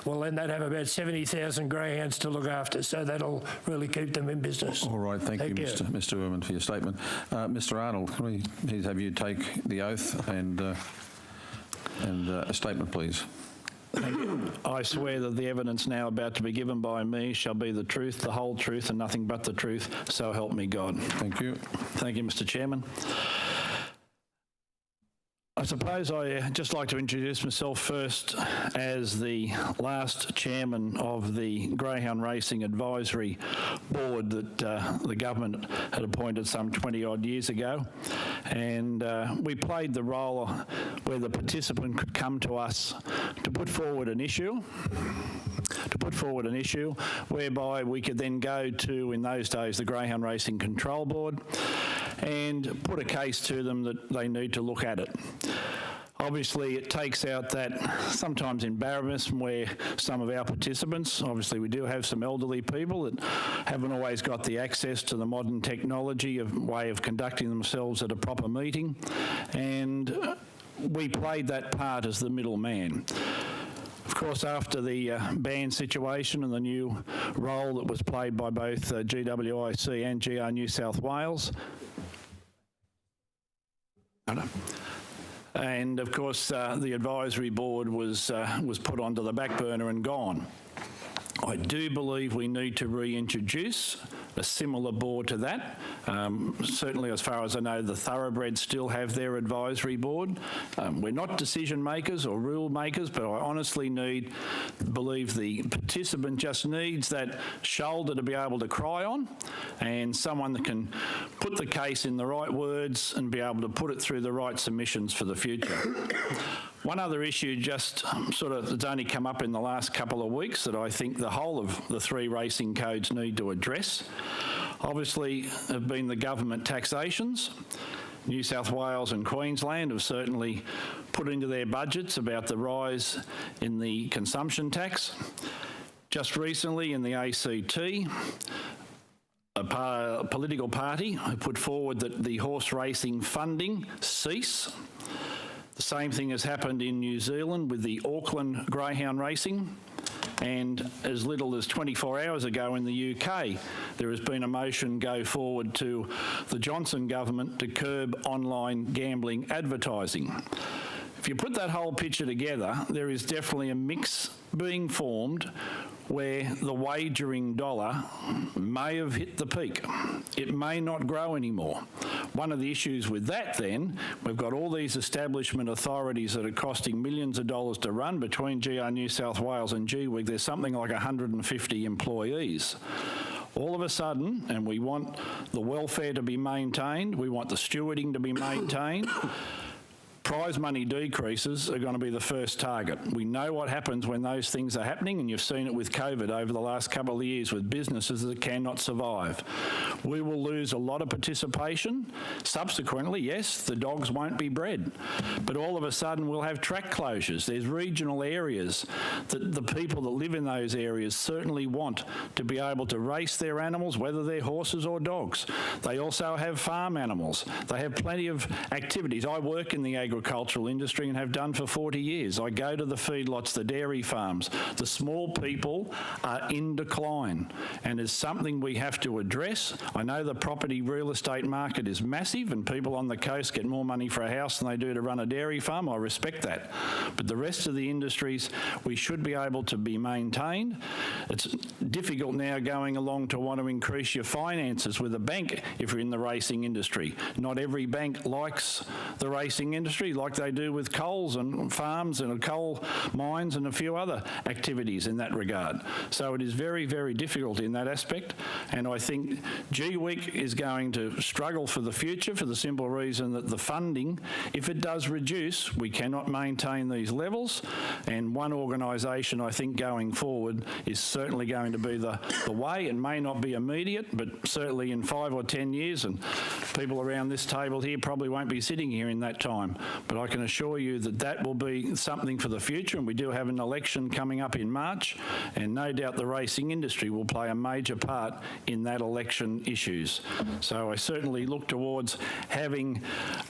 Well, then they'd have about 70,000 greyhounds to look after, so that'll really keep them in business. All right, thank you, Mr. Irwin, for your statement. Mr. Arnold, can we please have you take the oath and a statement, please? I swear that the evidence now about to be given by me shall be the truth, the whole truth, and nothing but the truth, so help me God. Thank you. Thank you, Mr. Chairman. I suppose I'd just like to introduce myself first as the last chairman of the Greyhound Racing Advisory Board that the government had appointed some 20-odd years ago. And we played the role where the participant could come to us to put forward an issue, whereby we could then go to, in those days, the Greyhound Racing Control Board and put a case to them that they need to look at it. Obviously, it takes out that sometimes embarrassment where some of our participants, obviously we do have some elderly people that haven't always got the access to the modern technology of way of conducting themselves at a proper meeting, and we played that part as the middleman. Of course, after the ban situation and the new role that was played by both GWIC and GR New South Wales, and of course the advisory board was put onto the back burner and gone. I do believe we need to reintroduce a similar board to that. Certainly, as far as I know, the thoroughbreds still have their advisory board. We're not decision makers or rule makers, but I honestly believe the participant just needs that shoulder to be able to cry on, and someone that can put the case in the right words and be able to put it through the right submissions for the future. One other issue just it's only come up in the last couple of weeks that I think the whole of the three racing codes need to address, obviously, have been the government taxations. New South Wales and Queensland have certainly put into their budgets about the rise in the consumption tax. Just recently in the ACT, a political party put forward that the horse racing funding cease. The same thing has happened in New Zealand with the Auckland Greyhound Racing, and as little as 24 hours ago in the UK, there has been a motion go forward to the Johnson government to curb online gambling advertising. If you put that whole picture together, there is definitely a mix being formed where the wagering dollar may have hit the peak. It may not grow anymore. One of the issues with that then, we've got all these establishment authorities that are costing millions of dollars to run between GR New South Wales and G-WICK. There's something like 150 employees. All of a sudden, and we want the welfare to be maintained, we want the stewarding to be maintained, prize money decreases are going to be the first target. We know what happens when those things are happening, and you've seen it with COVID over the last couple of years with businesses that cannot survive. We will lose a lot of participation. Subsequently, yes, the dogs won't be bred, but all of a sudden we'll have track closures. There's regional areas that the people that live in those areas certainly want to be able to race their animals, whether they're horses or dogs. They also have farm animals. They have plenty of activities. I work in the agricultural industry and have done for 40 years. I go to the feedlots, the dairy farms. The small people are in decline, and it's something we have to address. I know the property real estate market is massive and people on the coast get more money for a house than they do to run a dairy farm. I respect that. But the rest of the industries, we should be able to be maintained. It's difficult now going along to want to increase your finances with a bank if you're in the racing industry. Not every bank likes the racing industry like they do with coals and farms and coal mines and a few other activities in that regard. So it is very, very difficult in that aspect, and I think G-WICK is going to struggle for the future for the simple reason that the funding, if it does reduce, we cannot maintain these levels, and one organisation I think going forward is certainly going to be the way. It may not be immediate, but certainly in 5 or 10 years, and people around this table here probably won't be sitting here in that time. But I can assure you that that will be something for the future, and we do have an election coming up in March, and no doubt the racing industry will play a major part in that election issues. So I certainly look towards having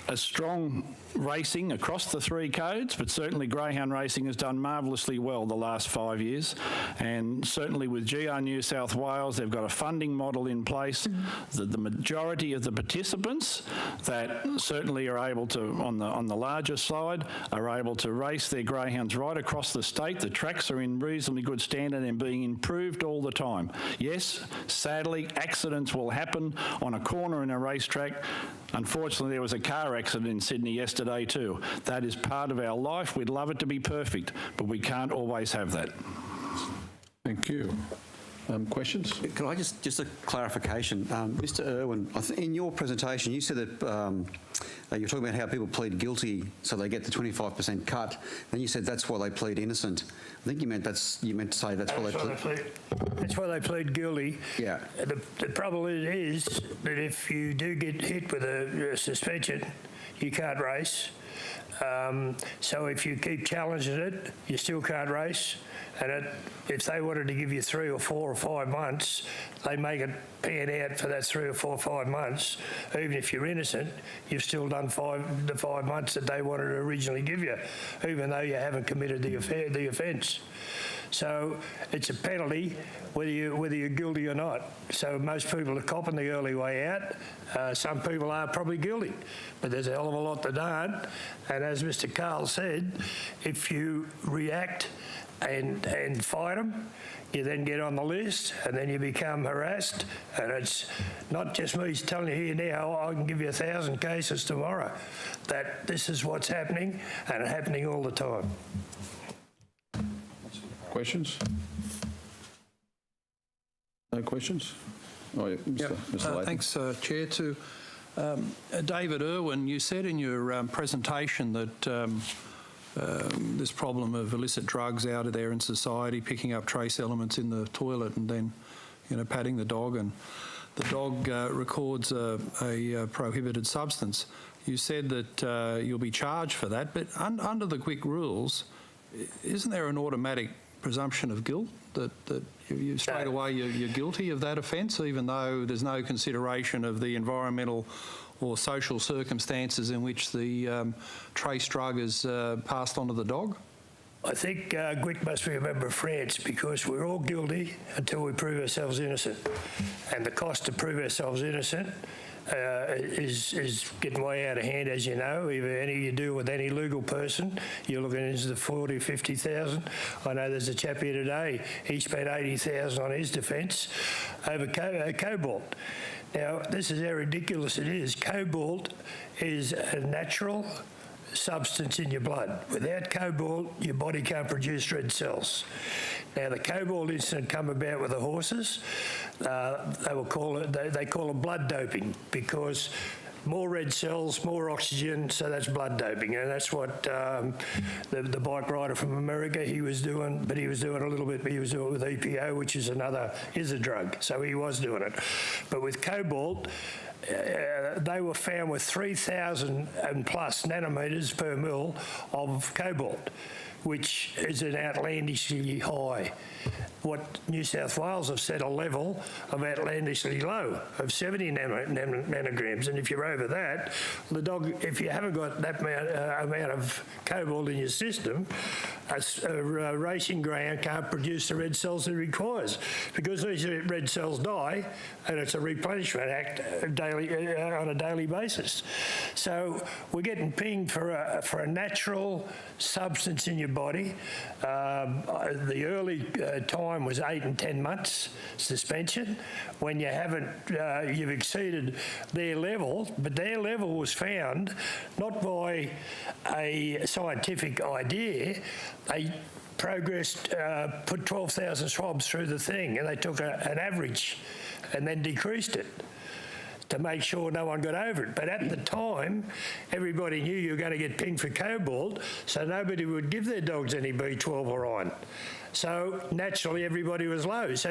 a strong racing across the three codes, but certainly Greyhound racing has done marvellously well the last 5 years, and certainly with GR New South Wales, they've got a funding model in place that the majority of the participants participants that certainly are able to, on the larger side, are able to race their greyhounds right across the state. The tracks are in reasonably good standard and being improved all the time. Yes, sadly, accidents will happen on a corner in a racetrack. Unfortunately, there was a car accident in Sydney yesterday too. That is part of our life. We'd love it to be perfect, but we can't always have that. Thank you. Questions? Could I just a clarification? Mr. Irwin, in your presentation, you said that you're talking about how people plead guilty so they get the 25% cut. Then you said that's why they plead innocent. I think you meant to say that's why they plead. That's why they plead guilty. Yeah. The problem is that if you do get hit with a suspension, you can't race. So if you keep challenging it, you still can't race. And if they wanted to give you 3 or 4 or 5 months, they make it pan out for that 3 or 4 or 5 months. Even if you're innocent, you've still done the 5 months that they wanted to originally give you, even though you haven't committed the offence. So it's a penalty whether you're guilty or not. So most people are copping the early way out. Some people are probably guilty, but there's a hell of a lot that aren't. And as Mr. Carl said, if you react and fight them, you then get on the list and then you become harassed. And it's not just me telling you here now, I can give you 1,000 cases tomorrow that this is what's happening, and it's happening all the time. Questions? No questions? Oh, yeah, Mr. Layton. Thanks, Chair. To David Irwin, you said in your presentation that this problem of illicit drugs out there in society, picking up trace elements in the toilet and then, patting the dog, and the dog records a prohibited substance. You said that you'll be charged for that, but under the G-WICK rules, isn't there an automatic presumption of guilt that you straight away you're guilty of that offence, even though there's no consideration of the environmental or social circumstances in which the trace drug is passed on to the dog? I think G-WICK must be a member of France, because we're all guilty until we prove ourselves innocent. And the cost to prove ourselves innocent is getting way out of hand, as you know. If you deal with any legal person, you're looking into the 40,000, 50,000. I know there's a chap here today, he spent 80,000 on his defence over cobalt. Now, this is how ridiculous it is. Cobalt is a natural substance in your blood. Without cobalt, your body can't produce red cells. Now, the cobalt incident come about with the horses. They call it blood doping, because more red cells, more oxygen, so that's blood doping. And that's what the bike rider from America, he was doing, but he was doing a little bit, he was doing it with EPO, which is a drug, so he was doing it. But with cobalt, they were found with 3,000 and plus nanometres per mil of cobalt, which is an outlandishly high. What New South Wales have set a level of outlandishly low of 70 nanograms, and if you're over that, the dog, if you haven't got that amount of cobalt in your system, a racing greyhound can't produce the red cells it requires, because these red cells die, and it's a replenishment act on a daily basis. So we're getting pinged for a natural substance in your body. The early time was 8 and 10 months suspension. When you haven't, you've exceeded their level, but their level was found not by a scientific idea. They progressed, put 12,000 swabs through the thing, and they took an average and then decreased it to make sure no one got over it. But at the time, everybody knew you were going to get pinged for cobalt, so nobody would give their dogs any B12 or iron. So naturally, everybody was low. So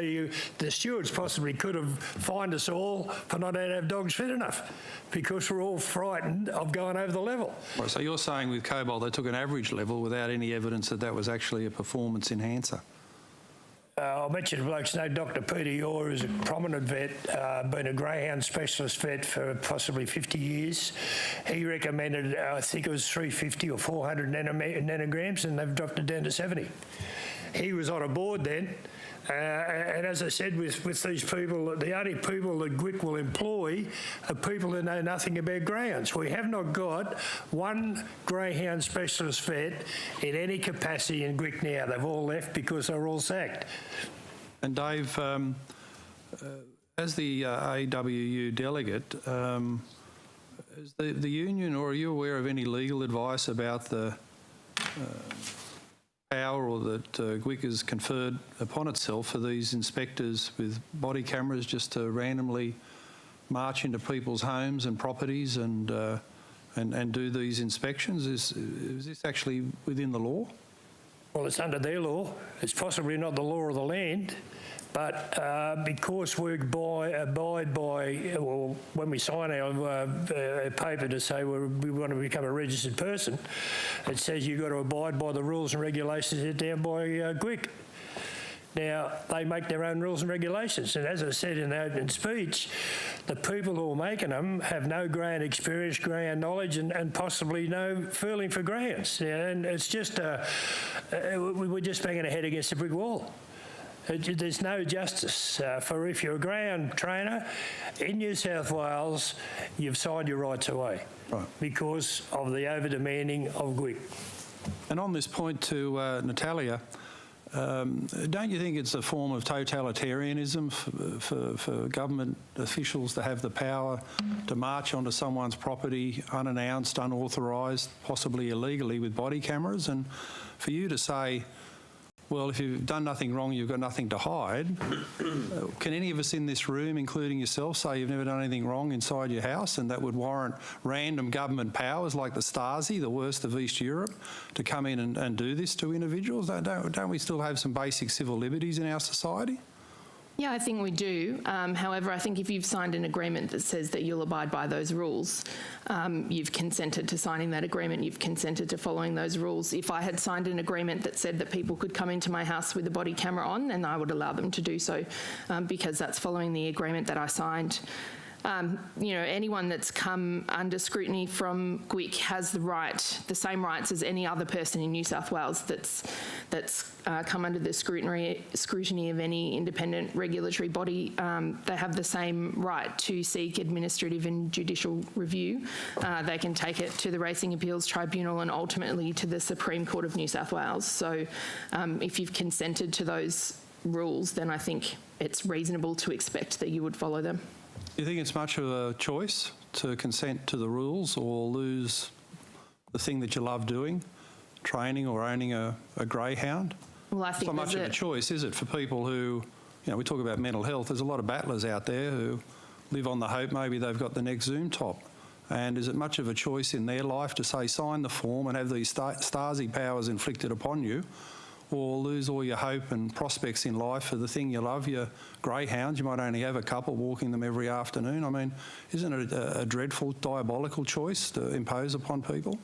the stewards possibly could have fined us all for not having to have dogs fit enough, because we're all frightened of going over the level. Right, so you're saying with cobalt they took an average level without any evidence that that was actually a performance enhancer? I'll mention a bloke's name, Dr. Peter Yor, who's a prominent vet, been a greyhound specialist vet for possibly 50 years. He recommended, I think it was 350 or 400 nanograms, and they've dropped it down to 70. He was on a board then, And as I said, with these people, the only people that GWIC will employ are people who know nothing about greyhounds. We have not got one greyhound specialist vet in any capacity in GWIC now. They've all left because they're all sacked. And Dave, as the AWU delegate, is the union, or are you aware of any legal advice about the power or that GWIC has conferred upon itself for these inspectors with body cameras just to randomly march into people's homes and properties and do these inspections? Is this actually within the law? Well, it's under their law. It's possibly not the law of the land, but because we abide by, well, when we sign our paper to say we want to become a registered person, it says you've got to abide by the rules and regulations set down by GWIC. Now, they make their own rules and regulations, and as I said in the opening speech, the people who are making them have no greyhound experience, greyhound knowledge, and possibly no feeling for greyhounds. And it's just, we're just banging our head against a brick wall. There's no justice for if you're a greyhound trainer in New South Wales, you've signed your rights away because of the over-demanding of GWIC. And on this point to Natalia, don't you think it's a form of totalitarianism for government officials to have the power to march onto someone's property unannounced, unauthorised, possibly illegally with body cameras, and for you to say, well, if you've done nothing wrong, you've got nothing to hide. Can any of us in this room, including yourself, say you've never done anything wrong inside your house and that would warrant random government powers like the Stasi, the worst of East Europe, to come in and do this to individuals? Don't we still have some basic civil liberties in our society? Yeah, I think we do. However, I think if you've signed an agreement that says that you'll abide by those rules, you've consented to signing that agreement, you've consented to following those rules. If I had signed an agreement that said that people could come into my house with a body camera on, then I would allow them to do so because that's following the agreement that I signed. Anyone that's come under scrutiny from GWIC has the same rights as any other person in New South Wales that's come under the scrutiny of any independent regulatory body. They have the same right to seek administrative and judicial review. They can take it to the Racing Appeals Tribunal and ultimately to the Supreme Court of New South Wales. So if you've consented to those rules, then I think it's reasonable to expect that you would follow them. Do you think it's much of a choice to consent to the rules or lose the thing that you love doing, training or owning a greyhound? Well, I think it's not much of a choice, is it, for people who, we talk about mental health. There's a lot of battlers out there who live on the hope maybe they've got the next Zoom top. And is it much of a choice in their life to say, sign the form and have these Stasi powers inflicted upon you, or lose all your hope and prospects in life for the thing you love, your greyhounds? You might only have a couple, walking them every afternoon. I mean, isn't it a dreadful, diabolical choice to impose upon people?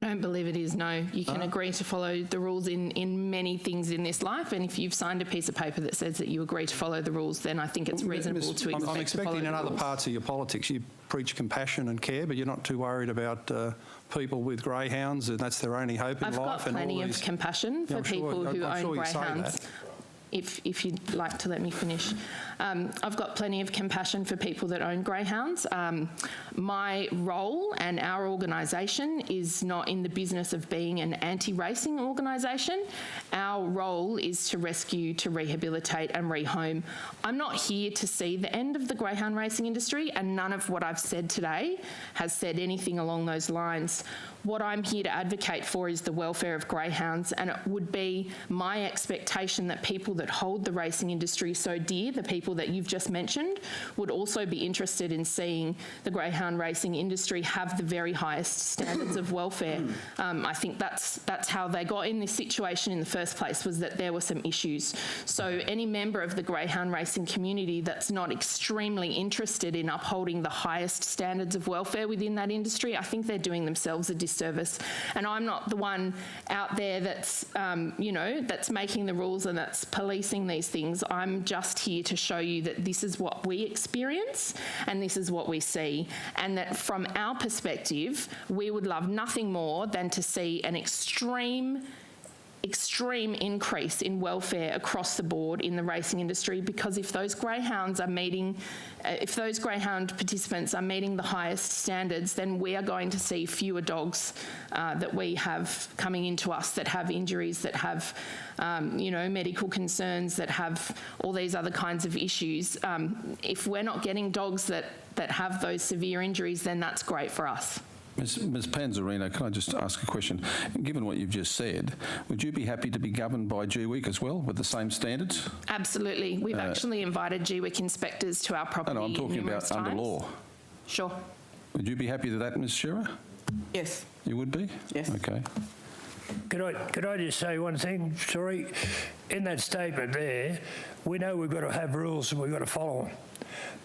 I don't believe it is, no. You can agree to follow the rules in many things in this life, and if you've signed a piece of paper that says that you agree to follow the rules, then I think it's reasonable to expect to follow the rules. I'm expecting in other parts of your politics you preach compassion and care, but you're not too worried about people with greyhounds and that's their only hope in life. I've got plenty of compassion for people who own greyhounds. If you'd like to let me finish. I've got plenty of compassion for people that own greyhounds. My role and our organisation is not in the business of being an anti-racing organisation. Our role is to rescue, to rehabilitate and rehome. I'm not here to see the end of the greyhound racing industry, and none of what I've said today has said anything along those lines. What I'm here to advocate for is the welfare of greyhounds, and it would be my expectation that people that hold the racing industry so dear, the people that you've just mentioned, would also be interested in seeing the greyhound racing industry have the very highest standards of welfare. I think that's how they got in this situation in the first place, was that there were some issues. So any member of the greyhound racing community that's not extremely interested in upholding the highest standards of welfare within that industry, I think they're doing themselves a disservice. And I'm not the one out there that's, that's making the rules and that's policing these things. I'm just here to show you that this is what we experience and this is what we see, and that from our perspective, we would love nothing more than to see an extreme extreme increase in welfare across the board in the racing industry, because if those greyhounds are meeting, if those greyhound participants are meeting the highest standards, then we are going to see fewer dogs that we have coming into us that have injuries, that have medical concerns, that have all these other kinds of issues. If we're not getting dogs that have those severe injuries, then that's great for us. Ms Panzarino, can I just ask a question? Given what you've just said, would you be happy to be governed by G-WICK as well, with the same standards? Absolutely. We've actually invited G-WICK inspectors to our property. No, I'm talking about under law. Sure. Would you be happy with that, Ms Shearer? Yes. You would be? Yes. Okay. Could I just say one thing? Sorry. In that statement there, we know we've got to have rules and we've got to follow them.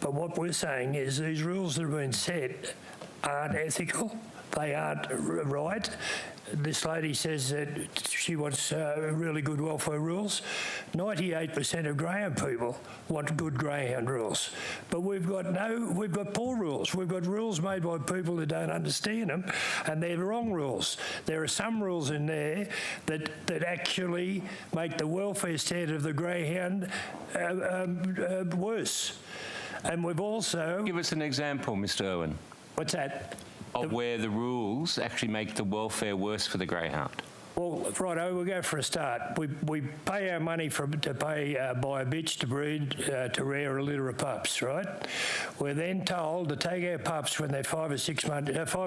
But what we're saying is these rules that have been set aren't ethical, they aren't right. This lady says that she wants really good welfare rules. 98% of greyhound people want good greyhound rules, but we've got poor rules. We've got rules made by people who don't understand them, and they're wrong rules. There are some rules in there that actually make the welfare standard of the greyhound worse. And we've also... Give us an example, Mr Irwin. What's that? Of where the rules actually make the welfare worse for the greyhound. Well, righto, we'll go for a start. We pay our money to buy a bitch to breed, to rear a litter of pups, right? We're then told to take our pups when they're 5 or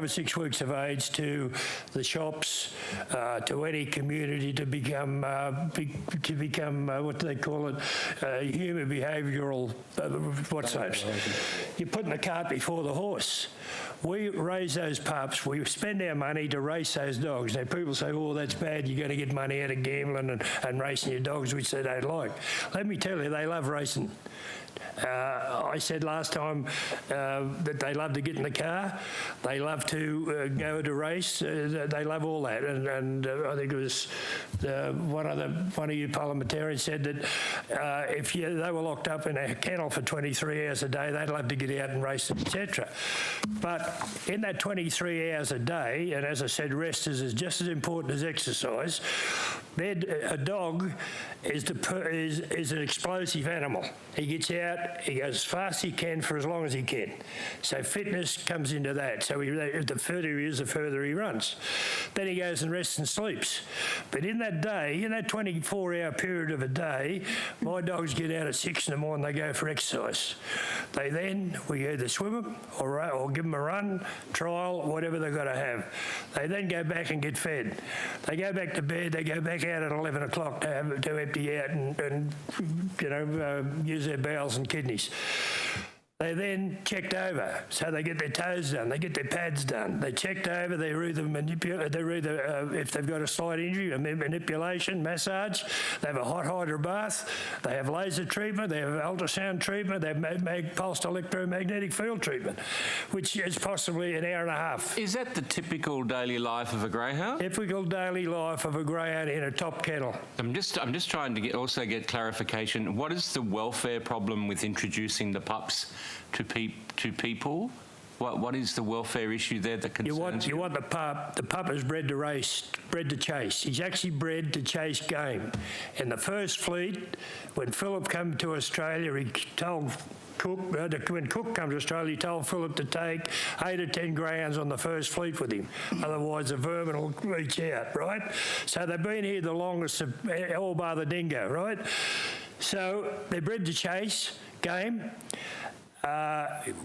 6 weeks of age to the shops, to any community to become what do they call it, human behavioural, what's those? You're putting the cart before the horse. We raise those pups, we spend our money to race those dogs. Now, people say, oh, that's bad, you're going to get money out of gambling and racing your dogs, which they don't like. Let me tell you, they love racing. I said last time that they love to get in the car, they love to go to race, they love all that. And I think it was one of you parliamentarians said that if they were locked up in a kennel for 23 hours a day, they'd love to get out and race, etc. But in that 23 hours a day, and as I said, rest is just as important as exercise, a dog is an explosive animal. He gets out, he goes as fast as he can for as long as he can. So fitness comes into that. So the further he is, the further he runs. Then he goes and rests and sleeps. But in that day, in that 24-hour period of a day, my dogs get out at 6 in the morning, they go for exercise. We either swim them or give them a run, trial, whatever they've got to have. They then go back and get fed. They go back to bed, they go back out at 11 o'clock to empty out and use their bowels and kidneys. They then checked over, so they get their toes done, they get their pads done. They checked over, they're either if they've got a slight injury, a manipulation, massage, they have a hot hydro bath, they have laser treatment, they have ultrasound treatment, they have pulsed electromagnetic field treatment, which is possibly an hour and a half. Is that the typical daily life of a greyhound? Typical daily life of a greyhound in a top kennel. I'm just trying to get clarification. What is the welfare problem with introducing the pups to people? What is the welfare issue there that concerns you? You want the pup. The pup is bred to race, bred to chase. He's actually bred to chase game. In the first fleet, when Phillip came to Australia, he told Cook, when Cook came to Australia, he told Phillip to take 8 or 10 greyhounds on the first fleet with him. Otherwise, the vermin will reach out, right? So they've been here the longest, all bar the dingo, right? So they're bred to chase game.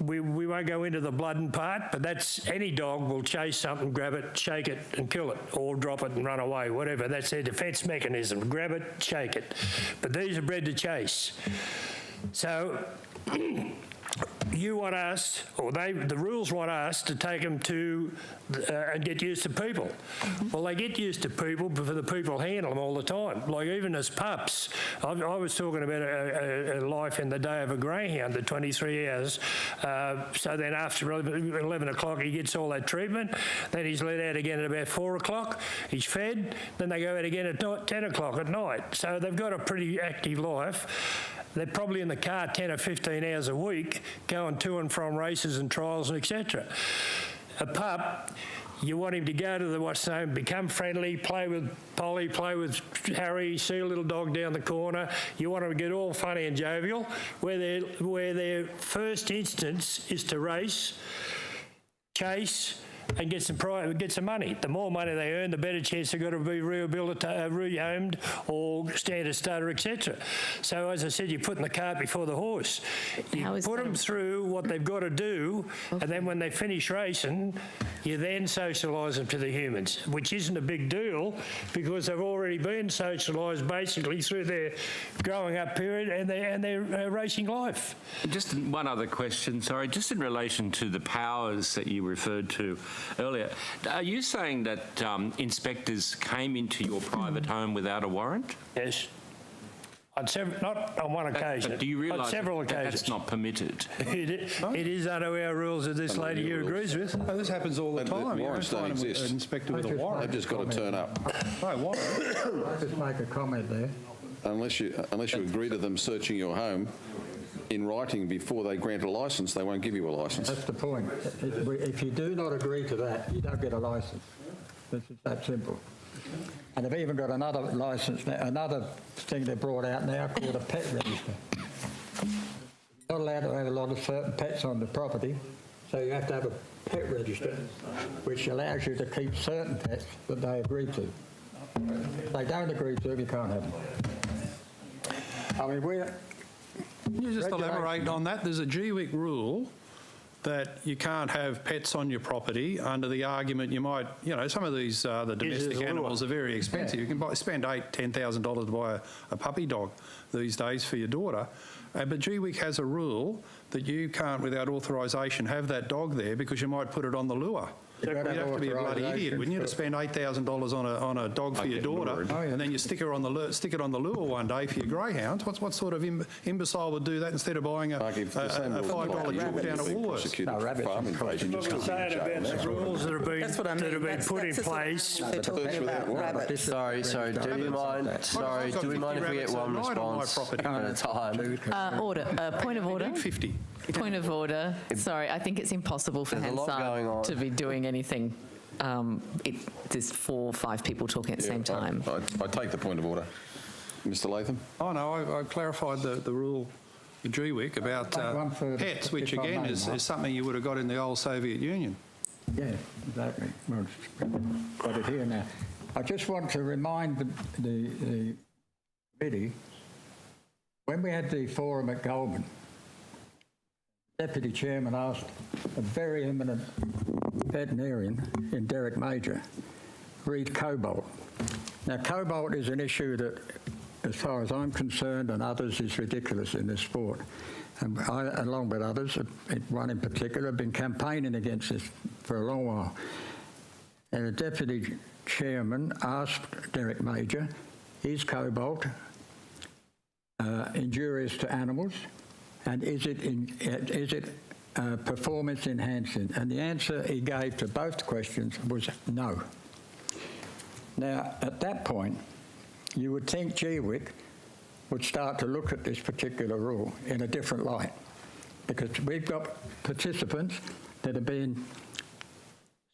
We won't go into the blooding part, but that's any dog will chase something, grab it, shake it and kill it, or drop it and run away, whatever. That's their defence mechanism. Grab it, shake it. But these are bred to chase. So you want us, or the rules want us to take them to and get used to people. Well, they get used to people, but the people handle them all the time. Like even as pups, I was talking about a life in the day of a greyhound, the 23 hours. So then after 11 o'clock, he gets all that treatment. Then he's let out again at about 4 o'clock. He's fed. Then they go out again at 10 o'clock at night. So they've got a pretty active life. They're probably in the car 10 or 15 hours a week, going to and from races and trials and etc. A pup You want him to go to the what's known, become friendly, play with Polly, play with Harry, see a little dog down the corner. You want him to get all funny and jovial, where their first instance is to race, chase, and get some money. The more money they earn, the better chance they've got to be rehomed or stand a stutter, etc. So, as I said, you're putting the cart before the horse. You put them through what they've got to do, and then when they finish racing, you then socialise them to the humans, which isn't a big deal because they've already been socialised basically through their growing up period and their racing life. Just one other question, sorry, just in relation to the powers that you referred to earlier. Are you saying that inspectors came into your private home without a warrant? Yes. Not on one occasion. But do you realise on several occasions. That's not permitted? It is under our rules that this lady here agrees with. Oh, this happens all the time. Warrants don't exist. An inspector with a warrant. They've just got to turn up. No warrant. I'll just make a comment there. Unless you agree to them searching your home in writing before they grant a licence, they won't give you a licence. That's the point. If you do not agree to that, you don't get a licence. It's that simple. And they've even got another licence, another thing they brought out now called a pet register. You're not allowed to have a lot of certain pets on the property, so you have to have a pet register, which allows you to keep certain pets that they agree to. If they don't agree to them, you can't have them. I mean, Can you just elaborate on that? There's a G-WICK rule that you can't have pets on your property under the argument you might, some of these the domestic animals are very expensive. You can spend $8,000-$10,000 to buy a puppy dog these days for your daughter. But G-WICK has a rule that you can't, without authorisation, have that dog there because you might put it on the lure. You'd have to be a bloody idiot, wouldn't you, to spend $8,000 on a dog for your daughter, and then you stick it on the lure one day for your greyhounds? What sort of imbecile would do that instead of buying a $5 chook down at Woolworths? What we're saying about the rules that have been put in place. Sorry. Do we mind if we get one response at a time? Order. Point of order. 50. Point of order. Sorry, I think it's impossible for Hansard to be doing anything. There's 4 or 5 people talking at the same time. I take the point of order. Mr. Latham? Oh, no, I clarified the rule, the G-WICK, about pets, which again is something you would have got in the old Soviet Union. Yeah, exactly. Well, got it here now. I just want to remind the committee, when we had the forum at Goulburn, Deputy Chairman asked a very eminent veterinarian in Derek Major, read cobalt. Now, cobalt is an issue that, as far as I'm concerned and others, is ridiculous in this sport. And I, along with others, one in particular, have been campaigning against this for a long while. And the Deputy Chairman asked Derek Major, is cobalt injurious to animals? And is it performance enhancing? And the answer he gave to both questions was no. Now, at that point, you would think G-WICK would start to look at this particular rule in a different light, because we've got participants that have been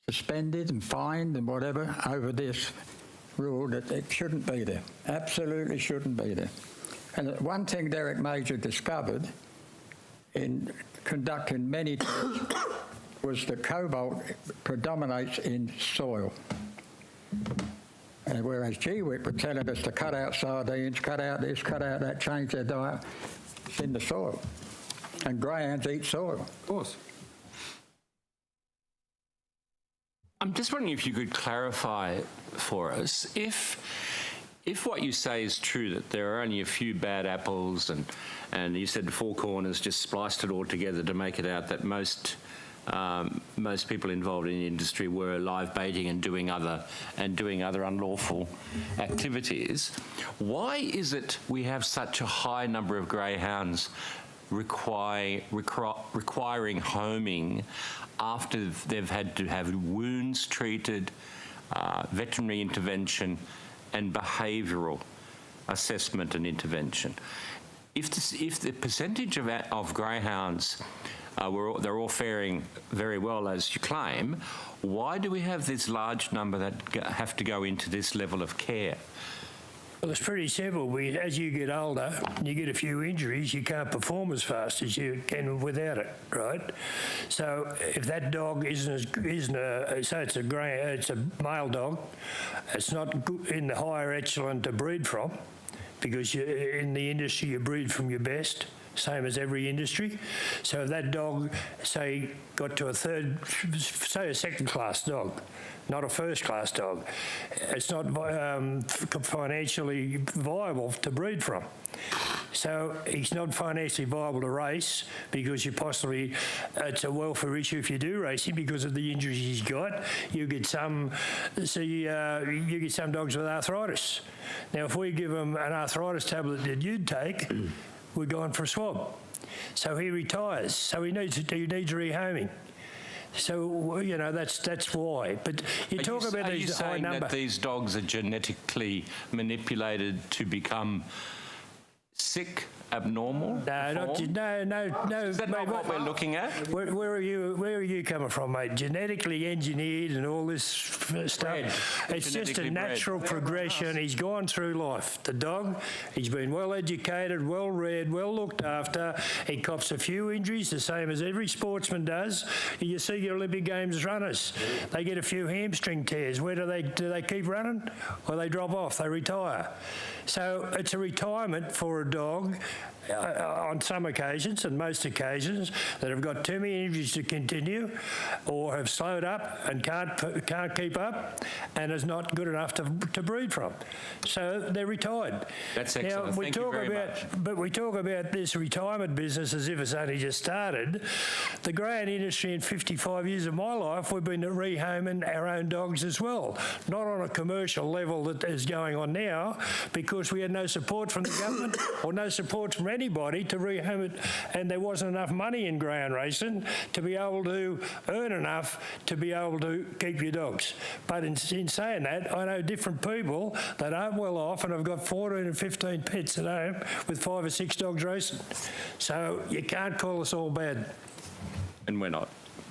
suspended and fined and whatever over this rule that it shouldn't be there, absolutely shouldn't be there. And one thing Derek Major discovered in conducting many tests was that cobalt predominates in soil. And whereas G-WICK were telling us to cut out sardines, cut out this, cut out that, change their diet, it's in the soil. And greyhounds eat soil. Of course. I'm just wondering if you could clarify for us if what you say is true, that there are only a few bad apples, and you said the Four Corners just spliced it all together to make it out that most people involved in the industry were live baiting and doing other unlawful activities. Why is it we have such a high number of greyhounds requiring homing after they've had to have wounds treated, veterinary intervention, and behavioural assessment and intervention? If the percentage of greyhounds they're all faring very well, as you claim. Why do we have this large number that have to go into this level of care? Well, it's pretty simple. As you get older, you get a few injuries, you can't perform as fast as you can without it, right? So if that dog it's a male dog, it's not good in the higher echelon to breed from, because in the industry you breed from your best, same as every industry. So if that dog, say, got to a second-class dog, not a first-class dog, it's not financially viable to breed from. So he's not financially viable to race, because it's a welfare issue if you do race him because of the injuries he's got. You get some dogs with arthritis. Now, if we give him an arthritis tablet that you'd take, we're going for a swab. So he retires. So he needs rehoming. So, you know, that's why. But you talk about these high number. Are you saying that these dogs are genetically manipulated to become sick, abnormal? No. Is that not what we're looking at? Where are you coming from, mate? Genetically engineered and all this stuff. It's just a natural progression. He's gone through life. The dog, he's been well educated, well read, well looked after. He cops a few injuries, the same as every sportsman does. You see your Olympic Games runners, they get a few hamstring tears. Where do they keep running? Or they drop off, they retire. So it's a retirement for a dog on some occasions, and most occasions, that have got too many injuries to continue, or have slowed up and can't keep up, and is not good enough to breed from. So they're retired. That's excellent. Now, Thank you very much. But we talk about this retirement business as if it's only just started. The greyhound industry, in 55 years of my life, we've been rehoming our own dogs as well. Not on a commercial level that is going on now, because we had no support from the government or no support from anybody to rehome it, and there wasn't enough money in greyhound racing to be able to earn enough to be able to keep your dogs. But in saying that, I know different people that aren't well off and have got 14 and 15 pets at home with 5 or 6 dogs racing. So you can't call us all bad. And we're not.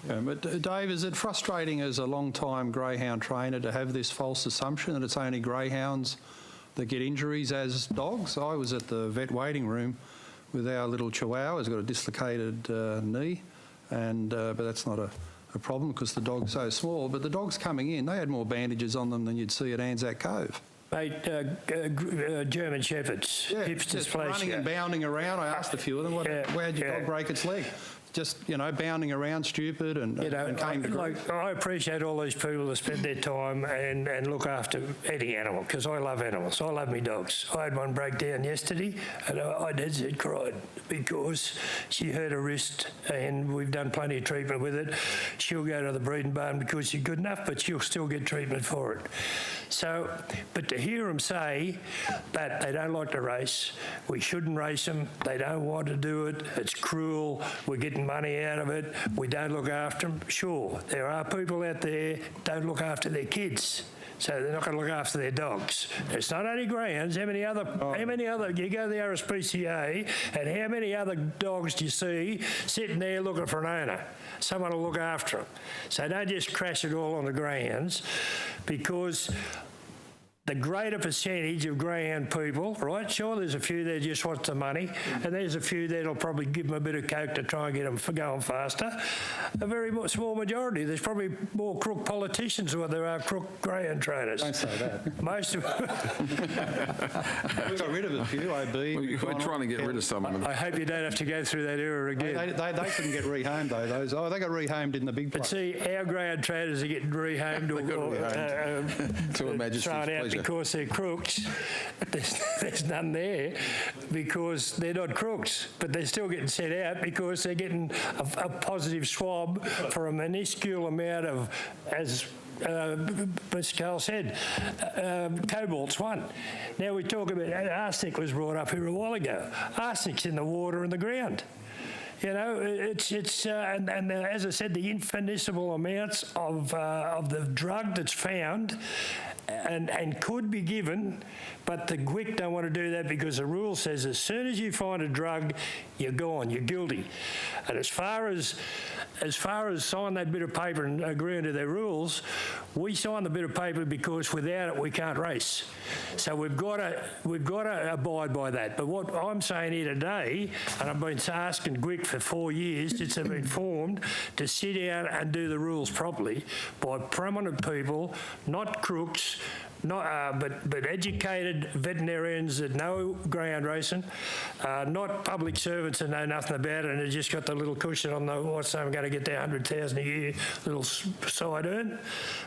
Yeah, but Dave, is it frustrating as a long-time greyhound trainer to have this false assumption that it's only greyhounds that get injuries as dogs? I was at the vet waiting room with our little Chihuahua. He's got a dislocated knee, and but that's not a problem because the dog's so small. But the dogs coming in, they had more bandages on them than you'd see at Anzac Cove. Mate, German Shepherds, hips just dysplasia. Running and bounding around. I asked a few of them, where'd your dog break its leg? Just, you know, bounding around stupid and came to grief. I appreciate all these people that spend their time and look after any animal, because I love animals. I love me dogs. I had one break down yesterday, and I dead set cried because she hurt her wrist, and we've done plenty of treatment with it. She'll go to the breeding barn because she's good enough, but she'll still get treatment for it. So, but to hear them say that they don't like to race, we shouldn't race them, they don't want to do it, it's cruel, we're getting money out of it, we don't look after them. Sure, there are people out there don't look after their kids, so they're not going to look after their dogs. It's not only greyhounds. How many other? You go to the RSPCA, and how many other dogs do you see sitting there looking for an owner? Someone will look after them. So don't just crash it all on the greyhounds, because the greater percentage of greyhound people, right? Sure, there's a few that just want the money, and there's a few that'll probably give them a bit of coke to try and get them going faster. A very small majority. There's probably more crook politicians than there are crook greyhound trainers. Don't say that. Most of We got rid of a few, OB. We're trying to get rid of some of them. I hope you don't have to go through that era again. They couldn't get rehomed, though. They got rehomed in the big place. But see, our greyhound trainers are getting rehomed To a magistrate's thrown out pleasure. because they're crooks. There's none there because they're not crooks, but they're still getting sent out because they're getting a positive swab for a minuscule amount of, as Mr. Carl said, cobalt's one. Now we talk about arsenic was brought up here a while ago. Arsenic's in the water and the ground. You know, and as I said, the infinitesimal amounts of the drug that's found and could be given, but the G-WICK don't want to do that because the rule says as soon as you find a drug, you're gone, you're guilty. And as far as sign that bit of paper and agreeing to their rules, we sign the bit of paper because without it we can't race. So we've got to abide by that. But what I'm saying here today, and I've been asking G-WICK for 4 years since they've been formed, to sit down and do the rules properly by prominent people, not crooks, but educated veterinarians that know greyhound racing, not public servants that know nothing about it and have just got the little cushion on the what's I'm going to get their 100,000 a year little side earn.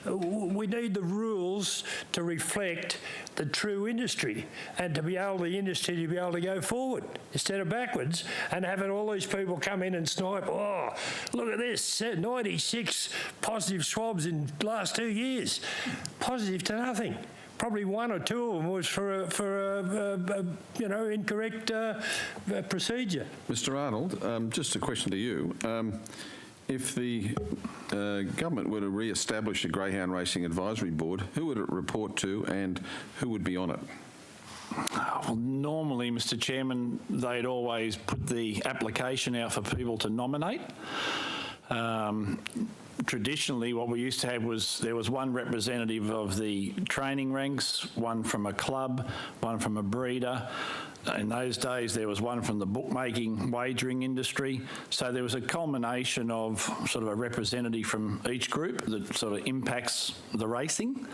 We need the rules to reflect the true industry and to be able the industry to be able to go forward instead of backwards, and having all these people come in and snipe. Oh, look at this! 96 positive swabs in the last 2 years, positive to nothing. Probably 1 or 2 of them was for a incorrect procedure. Mr. Arnold, just a question to you. If the government were to re-establish a Greyhound Racing Advisory Board, who would it report to and who would be on it? Well, normally, Mr. Chairman, they'd always put the application out for people to nominate. Traditionally, what we used to have was there was one representative of the training ranks, one from a club, one from a breeder. In those days, there was one from the bookmaking wagering industry. So there was a culmination of sort of a representative from each group that sort of impacts the racing.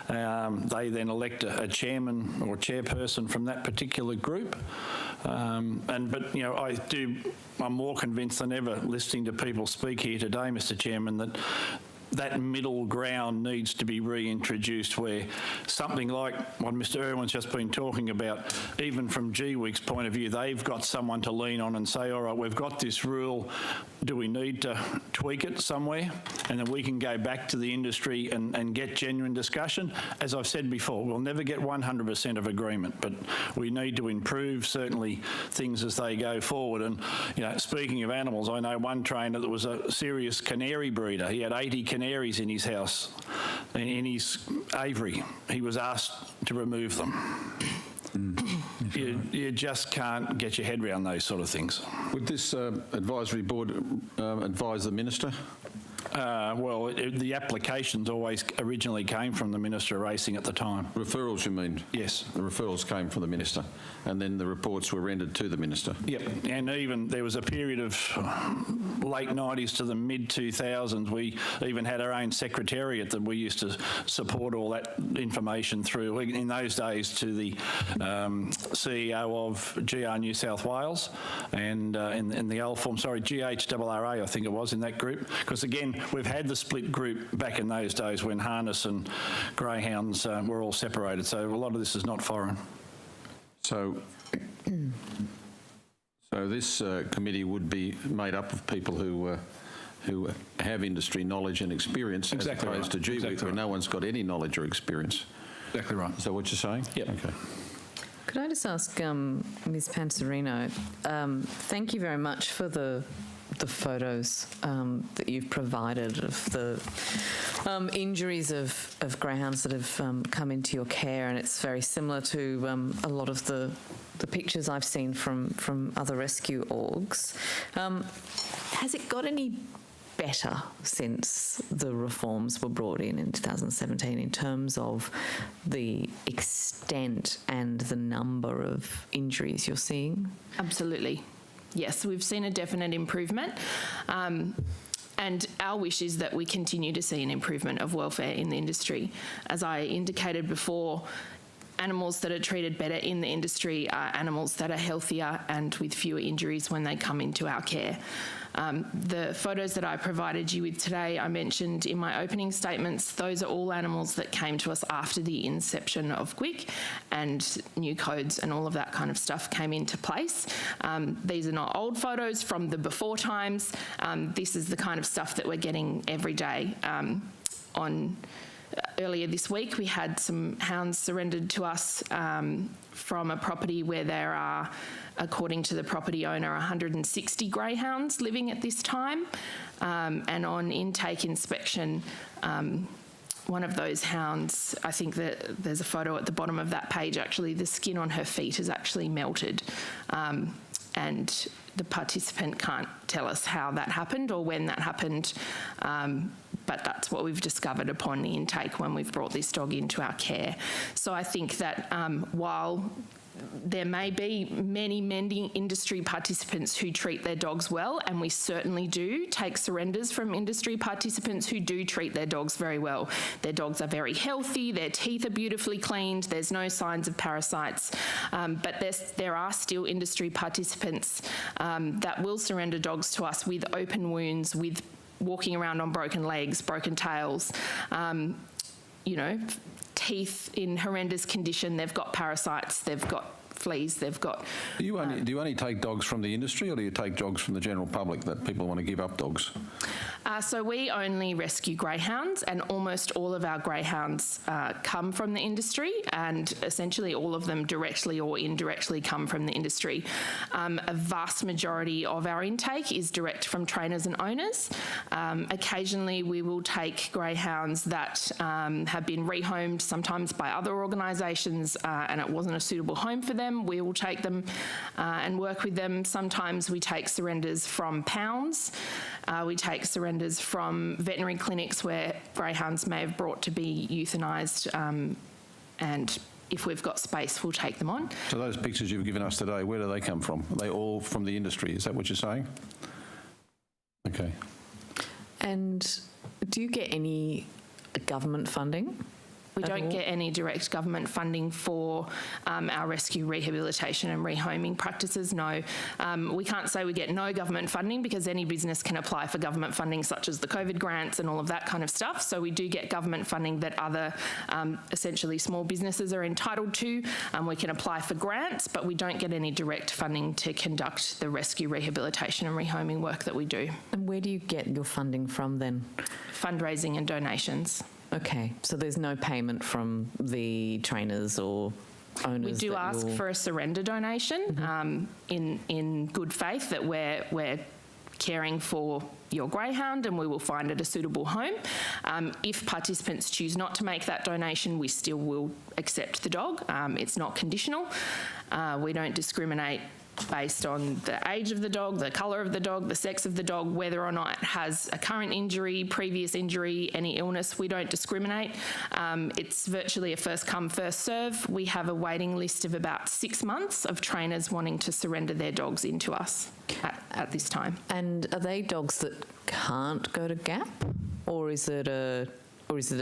They then elect a chairman or chairperson from that particular group. But you know, I'm more convinced than ever, listening to people speak here today, Mr. Chairman, that middle ground needs to be reintroduced, where something like what Mr. Irwin's just been talking about, even from G-WICK's point of view, they've got someone to lean on and say, all right, we've got this rule, do we need to tweak it somewhere? And then we can go back to the industry and get genuine discussion. As I've said before, we'll never get 100% of agreement, but we need to improve certainly things as they go forward. And, you know, speaking of animals, I know one trainer that was a serious canary breeder. He had 80 canaries in his house, in his aviary. He was asked to remove them. You just can't get your head around those sort of things. Would this advisory board advise the minister? Well, the applications always originally came from the Minister of Racing at the time. Referrals, you mean? Yes. The referrals came from the minister, and then the reports were rendered to the minister? Yep, and even there was a period of late 90s to the mid-2000s, we even had our own secretariat that we used to support all that information through, in those days, to the CEO of GR New South Wales, and in the old form, GHRRA, I think it was, in that group, because again, we've had the split group back in those days when harness and greyhounds were all separated, so a lot of this is not foreign. So this committee would be made up of people who have industry knowledge and experience, exactly, as opposed to G-WICK, exactly, where no one's got any knowledge or experience. Exactly right. Is that what you're saying? Yep. Okay. Could I just ask Ms. Panzarino, thank you very much for the photos that you've provided of the injuries of greyhounds that have come into your care, and it's very similar to a lot of the pictures I've seen from other rescue orgs. Has it got any better since the reforms were brought in 2017 in terms of the extent and the number of injuries you're seeing? Absolutely. Yes, we've seen a definite improvement. And our wish is that we continue to see an improvement of welfare in the industry. As I indicated before, animals that are treated better in the industry are animals that are healthier and with fewer injuries when they come into our care. The photos that I provided you with today, I mentioned in my opening statements, those are all animals that came to us after the inception of G-WICK, and new codes and all of that kind of stuff came into place. These are not old photos from the before times. This is the kind of stuff that we're getting every day. Earlier this week, we had some hounds surrendered to us from a property where there are, according to the property owner, 160 greyhounds living at this time. And on intake inspection, one of those hounds, I think that there's a photo at the bottom of that page, actually, the skin on her feet is actually melted, and the participant can't tell us how that happened or when that happened, but that's what we've discovered upon the intake when we've brought this dog into our care. So I think that while there may be many industry participants who treat their dogs well, and we certainly do take surrenders from industry participants who do treat their dogs very well. Their dogs are very healthy, their teeth are beautifully cleaned, there's no signs of parasites, but there are still industry participants that will surrender dogs to us with open wounds, with walking around on broken legs, broken tails, teeth in horrendous condition, they've got parasites, they've got fleas, they've got... Do you only take dogs from the industry, or do you take dogs from the general public that people want to give up dogs? So we only rescue greyhounds, and almost all of our greyhounds come from the industry, and essentially all of them directly or indirectly come from the industry. A vast majority of our intake is direct from trainers and owners. Occasionally we will take greyhounds that have been rehomed, sometimes by other organisations, and it wasn't a suitable home for them. We will take them and work with them. Sometimes we take surrenders from pounds. We take surrenders from veterinary clinics where greyhounds may have brought to be euthanised, and if we've got space, we'll take them on. So those pictures you've given us today, where do they come from? Are they all from the industry? Is that what you're saying? Okay. And do you get any government funding? We don't get any direct government funding for our rescue, rehabilitation and rehoming practices, no. We can't say we get no government funding, because any business can apply for government funding, such as the COVID grants and all of that kind of stuff. So we do get government funding that other essentially small businesses are entitled to. We can apply for grants, but we don't get any direct funding to conduct the rescue, rehabilitation and rehoming work that we do. And where do you get your funding from then? Fundraising and donations. Okay, so there's no payment from the trainers or owners? We do ask for a surrender donation in good faith that we're caring for your greyhound and we will find it a suitable home. If participants choose not to make that donation, we still will accept the dog. It's not conditional. We don't discriminate based on the age of the dog, the colour of the dog, the sex of the dog, whether or not it has a current injury, previous injury, any illness. We don't discriminate. It's virtually a first come, first serve. We have a waiting list of about 6 months of trainers wanting to surrender their dogs into us at this time. And are they dogs that can't go to GAP, or is it a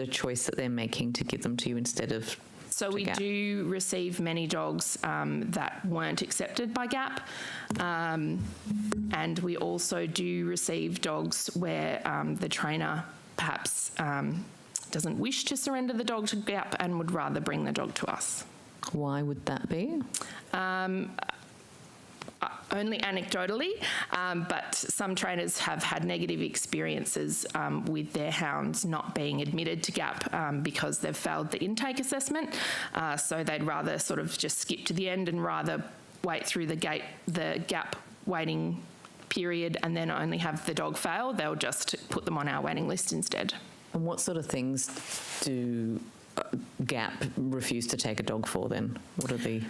choice that they're making to give them to you instead of? So we do receive many dogs that weren't accepted by GAP, and we also do receive dogs where the trainer perhaps doesn't wish to surrender the dog to GAP and would rather bring the dog to us. Why would that be? Only anecdotally, but some trainers have had negative experiences with their hounds not being admitted to GAP because they've failed the intake assessment. So they'd rather sort of just skip to the end and rather wait through the GAP waiting period and then only have the dog fail. They'll just put them on our waiting list instead. And what sort of things do GAP refuse to take a dog for then? What are the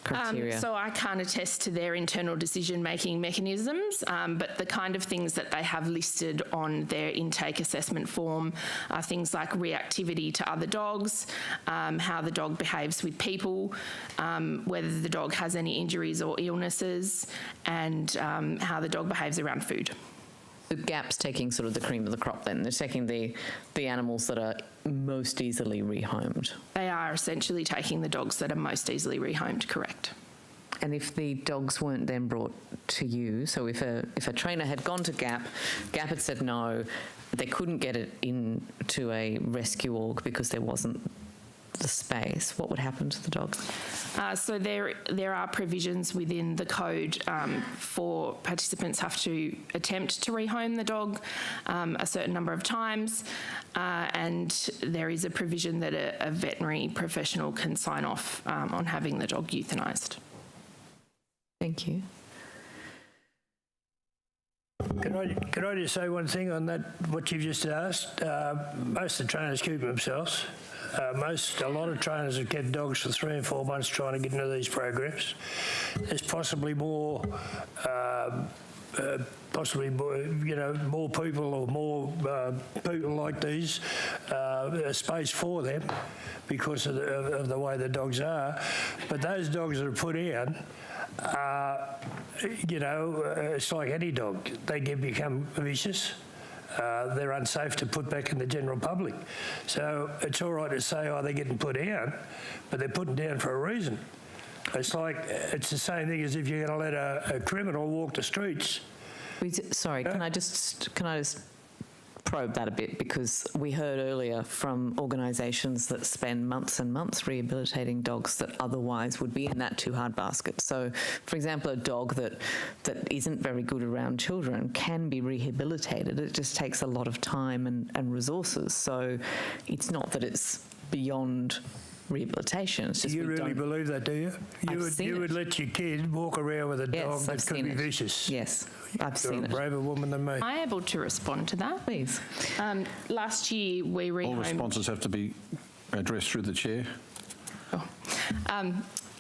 criteria? So I can't attest to their internal decision-making mechanisms, but the kind of things that they have listed on their intake assessment form are things like reactivity to other dogs, how the dog behaves with people, whether the dog has any injuries or illnesses, and how the dog behaves around food. The GAP's taking sort of the cream of the crop then. They're taking the animals that are most easily rehomed. They are essentially taking the dogs that are most easily rehomed, correct. And if the dogs weren't then brought to you, so if a trainer had gone to GAP, GAP had said no, they couldn't get it into a rescue org because there wasn't the space, what would happen to the dog? So there are provisions within the code for participants have to attempt to rehome the dog a certain number of times, and there is a provision that a veterinary professional can sign off on having the dog euthanised. Thank you. Can I just say one thing on that, what you've just asked? Most of the trainers keep themselves. A lot of trainers have kept dogs for 3 and 4 months trying to get into these programs. There's possibly more more people or more people like these, space for them because of the way the dogs are. But those dogs that are put out, it's like any dog. They can become vicious. They're unsafe to put back in the general public. So it's all right to say, oh, they're getting put out, but they're put down for a reason. It's the same thing as if you're going to let a criminal walk the streets. Sorry, can I just probe that a bit, because we heard earlier from organisations that spend months and months rehabilitating dogs that otherwise would be in that too hard basket. So, for example, a dog that isn't very good around children can be rehabilitated. It just takes a lot of time and resources. So it's not that it's beyond rehabilitation. It's just you really believe that, do you? You would let your kid walk around with a dog that could be vicious? Yes, I've seen it. You're a braver woman than me. Am I able to respond to that? Please. Last year we rehomed... All responses have to be addressed through the chair.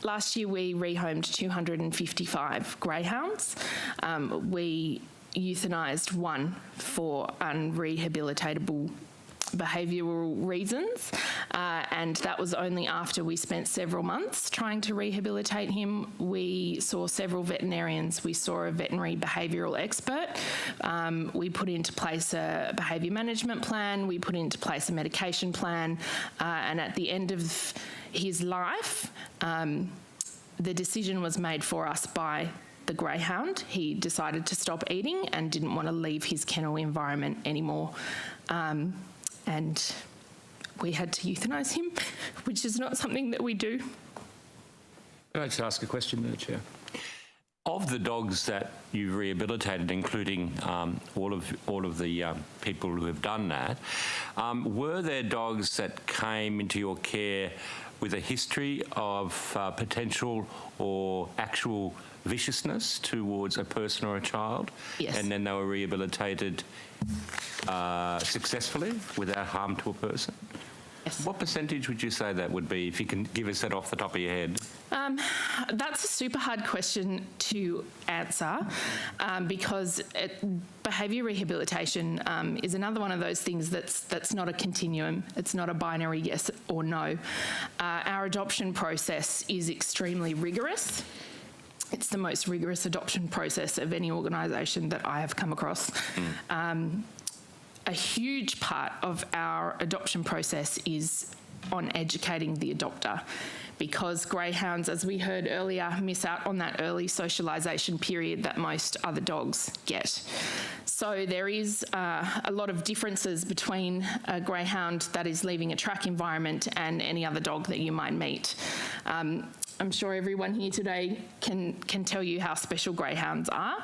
Last year we rehomed 255 greyhounds. We euthanised one for unrehabilitatable behavioural reasons, and that was only after we spent several months trying to rehabilitate him. We saw several veterinarians. We saw a veterinary behavioural expert. We put into place a behaviour management plan. We put into place a medication plan, and at the end of his life, the decision was made for us by the greyhound. He decided to stop eating and didn't want to leave his kennel environment anymore. And we had to euthanise him, which is not something that we do. Can I just ask a question, Chair? Of the dogs that you've rehabilitated, including all of the people who have done that, were there dogs that came into your care with a history of potential or actual viciousness towards a person or a child? Yes. And then they were rehabilitated successfully without harm to a person? Yes. What percentage would you say that would be, if you can give us that off the top of your head? That's a super hard question to answer because behaviour rehabilitation is another one of those things that's not a continuum. It's not a binary yes or no. Our adoption process is extremely rigorous. It's the most rigorous adoption process of any organisation that I have come across. A huge part of our adoption process is on educating the adopter, because greyhounds, as we heard earlier, miss out on that early socialisation period that most other dogs get. So there is a lot of differences between a greyhound that is leaving a track environment and any other dog that you might meet. I'm sure everyone here today can tell you how special greyhounds are.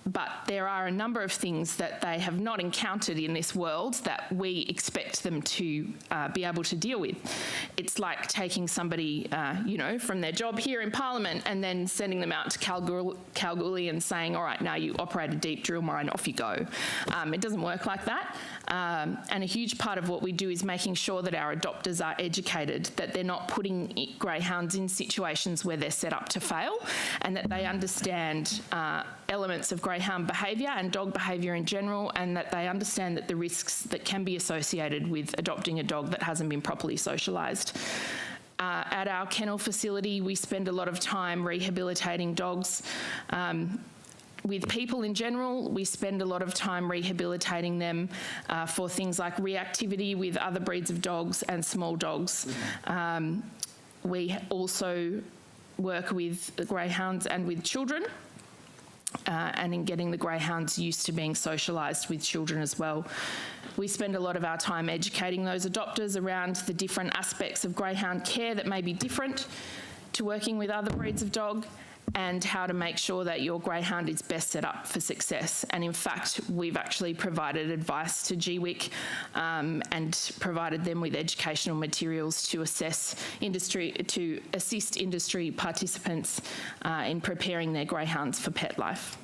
But there are a number of things that they have not encountered in this world that we expect them to be able to deal with. It's like taking somebody, from their job here in Parliament and then sending them out to Kalgoorlie and saying, all right, now you operate a deep drill mine, off you go. It doesn't work like that. And a huge part of what we do is making sure that our adopters are educated, that they're not putting greyhounds in situations where they're set up to fail, and that they understand elements of greyhound behaviour and dog behaviour in general, and that they understand that the risks that can be associated with adopting a dog that hasn't been properly socialised. At our kennel facility, we spend a lot of time rehabilitating dogs. With people in general, we spend a lot of time rehabilitating them for things like reactivity with other breeds of dogs and small dogs. We also work with the greyhounds and with children, and in getting the greyhounds used to being socialised with children as well. We spend a lot of our time educating those adopters around the different aspects of greyhound care that may be different to working with other breeds of dog, and how to make sure that your greyhound is best set up for success. And in fact, we've actually provided advice to G-WICK and provided them with educational materials to assist industry participants in preparing their greyhounds for pet life.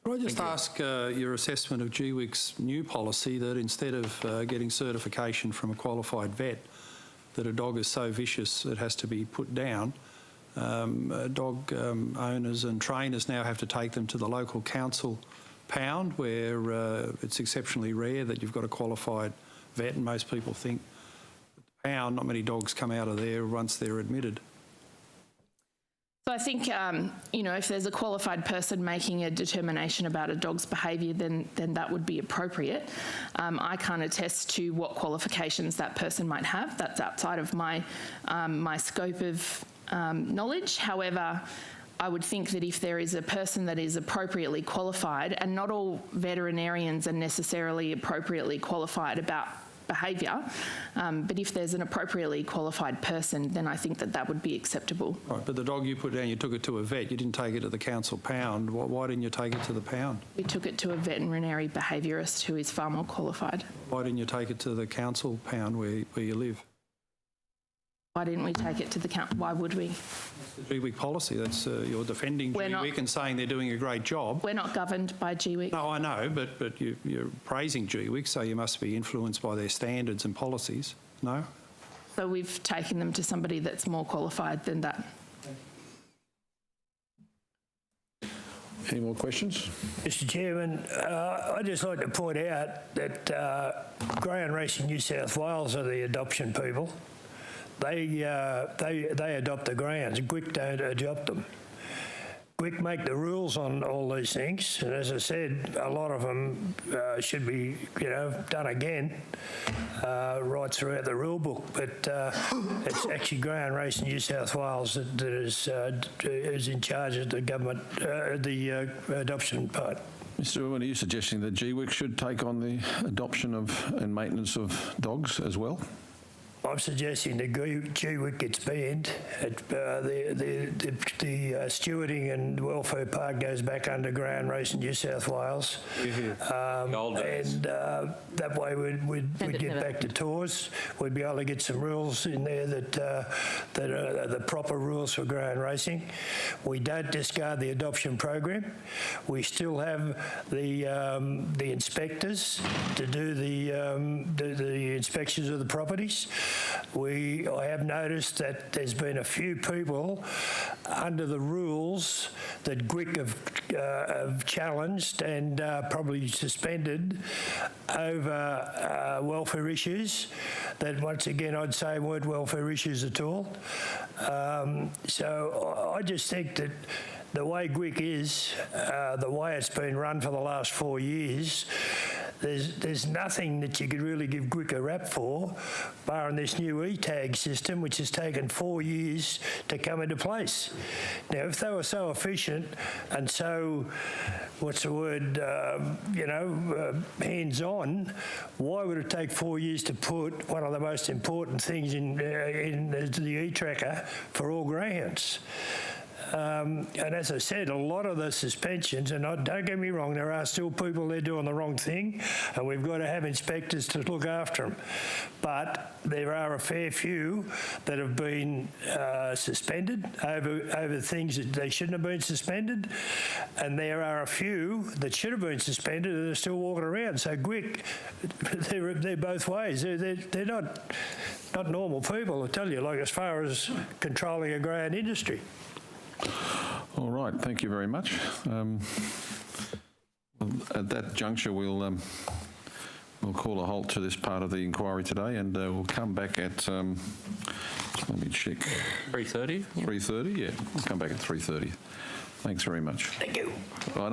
Could I just ask your assessment of G-WICK's new policy that instead of getting certification from a qualified vet that a dog is so vicious it has to be put down, dog owners and trainers now have to take them to the local council pound where it's exceptionally rare that you've got a qualified vet, and most people think at the pound not many dogs come out of there once they're admitted. So I think, you know, if there's a qualified person making a determination about a dog's behaviour, then that would be appropriate. I can't attest to what qualifications that person might have. That's outside of my scope of knowledge. However, I would think that if there is a person that is appropriately qualified, and not all veterinarians are necessarily appropriately qualified about behaviour, but if there's an appropriately qualified person, then I think that would be acceptable. Right, but the dog you put down, you took it to a vet, you didn't take it to the council pound. Why didn't you take it to the pound? We took it to a veterinary behaviourist who is far more qualified. Why didn't you take it to the council pound where you live? Why didn't we take it to the council? Why would we? The G-WICK policy, that's you're defending G-WICK and saying they're doing a great job. We're not governed by G-WICK. No, I know, but you're praising G-WICK, so you must be influenced by their standards and policies, no? So we've taken them to somebody that's more qualified than that. Any more questions? Mr Chairman, I'd just like to point out that Greyhound Racing New South Wales are the adoption people. They adopt the greyhounds. GWIC don't adopt them. GWIC make the rules on all these things, and as I said, a lot of them should be, you know, done again right throughout the rule book. But it's actually Greyhound Racing New South Wales that is in charge of the government, the adoption part. Mr. Irwin, are you suggesting that G-WICK should take on the adoption of and maintenance of dogs as well? I'm suggesting the G-WICK gets banned. The stewarding and welfare part goes back under Greyhound Racing New South Wales. And that way we'd get back to tours. We'd be able to get some rules in there that are the proper rules for Greyhound Racing. We don't discard the adoption program. We still have the inspectors to do the inspections of the properties. I have noticed that there's been a few people under the rules that GWIC have challenged and probably suspended over welfare issues that, once again, I'd say weren't welfare issues at all. So I just think that the way GWIC is, the way it's been run for the last 4 years, there's nothing that you could really give GWIC a rap for, barring this new e-tag system, which has taken 4 years to come into place. Now, if they were so efficient and so, hands-on, why would it take 4 years to put one of the most important things in the e-tracker for all greyhounds? And as I said, a lot of the suspensions, and don't get me wrong, there are still people there doing the wrong thing, and we've got to have inspectors to look after them. But there are a fair few that have been suspended over things that they shouldn't have been suspended, and there are a few that should have been suspended that are still walking around. So GWIC, they're both ways. They're not normal people, I tell you, like as far as controlling a greyhound industry. All right, thank you very much. At that juncture, we'll call a halt to this part of the inquiry today, and we'll come back at, let me check. 3:30? 3:30, yeah. We'll come back at 3:30. Thanks very much. Thank you. Right.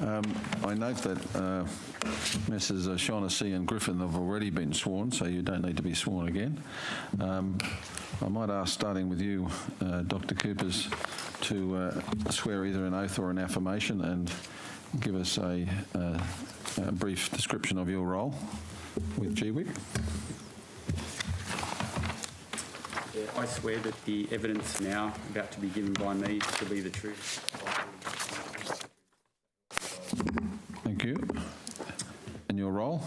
I note that Messrs Shaughnessy and Griffin have already been sworn, so you don't need to be sworn again. I might ask, starting with you, Dr. Coopers, to swear either an oath or an affirmation and give us a brief description of your role with G-WICK. I swear that the evidence now about to be given by me to be the truth. Thank you. And your role?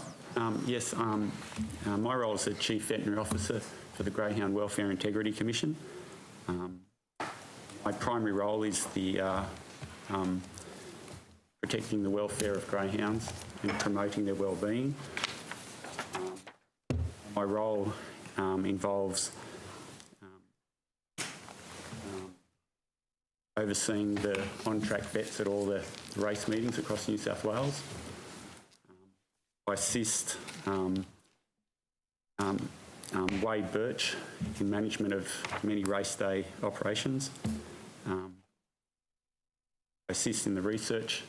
Yes, my role is the Chief Veterinary Officer for the Greyhound Welfare Integrity Commission. My primary role is the protecting the welfare of greyhounds and promoting their well-being. My role involves overseeing the on-track vets at all the race meetings across New South Wales. I assist Wade Birch in management of many race day operations. I assist in the research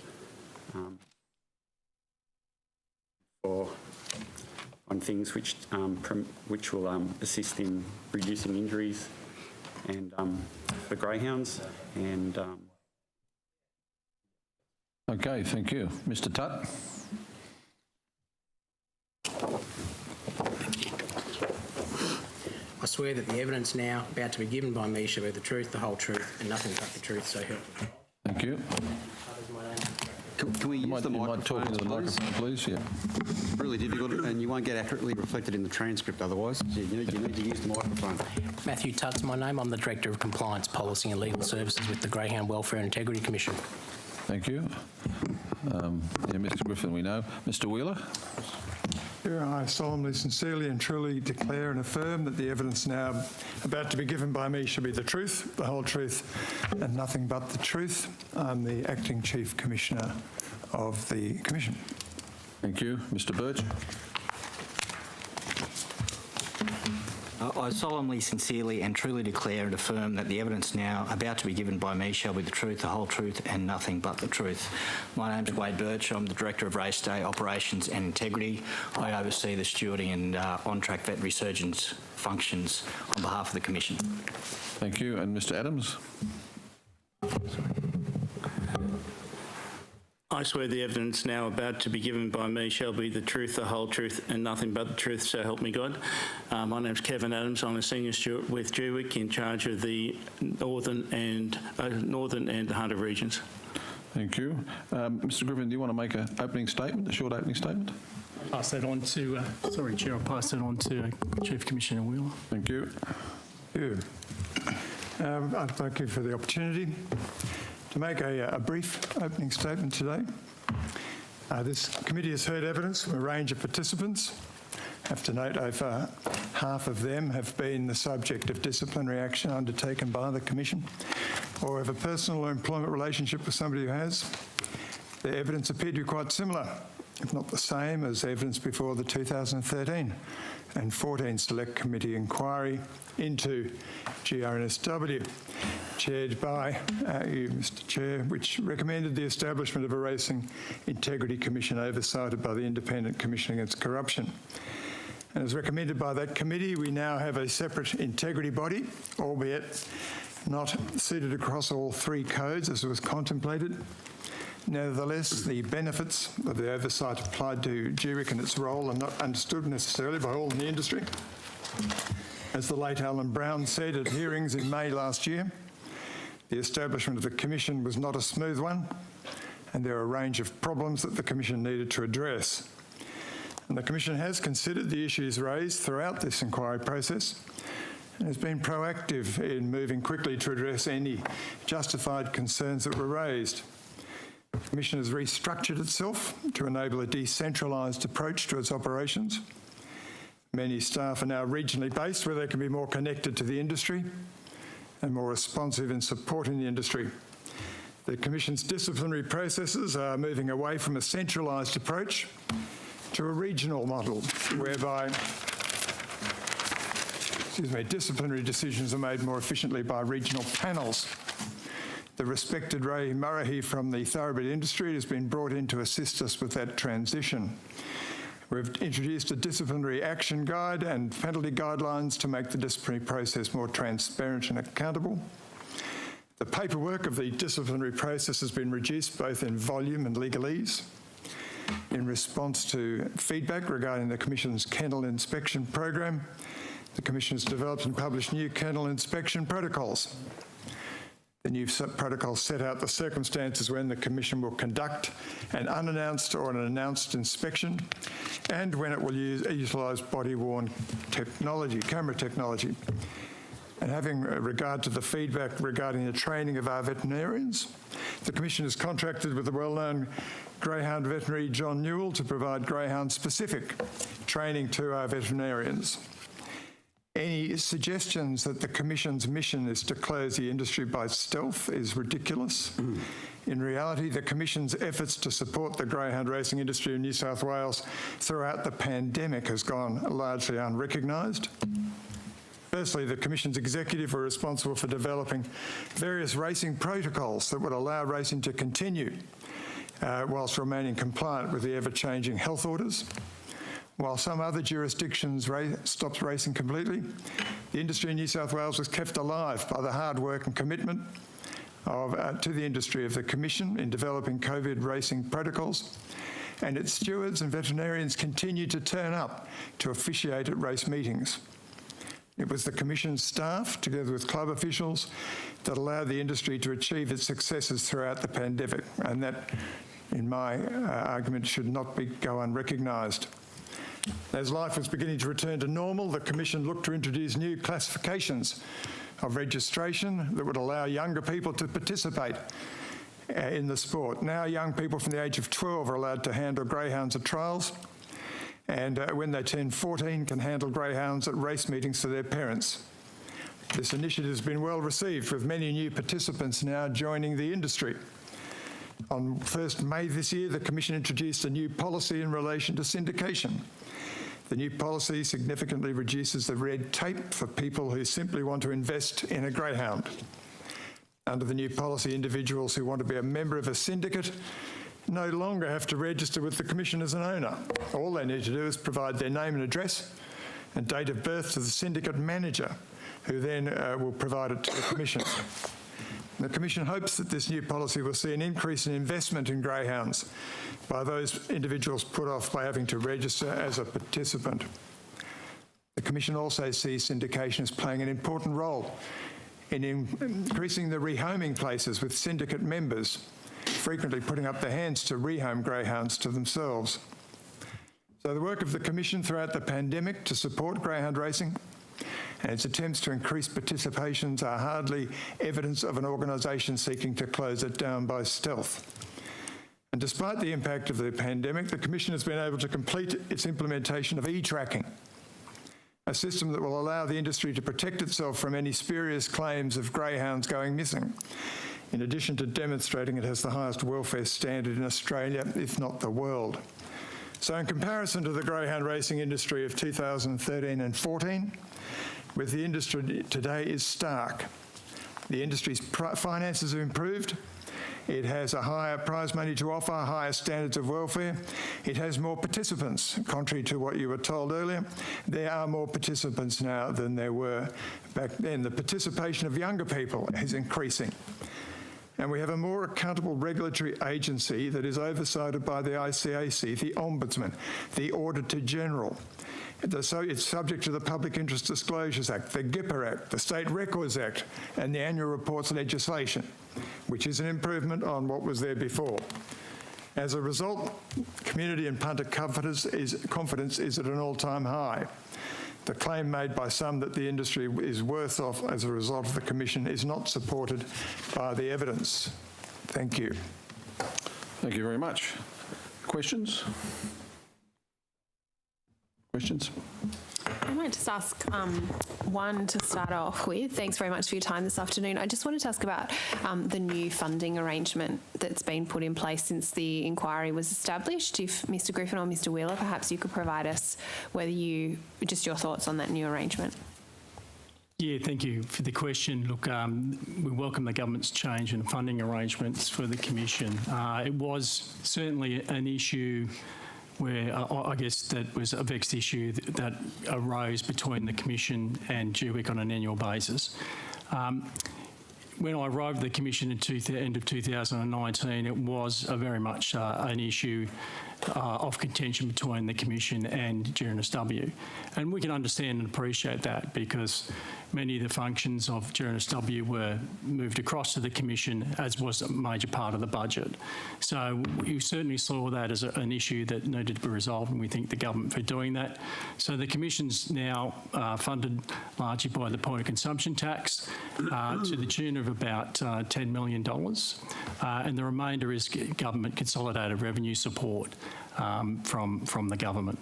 on things which will assist in reducing injuries and for greyhounds. And okay, thank you. Mr. Tutt. I swear that the evidence now about to be given by me shall be the truth, the whole truth, and nothing but the truth, so help me. Thank you. Can we use the microphone, talk to the microphone, please? Yeah. Really difficult, and you won't get accurately reflected in the transcript otherwise. So you need to use the microphone. Matthew Tutt's my name. I'm the Director of Compliance, Policy and Legal Services with the Greyhound Welfare and Integrity Commission. Thank you. Mr. Griffin, we know. Mr. Wheeler? Yeah, I solemnly, sincerely and truly declare and affirm that the evidence now about to be given by me shall be the truth, the whole truth, and nothing but the truth. I'm the Acting Chief Commissioner of the Commission. Thank you. Mr. Birch? I solemnly, sincerely and truly declare and affirm that the evidence now about to be given by me shall be the truth, the whole truth and nothing but the truth. My name's Wade Birch. I'm the Director of Race Day Operations and Integrity. I oversee the stewarding and on-track veterinary surgeons functions on behalf of the Commission. Thank you. And Mr. Adams? I swear the evidence now about to be given by me shall be the truth, the whole truth and nothing but the truth, so help me God. My name's Kevin Adams. I'm a Senior Steward with G-WICK in charge of the Northern and the Hunter regions. Thank you. Mr. Griffin, do you want to make an opening statement, a short opening statement? Pass that on to, sorry, Chair, I'll pass that on to Chief Commissioner Wheeler. Thank you. Thank you. I thank you for the opportunity to make a brief opening statement today. This committee has heard evidence from a range of participants. I have to note over half of them have been the subject of disciplinary action undertaken by the Commission or have a personal or employment relationship with somebody who has. The evidence appeared to be quite similar, if not the same, as evidence before the 2013 and 14 Select Committee inquiry into GRNSW, chaired by you, Mr. Chair, which recommended the establishment of a Racing Integrity Commission oversighted by the Independent Commission Against Corruption. And as recommended by that committee, we now have a separate integrity body, albeit not seated across all three codes as was contemplated. Nevertheless, the benefits of the oversight applied to G-WICK and its role are not understood necessarily by all in the industry. As the late Alan Brown said at hearings in May last year, the establishment of the Commission was not a smooth one, and there are a range of problems that the Commission needed to address. And the Commission has considered the issues raised throughout this inquiry process and has been proactive in moving quickly to address any justified concerns that were raised. The Commission has restructured itself to enable a decentralised approach to its operations. Many staff are now regionally based where they can be more connected to the industry and more responsive in supporting the industry. The Commission's disciplinary processes are moving away from a centralised approach to a regional model whereby disciplinary decisions are made more efficiently by regional panels. The respected Ray Murray from the thoroughbred industry has been brought in to assist us with that transition. We've introduced a disciplinary action guide and penalty guidelines to make the disciplinary process more transparent and accountable. The paperwork of the disciplinary process has been reduced both in volume and legalese. In response to feedback regarding the Commission's kennel inspection program, the Commission has developed and published new kennel inspection protocols. The new protocols set out the circumstances when the Commission will conduct an unannounced or an announced inspection, and when it will utilise body-worn technology, camera technology. And having regard to the feedback regarding the training of our veterinarians, the Commission has contracted with the well-known Greyhound veterinary John Newell to provide Greyhound-specific training to our veterinarians. Any suggestions that the Commission's mission is to close the industry by stealth is ridiculous. In reality, the Commission's efforts to support the greyhound racing industry in New South Wales throughout the pandemic has gone largely unrecognised. Firstly, the Commission's executive were responsible for developing various racing protocols that would allow racing to continue whilst remaining compliant with the ever-changing health orders. While some other jurisdictions stopped racing completely, the industry in New South Wales was kept alive by the hard work and commitment to the industry of the Commission in developing COVID racing protocols, and its stewards and veterinarians continued to turn up to officiate at race meetings. It was the Commission's staff, together with club officials, that allowed the industry to achieve its successes throughout the pandemic, and that, in my argument, should not go unrecognised. As life was beginning to return to normal, the Commission looked to introduce new classifications of registration that would allow younger people to participate in the sport. Now, young people from the age of 12 are allowed to handle greyhounds at trials, and when they turn 14 can handle greyhounds at race meetings for their parents. This initiative has been well received, with many new participants now joining the industry. On 1st May this year, the Commission introduced a new policy in relation to syndication. The new policy significantly reduces the red tape for people who simply want to invest in a greyhound. Under the new policy, individuals who want to be a member of a syndicate no longer have to register with the Commission as an owner. All they need to do is provide their name and address and date of birth to the syndicate manager, who then will provide it to the Commission. The Commission hopes that this new policy will see an increase in investment in greyhounds by those individuals put off by having to register as a participant. The Commission also sees syndication as playing an important role in increasing the rehoming places, with syndicate members frequently putting up their hands to rehome greyhounds to themselves. So the work of the Commission throughout the pandemic to support greyhound racing and its attempts to increase participations are hardly evidence of an organisation seeking to close it down by stealth. And despite the impact of the pandemic, the Commission has been able to complete its implementation of e-tracking, a system that will allow the industry to protect itself from any spurious claims of greyhounds going missing, in addition to demonstrating it has the highest welfare standard in Australia, if not the world. So in comparison to the greyhound racing industry of 2013 and 14, with the industry today is stark. The industry's finances have improved. It has a higher prize money to offer, higher standards of welfare. It has more participants. Contrary to what you were told earlier, there are more participants now than there were back then. The participation of younger people is increasing. And we have a more accountable regulatory agency that is oversighted by the ICAC, the Ombudsman, the Auditor General. It's subject to the Public Interest Disclosures Act, the GIPA Act, the State Records Act, and the annual reports legislation, which is an improvement on what was there before. As a result, community and punter confidence is at an all-time high. The claim made by some that the industry is worse off as a result of the Commission is not supported by the evidence. Thank you. Thank you very much. Questions? Questions? I might just ask one to start off with. Thanks very much for your time this afternoon. I just wanted to ask about the new funding arrangement that's been put in place since the inquiry was established. If Mr. Griffin or Mr. Wheeler, perhaps you could provide us just your thoughts on that new arrangement. Yeah, thank you for the question. Look, we welcome the government's change in funding arrangements for the Commission. It was certainly an issue where I guess that was a vexed issue that arose between the Commission and G-WICK on an annual basis. When I arrived at the Commission in end of 2019, it was very much an issue of contention between the Commission and GNSW. And we can understand and appreciate that because many of the functions of GNSW were moved across to the Commission, as was a major part of the budget. So we certainly saw that as an issue that needed to be resolved, and we thank the government for doing that. So the Commission's now funded largely by the point of consumption tax to the tune of about $10 million, and the remainder is government consolidated revenue support from the government.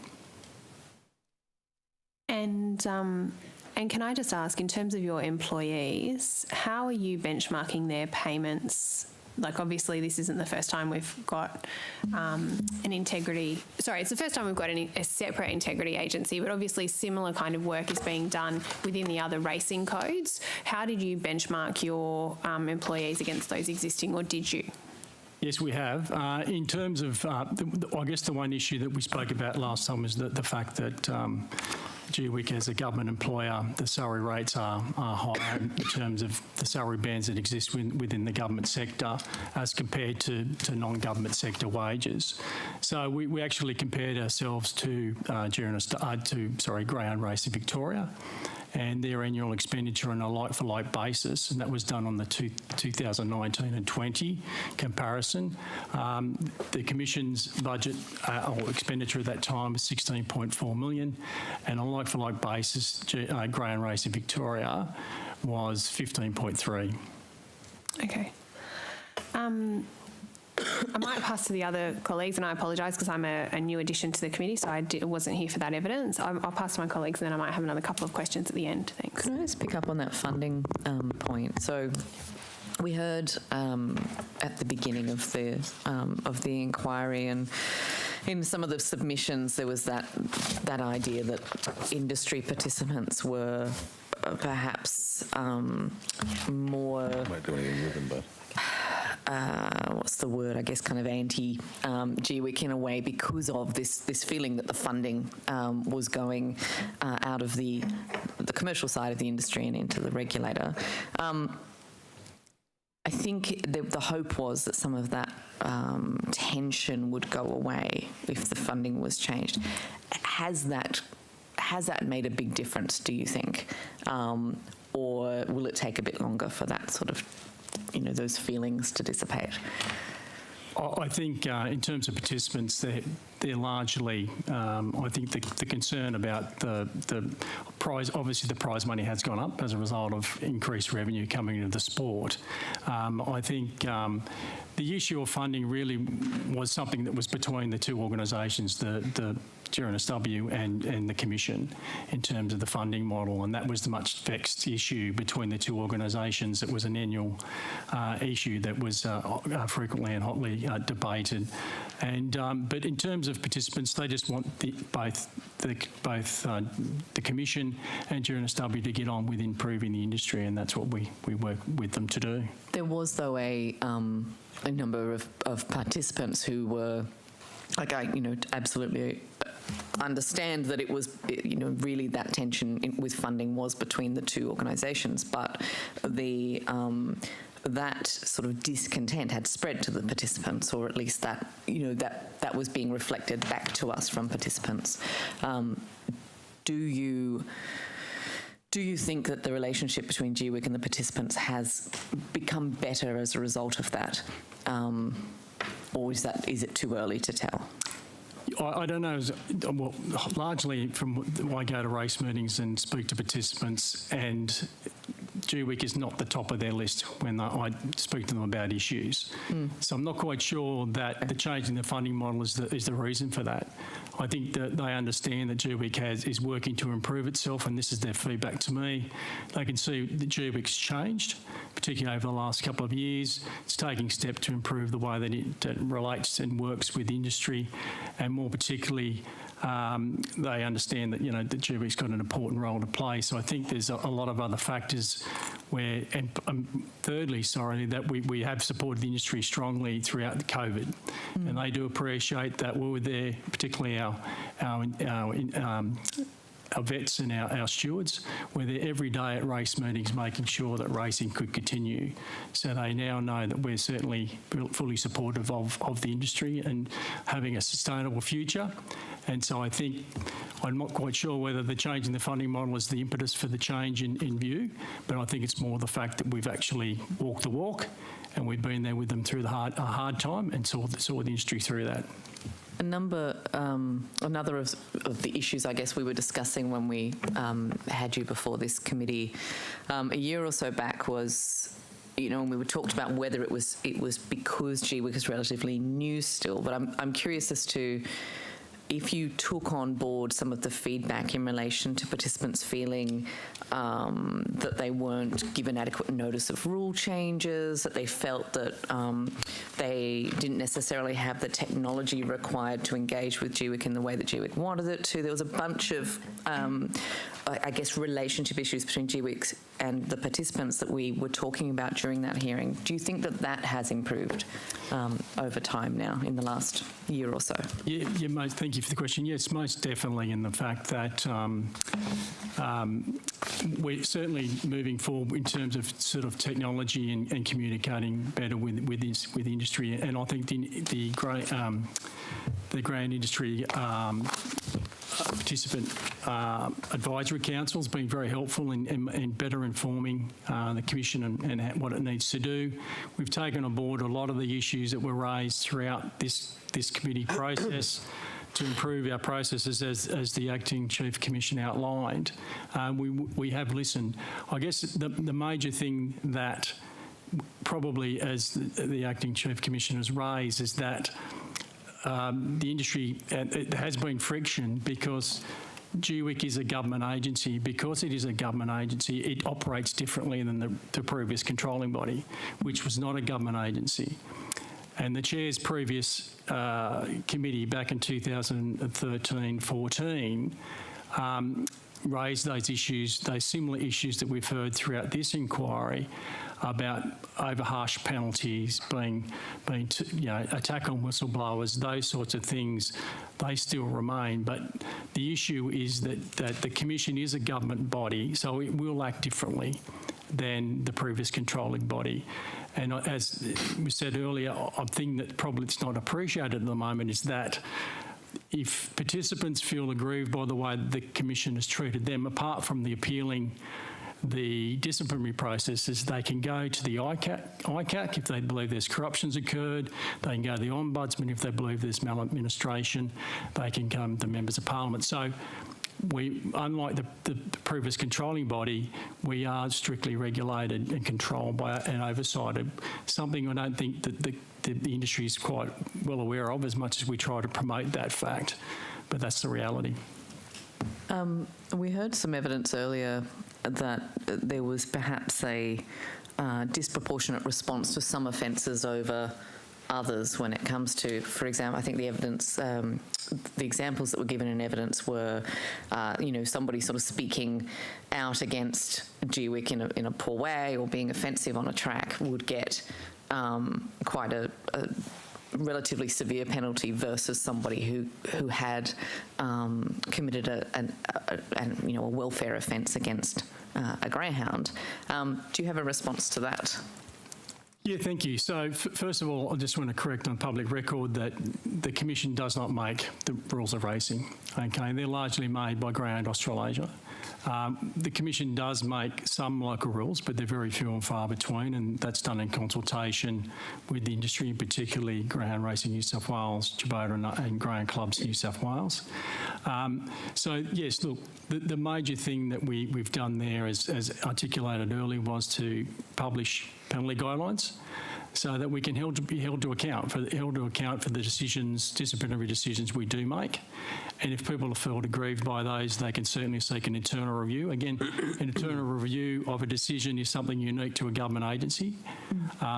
And can I just ask, in terms of your employees, how are you benchmarking their payments? Like, obviously, this isn't the first time we've got it's the first time we've got a separate integrity agency, but obviously similar kind of work is being done within the other racing codes. How did you benchmark your employees against those existing, or did you? Yes, we have. In terms of, I guess the one issue that we spoke about last time is the fact that G-WICK as a government employer, the salary rates are higher in terms of the salary bands that exist within the government sector as compared to non-government sector wages. So we actually compared ourselves to Greyhound Racing Victoria and their annual expenditure on a like-for-like basis, and that was done on the 2019 and 20 comparison. The Commission's budget or expenditure at that time was $16.4 million, and on a like-for-like basis, Greyhound Racing Victoria was 15.3. Okay. I might pass to the other colleagues, and I apologise because I'm a new addition to the committee, so I wasn't here for that evidence. I'll pass to my colleagues, and then I might have another couple of questions at the end. Thanks. Can I just pick up on that funding point? So we heard at the beginning of the inquiry, and in some of the submissions, there was that idea that industry participants were perhaps more. Won't do anything with them, but. What's the word? I guess kind of anti-G-WICK in a way because of this feeling that the funding was going out of the commercial side of the industry and into the regulator. I think the hope was that some of that tension would go away if the funding was changed. Has that made a big difference, do you think? Or will it take a bit longer for that sort of, those feelings to dissipate? I think in terms of participants, they're largely, I think the concern about the prize, obviously the prize money has gone up as a result of increased revenue coming into the sport. I think the issue of funding really was something that was between the two organisations, the GNSW and the Commission, in terms of the funding model, and that was the much vexed issue between the two organisations. It was an annual issue that was frequently and hotly debated. And but in terms of participants, they just want both the Commission and GNSW to get on with improving the industry, and that's what we work with them to do. There was, though, a number of participants who were, absolutely understand that it was, really that tension with funding was between the two organisations, but that sort of discontent had spread to the participants, or at least that was being reflected back to us from participants. Do you think that the relationship between G-WICK and the participants has become better as a result of that, or is it too early to tell? I don't know. Well, largely from I go to race meetings and speak to participants, and G-WICK is not the top of their list when I speak to them about issues. So I'm not quite sure that the change in the funding model is the reason for that. I think that they understand that G-WICK is working to improve itself, and this is their feedback to me. They can see that G-WICK's changed, particularly over the last couple of years. It's taking steps to improve the way that it relates and works with industry, and more particularly they understand that, that G-WICK's got an important role to play. So I think there's a lot of other factors where, and thirdly, that we have supported the industry strongly throughout the COVID, and they do appreciate that we were there, particularly our vets and our stewards were there every day at race meetings making sure that racing could continue. So they now know that we're certainly fully supportive of the industry and having a sustainable future. And so I think, I'm not quite sure whether the change in the funding model is the impetus for the change in view, but I think it's more the fact that we've actually walked the walk and we've been there with them through a hard time and saw the industry through that. Another of the issues I guess we were discussing when we had you before this committee a year or so back was, and we talked about whether it was because G-WICK is relatively new still, but I'm curious as to if you took on board some of the feedback in relation to participants feeling that they weren't given adequate notice of rule changes, that they felt that they didn't necessarily have the technology required to engage with G-WICK in the way that G-WICK wanted it to. There was a bunch of, I guess, relationship issues between G-WICK and the participants that we were talking about during that hearing. Do you think that has improved over time now in the last year or so? Yeah, thank you for the question. Yes, most definitely, in the fact that we're certainly moving forward in terms of sort of technology and communicating better with the industry. And I think the Grand Industry Participant Advisory Council has been very helpful in better informing the Commission and what it needs to do. We've taken on board a lot of the issues that were raised throughout this committee process to improve our processes as the Acting Chief Commissioner outlined. We have listened. I guess the major thing that probably as the Acting Chief Commissioner has raised is that the industry, it has been friction because G-WICK is a government agency. Because it is a government agency, it operates differently than the previous controlling body, which was not a government agency. And the Chair's previous committee back in 2013-14 raised those issues, those similar issues that we've heard throughout this inquiry about over harsh penalties, being attack on whistleblowers, those sorts of things, they still remain. But the issue is that the Commission is a government body, so it will act differently than the previous controlling body. And as we said earlier, a thing that probably it's not appreciated at the moment is that if participants feel aggrieved by the way the Commission has treated them, apart from the appealing the disciplinary processes, they can go to the ICAC if they believe there's corruption's occurred. They can go to the Ombudsman if they believe there's maladministration. They can come to members of Parliament. So we, unlike the previous controlling body, we are strictly regulated and controlled by and oversighted, something I don't think that the industry is quite well aware of as much as we try to promote that fact. But that's the reality. We heard some evidence earlier that there was perhaps a disproportionate response to some offences over others when it comes to, for example, I think the evidence, the examples that were given in evidence were, somebody sort of speaking out against G-WICK in a poor way or being offensive on a track would get quite a relatively severe penalty versus somebody who had committed a welfare offence against a greyhound. Do you have a response to that? Yeah, thank you. So first of all, I just want to correct on public record that the Commission does not make the rules of racing. Okay, they're largely made by Greyhound Australasia. The Commission does make some local rules, but they're very few and far between, and that's done in consultation with the industry, particularly Greyhound Racing New South Wales, Gibraltar and Greyhound Clubs New South Wales. So yes, look, the major thing that we've done there, as articulated earlier, was to publish penalty guidelines, so that we can be held to account for the disciplinary decisions we do make. And if people are felt aggrieved by those, they can certainly seek an internal review. Again, an internal review of a decision is something unique to a government agency.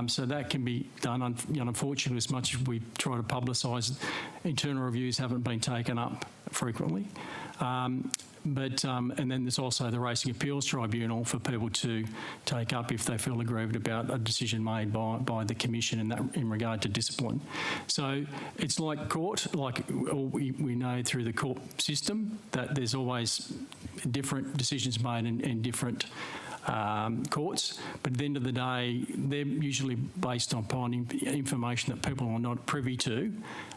So that can be done. Unfortunately, as much as we try to publicise, internal reviews haven't been taken up frequently. And then there's also the Racing Appeals Tribunal for people to take up if they feel aggrieved about a decision made by the Commission in regard to discipline. So it's like court, we know through the court system that there's always different decisions made in different courts, but at the end of the day, they're usually based upon information that people are not privy to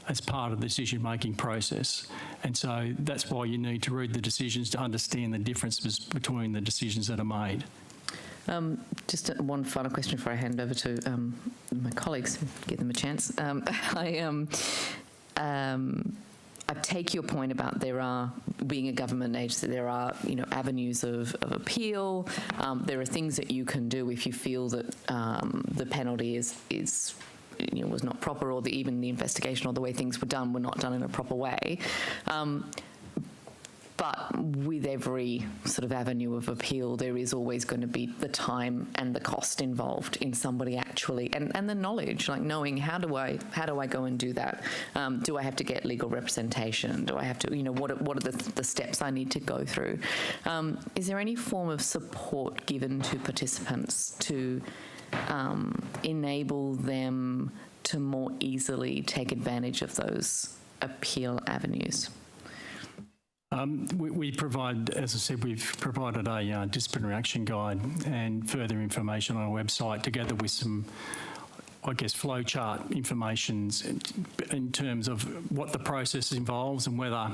as part of the decision-making process. And so that's why you need to read the decisions to understand the differences between the decisions that are made. Just one final question before I hand over to my colleagues, give them a chance. I take your point about there are, being a government agency, there are avenues of appeal. There are things that you can do if you feel that the penalty was not proper, or even the investigation or the way things were not done in a proper way. But with every sort of avenue of appeal, there is always going to be the time and the cost involved in somebody actually, and the knowledge, like knowing how do I go and do that? Do I have to get legal representation? Do I have to, what are the steps I need to go through? Is there any form of support given to participants to enable them to more easily take advantage of those appeal avenues? We provide, as I said, we've provided a disciplinary action guide and further information on our website, together with some, I guess, flowchart informations in terms of what the process involves and whether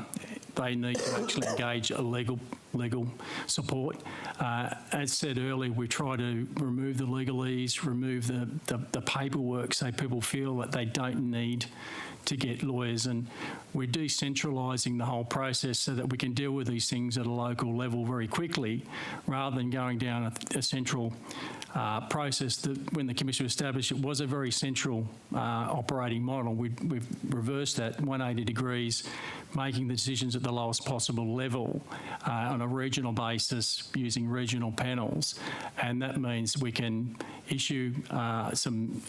they need to actually engage a legal support. As said earlier, we try to remove the legalese, remove the paperwork, so people feel that they don't need to get lawyers, and we're decentralising the whole process so that we can deal with these things at a local level very quickly, rather than going down a central process that when the Commission was established, it was a very central operating model. We've reversed that 180 degrees, making the decisions at the lowest possible level on a regional basis using regional panels, and that means we can issue some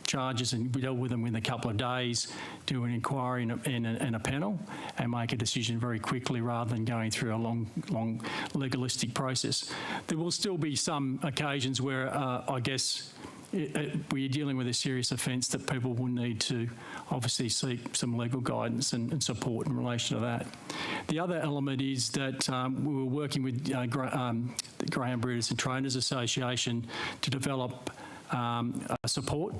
charges, and we deal with them within a couple of days, do an inquiry in a panel, and make a decision very quickly rather than going through a long legalistic process. There will still be some occasions where I guess we're dealing with a serious offence that people will need to obviously seek some legal guidance and support in relation to that. The other element is that we were working with the Greyhound Breeders and Trainers Association to develop a support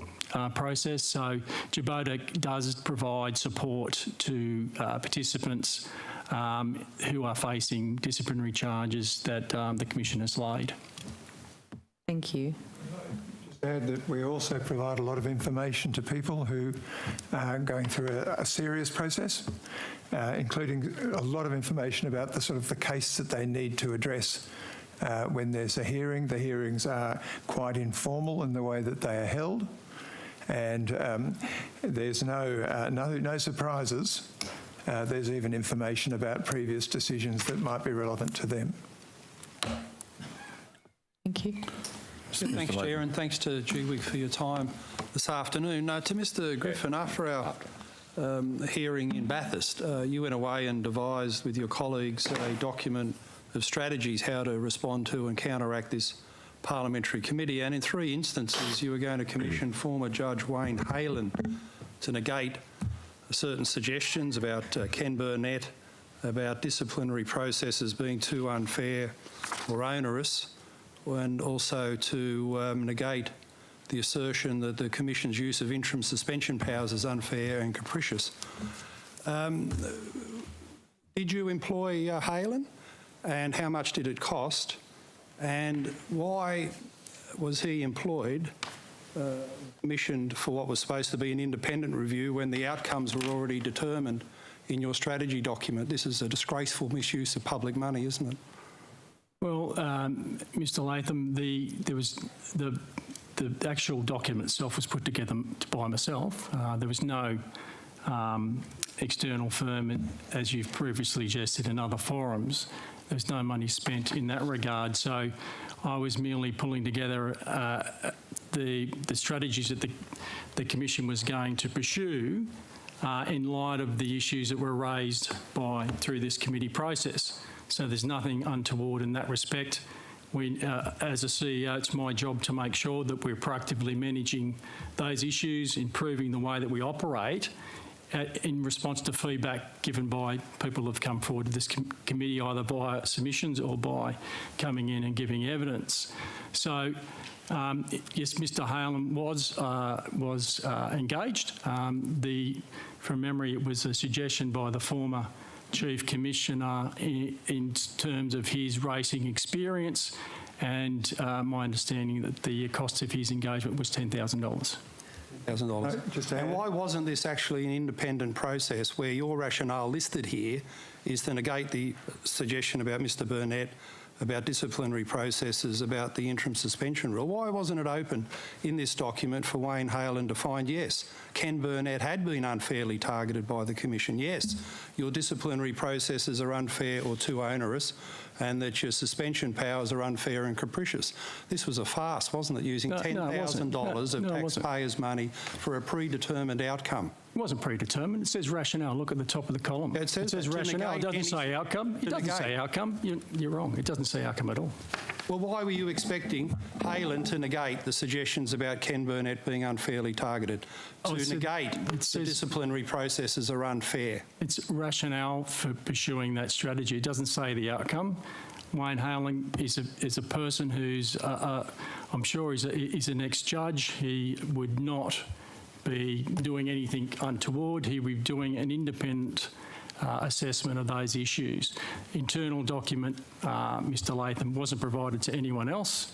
process. So G-WICK does provide support to participants who are facing disciplinary charges that the Commission has laid. Thank you. Just add that we also provide a lot of information to people who are going through a serious process, including a lot of information about the case that they need to address. When there's a hearing, the hearings are quite informal in the way that they are held, and there's no surprises. There's even information about previous decisions that might be relevant to them. Thank you. Thanks, Chair, and thanks to G-WICK for your time this afternoon. To Mr Griffin, after our hearing in Bathurst, you went away and devised with your colleagues a document of strategies how to respond to and counteract this parliamentary committee, and in 3 instances you were going to commission former Judge Wayne Halen to negate certain suggestions about Ken Burnett, about disciplinary processes being too unfair or onerous, and also to negate the assertion that the Commission's use of interim suspension powers is unfair and capricious. Did you employ Halen? And how much did it cost? And why was he employed, commissioned for what was supposed to be an independent review when the outcomes were already determined in your strategy document? This is a disgraceful misuse of public money, isn't it? Well, Mr Latham, the actual document itself was put together by myself. There was no external firm, as you've previously suggested in other forums. There's no money spent in that regard, so I was merely pulling together the strategies that the Commission was going to pursue in light of the issues that were raised through this committee process. So there's nothing untoward in that respect. As a CEO, it's my job to make sure that we're proactively managing those issues, improving the way that we operate in response to feedback given by people who have come forward to this committee, either via submissions or by coming in and giving evidence. So, yes, Mr. Halen was engaged. From memory, it was a suggestion by the former Chief Commissioner in terms of his racing experience, and my understanding that the cost of his engagement was $10,000. $1,000. And why wasn't this actually an independent process where your rationale listed here is to negate the suggestion about Mr. Burnett, about disciplinary processes, about the interim suspension rule? Why wasn't it open in this document for Wayne Halen to find, yes, Ken Burnett had been unfairly targeted by the Commission, yes, your disciplinary processes are unfair or too onerous, and that your suspension powers are unfair and capricious? This was a farce, wasn't it, using $10,000 of taxpayers' money for a predetermined outcome? It wasn't predetermined. It says rationale. Look at the top of the column. It says rationale. It doesn't say outcome. It doesn't say outcome. You're wrong. It doesn't say outcome at all. Well, why were you expecting Halen to negate the suggestions about Ken Burnett being unfairly targeted? To negate the disciplinary processes are unfair? It's rationale for pursuing that strategy. It doesn't say the outcome. Wayne Halen is a person who's, I'm sure he's an ex-judge. He would not be doing anything untoward. He would be doing an independent assessment of those issues. Internal document, Mr. Latham, wasn't provided to anyone else,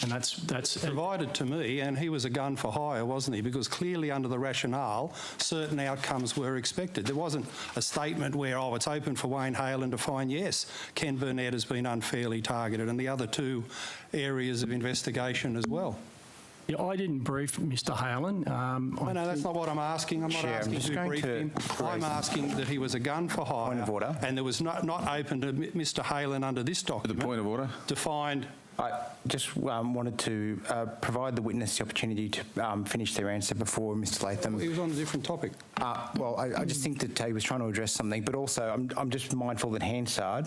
and that's provided to me, and he was a gun for hire, wasn't he? Because clearly under the rationale, certain outcomes were expected. There wasn't a statement where, oh, it's open for Wayne Halen to find, yes, Ken Burnett has been unfairly targeted, and the other two areas of investigation as well. Yeah, I didn't brief Mr. Halen. No, that's not what I'm asking. I'm not asking who briefed him. I'm asking that he was a gun for hire. Point of order. And there was not open to Mr. Halen under this document. The point of order. To find. I just wanted to provide the witness the opportunity to finish their answer before Mr. Latham. He was on a different topic. Well, I just think that he was trying to address something, but also I'm just mindful that Hansard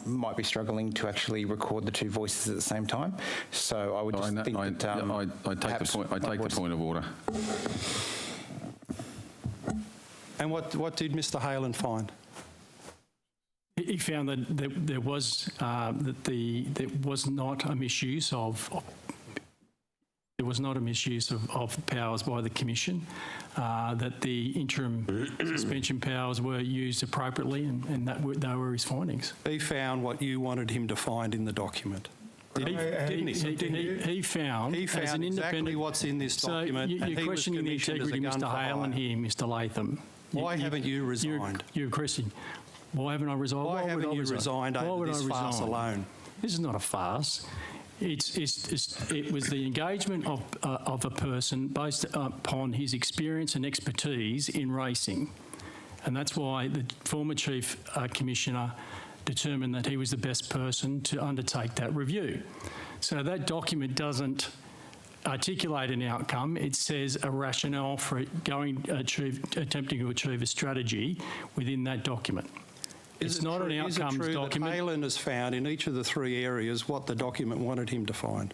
might be struggling to actually record the two voices at the same time. So I would just think that I take the point of order. And what did Mr. Halen find? He found that there was not a misuse of powers by the Commission, that the interim suspension powers were used appropriately, and that they were his findings. He found what you wanted him to find in the document. He found as an exactly what's in this document. So you're questioning the integrity of Mr. Halen here, Mr. Latham. Why haven't you resigned? You're questioning. Why haven't I resigned? Why haven't you resigned over this farce alone? This is not a farce. It was the engagement of a person based upon his experience and expertise in racing, and that's why the former Chief Commissioner determined that he was the best person to undertake that review. So that document doesn't articulate an outcome. It says a rationale for attempting to achieve a strategy within that document. It's not an outcomes document. Is it true that Halen has found in each of the three areas what the document wanted him to find?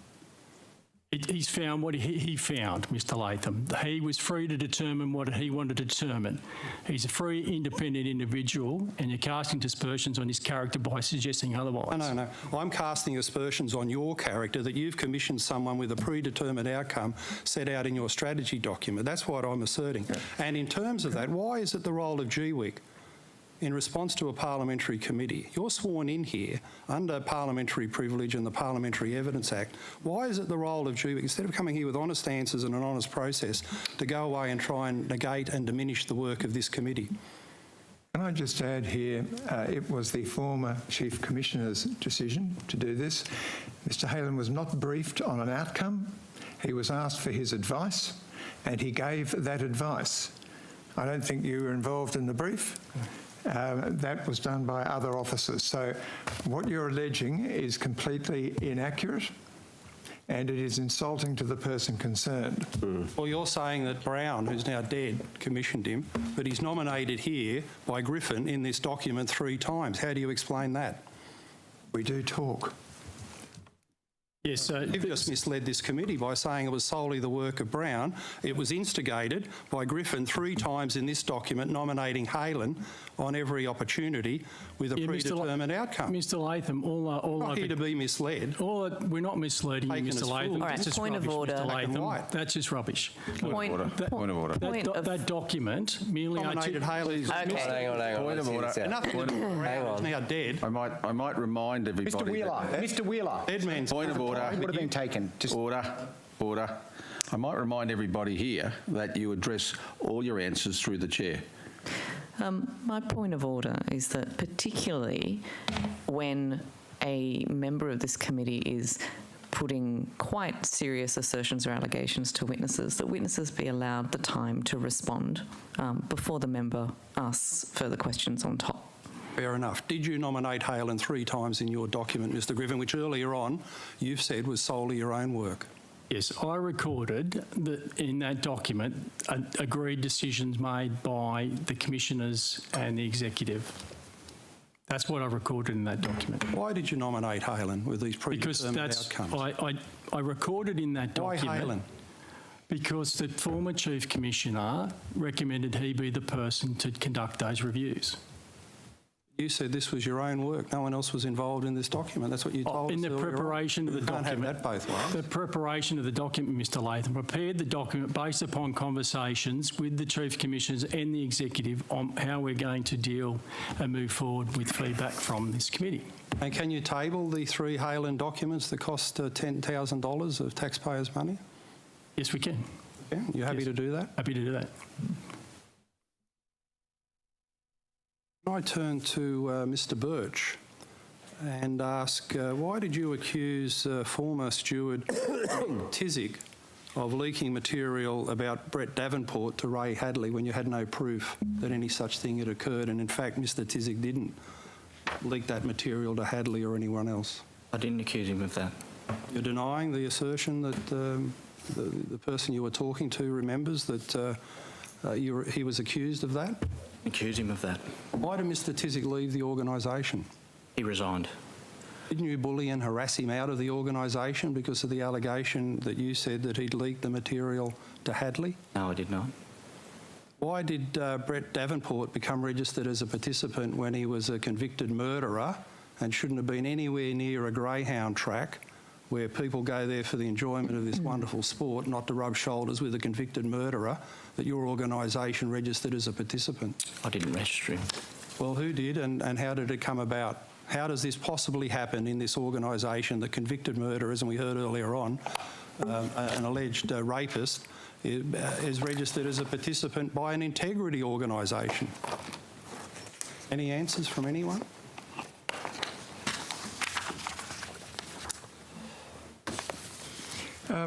He's found what he found, Mr. Latham. He was free to determine what he wanted to determine. He's a free, independent individual, and you're casting aspersions on his character by suggesting otherwise. No. I'm casting aspersions on your character that you've commissioned someone with a predetermined outcome set out in your strategy document. That's what I'm asserting. Okay. And in terms of that, why is it the role of G-WICK in response to a parliamentary committee? You're sworn in here under parliamentary privilege and the Parliamentary Evidence Act. Why is it the role of G-WICK, instead of coming here with honest answers and an honest process, to go away and try and negate and diminish the work of this committee? Can I just add here, it was the former Chief Commissioner's decision to do this. Mr. Halen was not briefed on an outcome. He was asked for his advice, and he gave that advice. I don't think you were involved in the brief. That was done by other officers. So what you're alleging is completely inaccurate. and it is insulting to the person concerned. Well, you're saying that Brown, who's now dead, commissioned him, but he's nominated here by Griffin in this document 3 times. How do you explain that? We do talk. Yes, You've just misled this committee by saying it was solely the work of Brown. It was instigated by Griffin 3 times in this document, nominating Halen on every opportunity with a predetermined outcome. Mr. Latham, all not here to be misled. We're not misleading you, Mr. Latham. All right, That's just point of rubbish, order. Mr. Latham. That's just rubbish. Point of order. That document merely Nominated Halen. Hang on. Point of order. Nothing to do with Brown, who's now dead. I might remind everybody. Mr. Wheeler. Dead man's Point of order. It would have been taken. Order. I might remind everybody here that you address all your answers through the chair. My point of order is that particularly when a member of this committee is putting quite serious assertions or allegations to witnesses, that witnesses be allowed the time to respond before the member asks further questions on top. Fair enough. Did you nominate Halen 3 times in your document, Mr. Griffin, which earlier on you've said was solely your own work? Yes, I recorded that in that document agreed decisions made by the commissioners and the executive. That's what I recorded in that document. Why did you nominate Halen with these predetermined outcomes? I recorded in that document. Why Halen? Because the former Chief Commissioner recommended he be the person to conduct those reviews. You said this was your own work. No one else was involved in this document. That's what you told us. In the preparation of the document. You can't have that both ways. The preparation of the document, Mr. Latham, prepared the document based upon conversations with the Chief Commissioners and the Executive on how we're going to deal and move forward with feedback from this committee. And can you table the 3 Halen documents that cost $10,000 of taxpayers' money? Yes, we can. Yeah, you happy to do that? Happy to do that. I turn to Mr. Birch and ask, why did you accuse former steward Tizick of leaking material about Brett Davenport to Ray Hadley when you had no proof that any such thing had occurred? And in fact, Mr. Tizick didn't leak that material to Hadley or anyone else. I didn't accuse him of that. You're denying the assertion that the person you were talking to remembers that he was accused of that? Accuse him of that. Why did Mr. Tizick leave the organisation? He resigned. Didn't you bully and harass him out of the organisation because of the allegation that you said that he'd leaked the material to Hadley? No, I did not. Why did Brett Davenport become registered as a participant when he was a convicted murderer and shouldn't have been anywhere near a Greyhound track where people go there for the enjoyment of this wonderful sport, not to rub shoulders with a convicted murderer, that your organisation registered as a participant? I didn't register him. Well, who did and how did it come about? How does this possibly happen in this organisation that convicted murderers, and we heard earlier on, an alleged rapist, is registered as a participant by an integrity organisation? Any answers from anyone?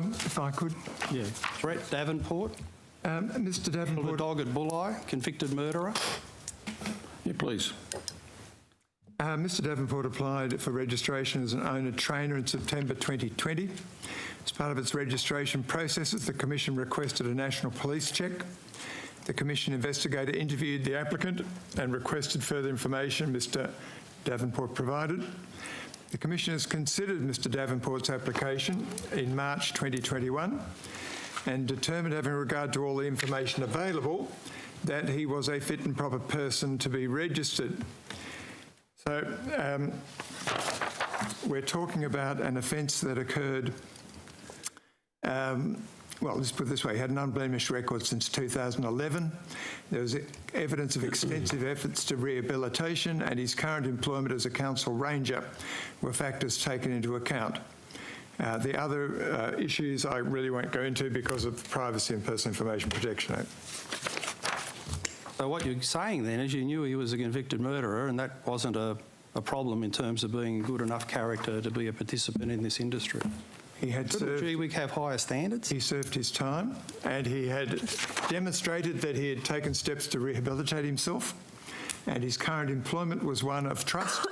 If I could. Yeah. Brett Davenport. Mr. Davenport. The dog at Bulli, convicted murderer. Yeah, please. Mr. Davenport applied for registration as an owner trainer in September 2020. As part of its registration processes, the Commission requested a national police check. The Commission investigator interviewed the applicant and requested further information Mr. Davenport provided. The Commission has considered Mr. Davenport's application in March 2021 and determined, having regard to all the information available, that he was a fit and proper person to be registered. So we're talking about an offence that occurred, well, let's put it this way, he had an unblemished record since 2011. There was evidence of extensive efforts to rehabilitation, and his current employment as a council ranger were factors taken into account. The other issues I really won't go into because of Privacy and Personal Information Protection Act. So what you're saying then is you knew he was a convicted murderer and that wasn't a problem in terms of being a good enough character to be a participant in this industry. He had served, G-WICK have higher standards? He served his time and he had demonstrated that he had taken steps to rehabilitate himself, and his current employment was one of trust,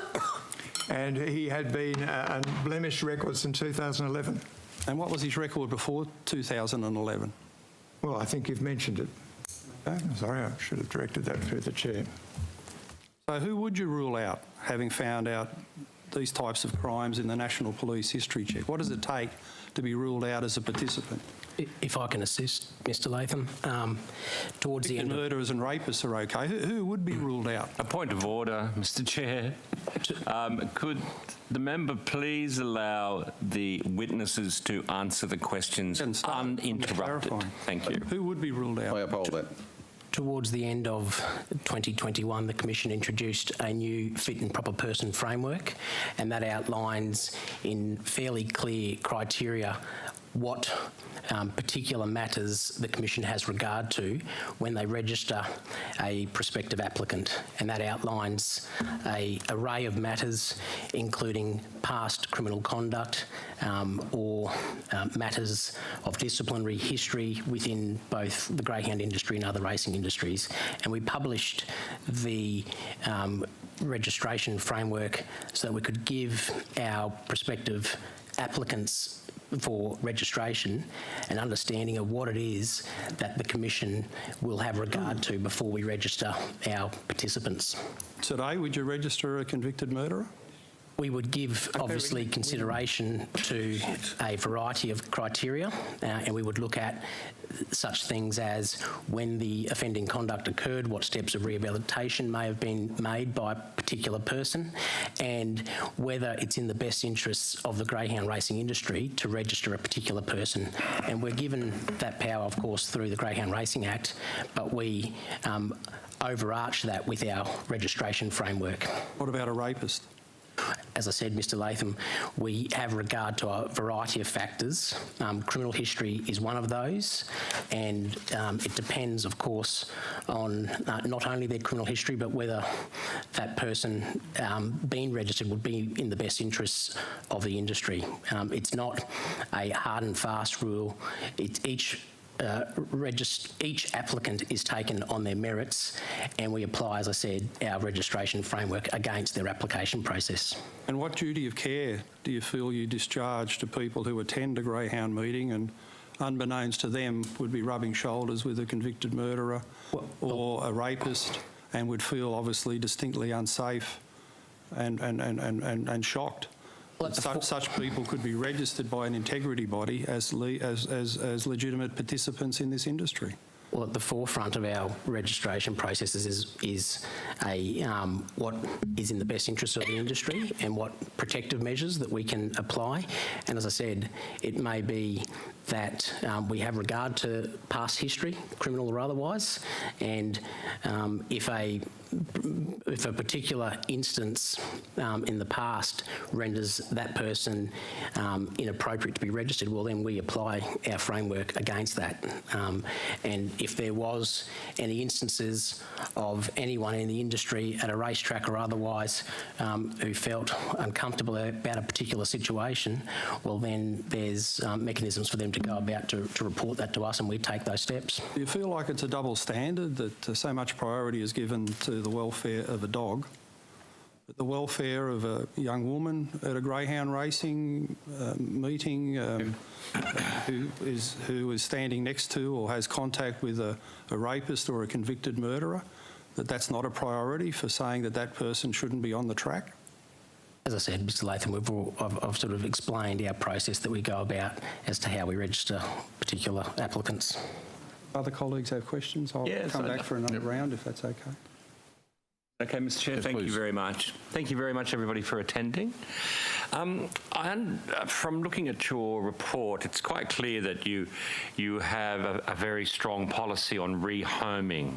and he had been an blemished record since 2011. And what was his record before 2011? Well, I think you've mentioned it. Okay. Sorry, I should have directed that through the chair. So who would you rule out, having found out these types of crimes in the National Police History Check? What does it take to be ruled out as a participant? If I can assist, Mr Latham, towards the end of... Murderers and rapists are okay. Who would be ruled out? A point of order, Mr Chair. Could the member please allow the witnesses to answer the questions uninterrupted? Thank you. Who would be ruled out? I uphold that. Towards the end of 2021, the Commission introduced a new fit and proper person framework, and that outlines in fairly clear criteria what particular matters the Commission has regard to when they register a prospective applicant, and that outlines an array of matters including past criminal conduct or matters of disciplinary history within both the greyhound industry and other racing industries. And we published the registration framework so that we could give our prospective applicants for registration an understanding of what it is that the Commission will have regard to before we register our participants. Today, would you register a convicted murderer? We would give, obviously, consideration to a variety of criteria, and we would look at such things as when the offending conduct occurred, what steps of rehabilitation may have been made by a particular person, and whether it's in the best interests of the greyhound racing industry to register a particular person. And we're given that power, of course, through the Greyhound Racing Act, but we overarch that with our registration framework. What about a rapist? As I said, Mr Latham, we have regard to a variety of factors. Criminal history is one of those, and it depends, of course, on not only their criminal history, but whether that person being registered would be in the best interests of the industry. It's not a hard and fast rule. Each applicant is taken on their merits, and we apply, as I said, our registration framework against their application process. And what duty of care do you feel you discharge to people who attend a greyhound meeting and, unbeknownst to them, would be rubbing shoulders with a convicted murderer or a rapist and would feel obviously distinctly unsafe and shocked? Such people could be registered by an integrity body as legitimate participants in this industry. Well, at the forefront of our registration processes is what is in the best interest of the industry and what protective measures that we can apply. And as I said, it may be that we have regard to past history, criminal or otherwise, and if a particular instance in the past renders that person inappropriate to be registered, well, then we apply our framework against that. And if there was any instances of anyone in the industry at a racetrack or otherwise who felt uncomfortable about a particular situation, well, then there's mechanisms for them to go about to report that to us, and we take those steps. Do you feel like it's a double standard that so much priority is given to the welfare of a dog, but the welfare of a young woman at a greyhound racing meeting who is standing next to or has contact with a rapist or a convicted murderer, that's not a priority for saying that person shouldn't be on the track? As I said, Mr Latham, I've sort of explained our process that we go about as to how we register particular applicants. Other colleagues have questions? I'll come back for another round if that's okay. Okay, Mr Chair, thank you very much. Thank you very much, everybody, for attending. From looking at your report, it's quite clear that you have a very strong policy on rehoming,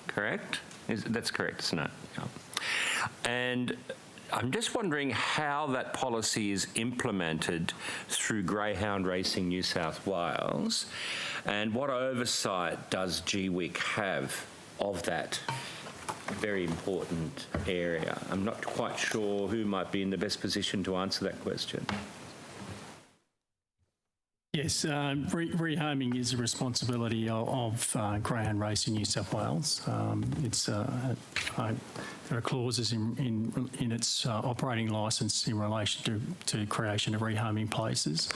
correct? That's correct, isn't it? Yeah. And I'm just wondering how that policy is implemented through Greyhound Racing New South Wales, and what oversight does G-WICK have of that very important area? I'm not quite sure who might be in the best position to answer that question. Yes, rehoming is a responsibility of Greyhound Racing New South Wales. There are clauses in its operating licence in relation to creation of rehoming places.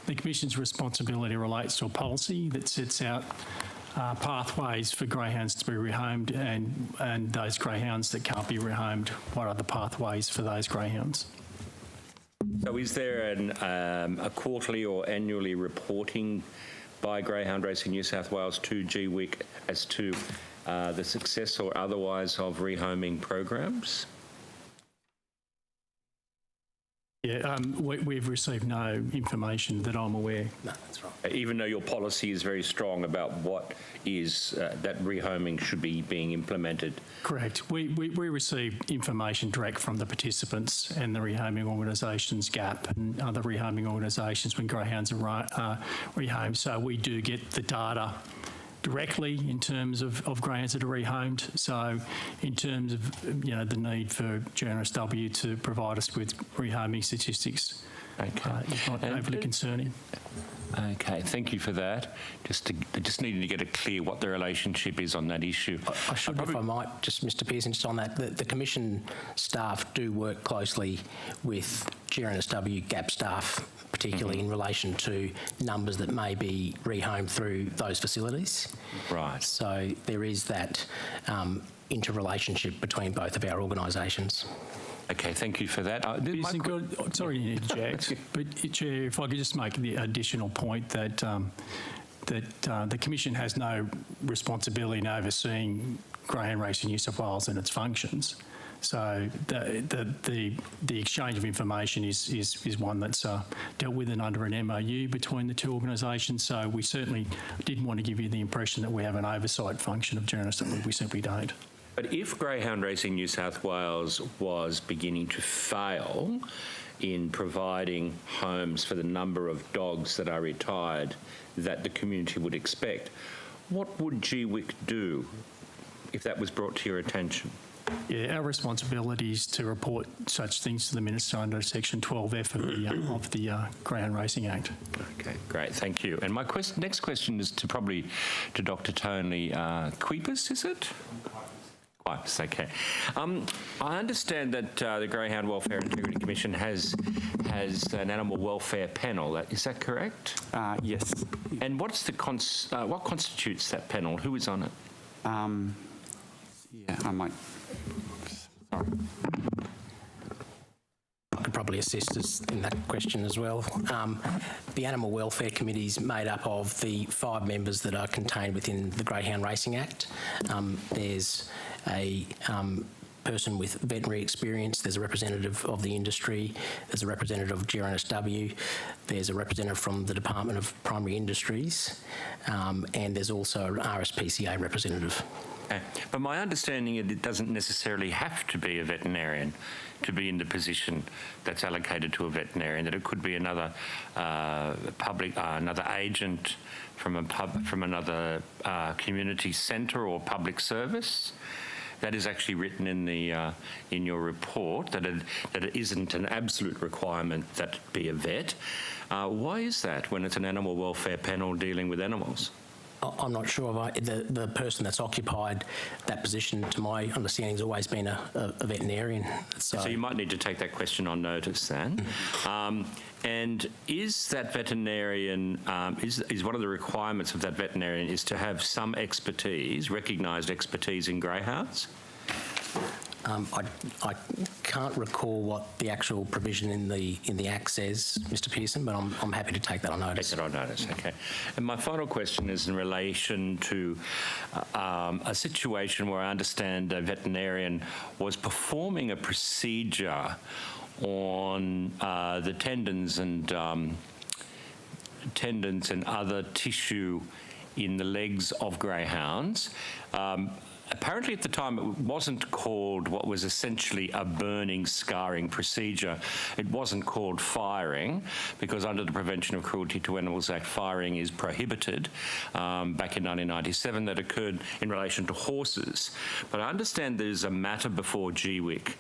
The Commission's responsibility relates to a policy that sets out pathways for greyhounds to be rehomed and those greyhounds that can't be rehomed, what are the pathways for those greyhounds. So is there a quarterly or annually reporting by Greyhound Racing New South Wales to G-WICK as to the success or otherwise of rehoming programs? Yeah, we've received no information that I'm aware. No, that's right. Even though your policy is very strong about what is that rehoming should be being implemented. Correct. We receive information direct from the participants and the rehoming organisations, GAP and other rehoming organisations when greyhounds are rehomed. So we do get the data directly in terms of greyhounds that are rehomed. So in terms of the need for GNSW to provide us with rehoming statistics, it's not overly concerning. Okay, thank you for that. Just needing to get it clear what the relationship is on that issue. I should, if I might, just Mr Pearson, just on that, the Commission staff do work closely with GNSW GAP staff, particularly in relation to numbers that may be rehomed through those facilities. Right. So there is that interrelationship between both of our organisations. Okay, thank you for that. Sorry to interject, but Chair, if I could just make the additional point that the Commission has no responsibility in overseeing Greyhound Racing New South Wales and its functions. So the exchange of information is one that's dealt with and under an MOU between the two organisations. So we certainly didn't want to give you the impression that we have an oversight function of journalism. We simply don't. But if Greyhound Racing New South Wales was beginning to fail in providing homes for the number of dogs that are retired that the community would expect, what would G-WICK do if that was brought to your attention? Yeah, our responsibility is to report such things to the Minister under Section 12F of the Greyhound Racing Act. Okay, great, thank you. And my next question is to Dr. Tony Quipus, is it? Okay. I understand that the Greyhound Welfare Integrity Commission has an animal welfare panel. Is that correct? Yes. And what's what constitutes that panel? Who is on it? Yeah, I might. Sorry. I could probably assist us in that question as well. The Animal Welfare Committee is made up of the 5 members that are contained within the Greyhound Racing Act. There's a person with veterinary experience, there's a representative of the industry, there's a representative of GRNSW, there's a representative from the Department of Primary Industries, and there's also an RSPCA representative. Okay. But my understanding is it doesn't necessarily have to be a veterinarian to be in the position that's allocated to a veterinarian, that it could be another another agent from another community centre or public service. That is actually written in your report, that it isn't an absolute requirement that it be a vet. Why is that when it's an animal welfare panel dealing with animals? I'm not sure. The person that's occupied that position, to my understanding, has always been a veterinarian. So you might need to take that question on notice then. And is that veterinarian, is one of the requirements of that veterinarian is to have some expertise, recognised expertise in greyhounds? I can't recall what the actual provision in the Act says, Mr Pearson, but I'm happy to take that on notice. Take that on notice, okay. And my final question is in relation to a situation where I understand a veterinarian was performing a procedure on the tendons and other tissue in the legs of greyhounds. apparently at the time it wasn't called what was essentially a burning, scarring procedure. It wasn't called firing because under the Prevention of Cruelty to Animals Act, firing is prohibited back in 1997. That occurred in relation to horses. But I understand there's a matter before G-WICK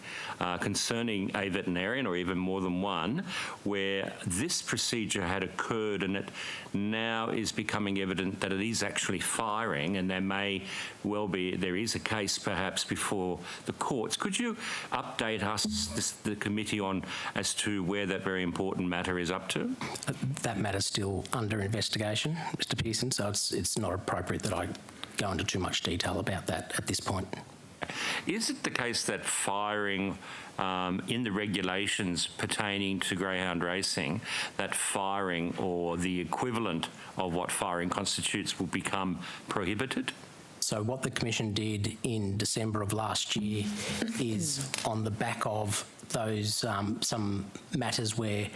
concerning a veterinarian or even more than one where this procedure had occurred and it now is becoming evident that it is actually firing and there may well be, there is a case perhaps before the courts. Could you update us, the committee, on as to where that very important matter is up to? That matter's still under investigation, Mr Pearson, so it's not appropriate that I go into too much detail about that at this point. Is it the case that firing in the regulations pertaining to greyhound racing, that firing or the equivalent of what firing constitutes will become prohibited? So what the Commission did in December of last year is on the back of those some matters where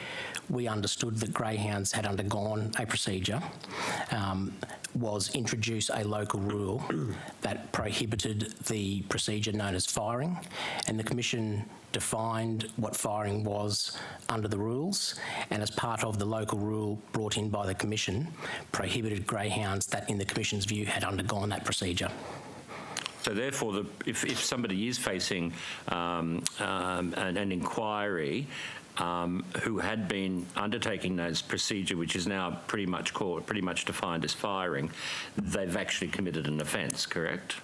we understood that greyhounds had undergone a procedure, was introduce a local rule that prohibited the procedure known as firing, and the Commission defined what firing was under the rules, and as part of the local rule brought in by the Commission, prohibited greyhounds that in the Commission's view had undergone that procedure. So therefore, if somebody is facing an inquiry who had been undertaking those procedure, which is now pretty much defined as firing, they've actually committed an offence, correct?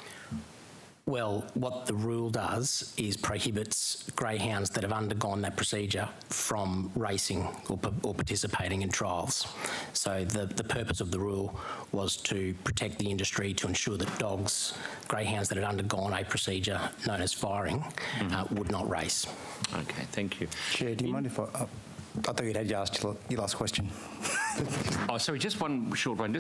Well, what the rule does is prohibits greyhounds that have undergone that procedure from racing or participating in trials. So the purpose of the rule was to protect the industry, to ensure that greyhounds that had undergone a procedure known as firing would not race. Okay, thank you. Chair, do you mind if I thought you'd had asked your last question. Oh, sorry, just one short one.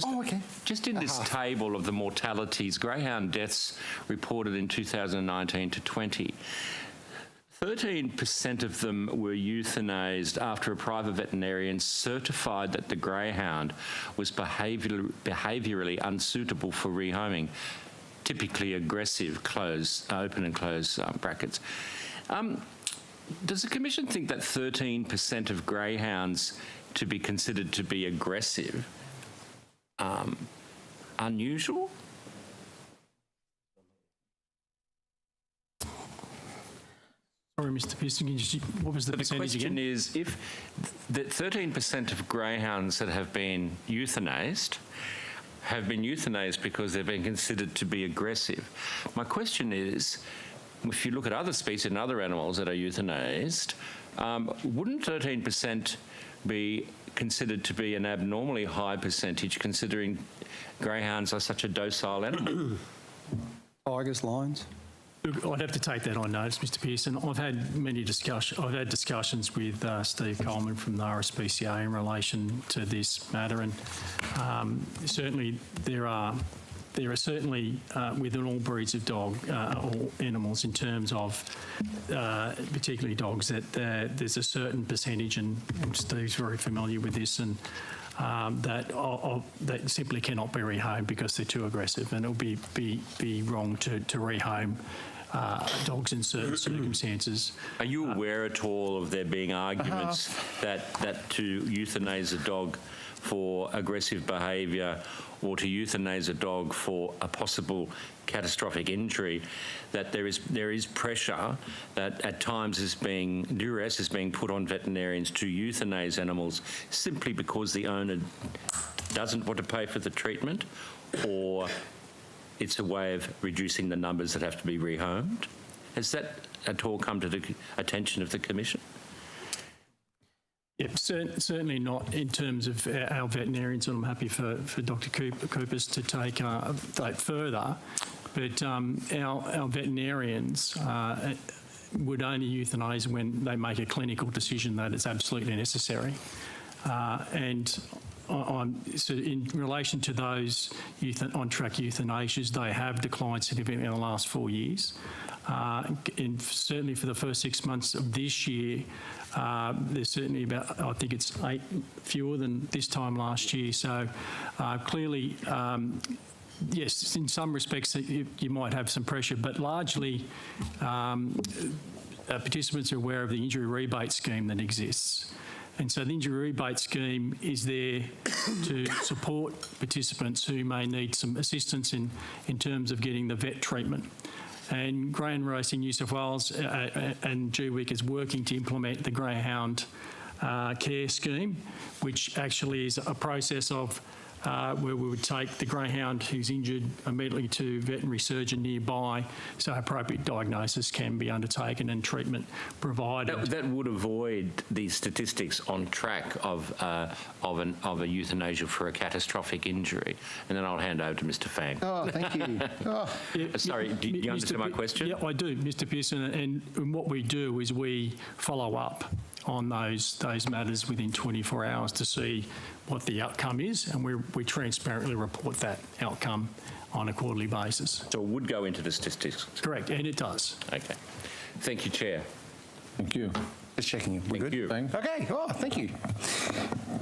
Just in this table of the mortalities, greyhound deaths reported in 2019 to 20, 13% of them were euthanased after a private veterinarian certified that the greyhound was behaviourally unsuitable for rehoming, typically aggressive, open and close brackets. Does the Commission think that 13% of greyhounds to be considered to be aggressive unusual? Sorry, Mr Pearson, what was the percentage again? The question is, if the 13% of greyhounds that have been euthanased because they've been considered to be aggressive. My question is, if you look at other species and other animals that are euthanased, wouldn't 13% be considered to be an abnormally high percentage considering greyhounds are such a docile animal? Tigers, lions? Look, I'd have to take that on notice, Mr Pearson. I've had discussions with Steve Coleman from the RSPCA in relation to this matter, and certainly there are certainly within all breeds of dog or animals, in terms of particularly dogs, that there's a certain percentage, and Steve's very familiar with this, and that simply cannot be rehomed because they're too aggressive, and it'll be wrong to rehome dogs in certain circumstances. Are you aware at all of there being arguments that to euthanize a dog for aggressive behaviour or to euthanize a dog for a possible catastrophic injury, that there is pressure that at times duress is being put on veterinarians to euthanize animals simply because the owner doesn't want to pay for the treatment, or it's a way of reducing the numbers that have to be rehomed? Has that at all come to the attention of the Commission? Yep, certainly not in terms of our veterinarians, and I'm happy for Dr Coopers to take that further. But our veterinarians would only euthanise when they make a clinical decision that it's absolutely necessary. And so in relation to those on-track euthanasias, they have declined significantly in the last 4 years. And certainly for the first 6 months of this year, there's certainly about, I think it's 8 fewer than this time last year. So clearly yes, in some respects you might have some pressure, but largely participants are aware of the injury rebate scheme that exists. And so the injury rebate scheme is there to support participants who may need some assistance in terms of getting the vet treatment. And Greyhound Racing New South Wales and G-WICK is working to implement the Greyhound care scheme, which actually is a process of where we would take the greyhound who's injured immediately to veterinary surgeon nearby so appropriate diagnosis can be undertaken and treatment provided. That would avoid the statistics on track of a euthanasia for a catastrophic injury. And then I'll hand over to Mr. Fang. Oh, thank you. Sorry, do you understand my question? Yeah, I do, Mr. Pearson. And what we do is we follow up on those matters within 24 hours to see what the outcome is, and we transparently report that outcome on a quarterly basis. So it would go into the statistics? Correct, and it does. Okay. Thank you, Chair. Thank you. Just checking in. We're Thank good? you. Okay. Oh, thank you.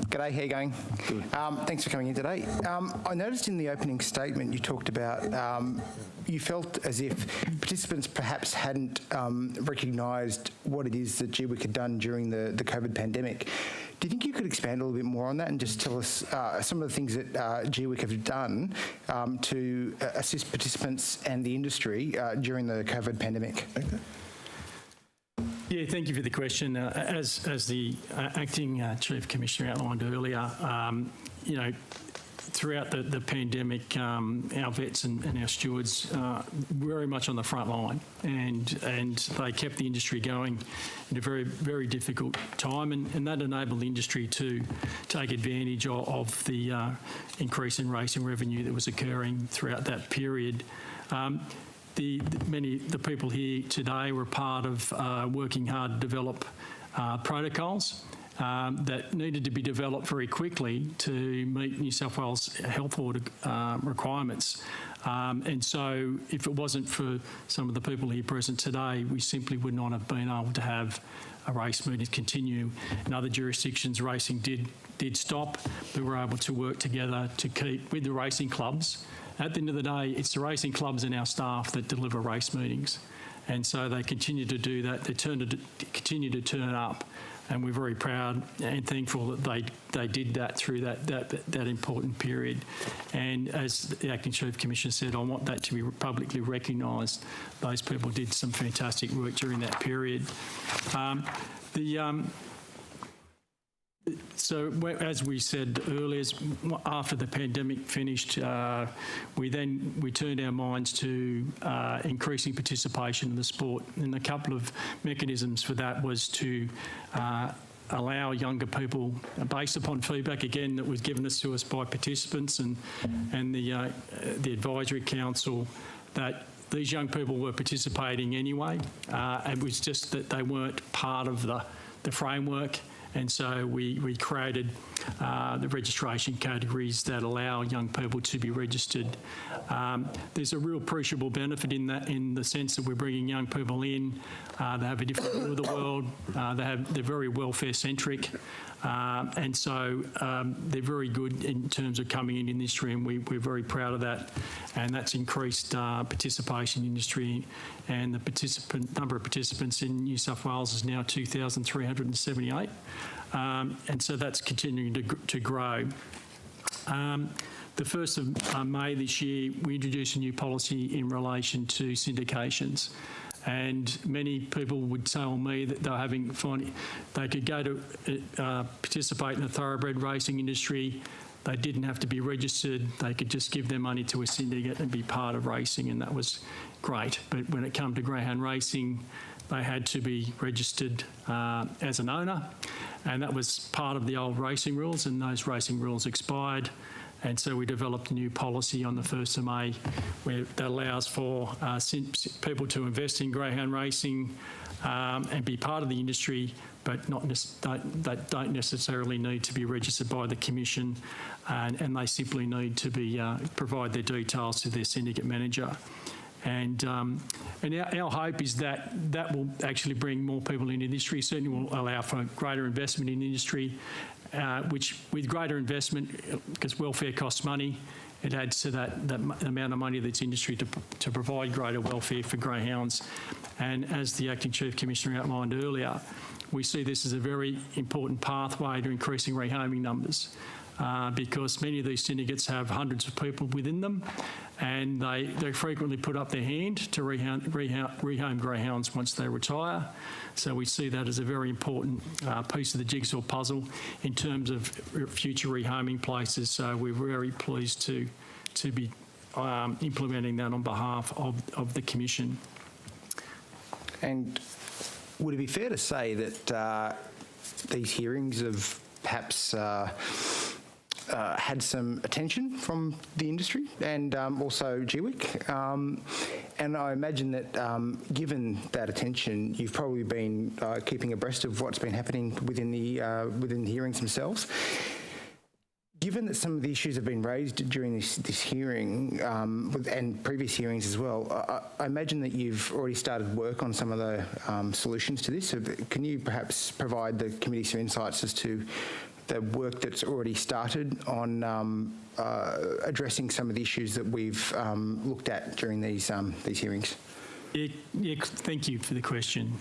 G'day, how you going? Good. Thanks for coming in today. I noticed in the opening statement you talked about you felt as if participants perhaps hadn't recognised what it is that G-WICK had done during the COVID pandemic. Do you think you could expand a little bit more on that and just tell us some of the things that G-WICK have done to assist participants and the industry during the COVID pandemic? Okay. Yeah, thank you for the question. As the acting Chief Commissioner outlined earlier, throughout the pandemic, our vets and our stewards very much on the front line, and they kept the industry going in a very, very difficult time, and that enabled the industry to take advantage of the increase in racing revenue that was occurring throughout that period. The people here today were part of working hard to develop protocols that needed to be developed very quickly to meet New South Wales health order requirements. And so if it wasn't for some of the people here present today, we simply would not have been able to have a race meeting continue. In other jurisdictions, racing did stop. We were able to work together to keep with the racing clubs. At the end of the day, it's the racing clubs and our staff that deliver race meetings. And so they continue to do that. They continue to turn up. And we're very proud and thankful that they did that through that important period. And as the Acting Chief Commissioner said, I want that to be publicly recognised. Those people did some fantastic work during that period. So as we said earlier, after the pandemic finished, we turned our minds to increasing participation in the sport, and a couple of mechanisms for that was to allow younger people, based upon feedback again that was given to us by participants and the advisory council, that these young people were participating anyway. It was just that they weren't part of the framework. And so we created the registration categories that allow young people to be registered. There's a real appreciable benefit in that, in the sense that we're bringing young people in. They have a different view of the world. They're very welfare-centric. And so they're very good in terms of coming in industry, and we're very proud of that. And that's increased participation in industry, and the number of participants in New South Wales is now 2,378. And so that's continuing to grow. The 1st of May this year, we introduced a new policy in relation to syndications. And many people would tell me that they could go to participate in the thoroughbred racing industry. They didn't have to be registered. They could just give their money to a syndicate and be part of racing, and that was great. But when it came to greyhound racing, they had to be registered as an owner, and that was part of the old racing rules, and those racing rules expired. And so we developed a new policy on the 1st of May that allows for people to invest in greyhound racing and be part of the industry, but that don't necessarily need to be registered by the Commission, and they simply need to be provide their details to their syndicate manager. And our hope is that will actually bring more people into industry, certainly will allow for greater investment in industry, which with greater investment, because welfare costs money, it adds to that amount of money that's industry to provide greater welfare for greyhounds. And as the Acting Chief Commissioner outlined earlier, we see this as a very important pathway to increasing rehoming numbers. Because many of these syndicates have hundreds of people within them, and they frequently put up their hand to rehome greyhounds once they retire. So we see that as a very important piece of the jigsaw puzzle in terms of future rehoming places. So we're very pleased to be implementing that on behalf of the Commission. And would it be fair to say that these hearings have perhaps had some attention from the industry and also G-WICK? And I imagine that given that attention, you've probably been keeping abreast of what's been happening within the hearings themselves. Given that some of the issues have been raised during this hearing and previous hearings as well, I imagine that you've already started work on some of the solutions to this. So can you perhaps provide the committee some insights as to the work that's already started on addressing some of the issues that we've looked at during these hearings? Yeah, thank you for the question.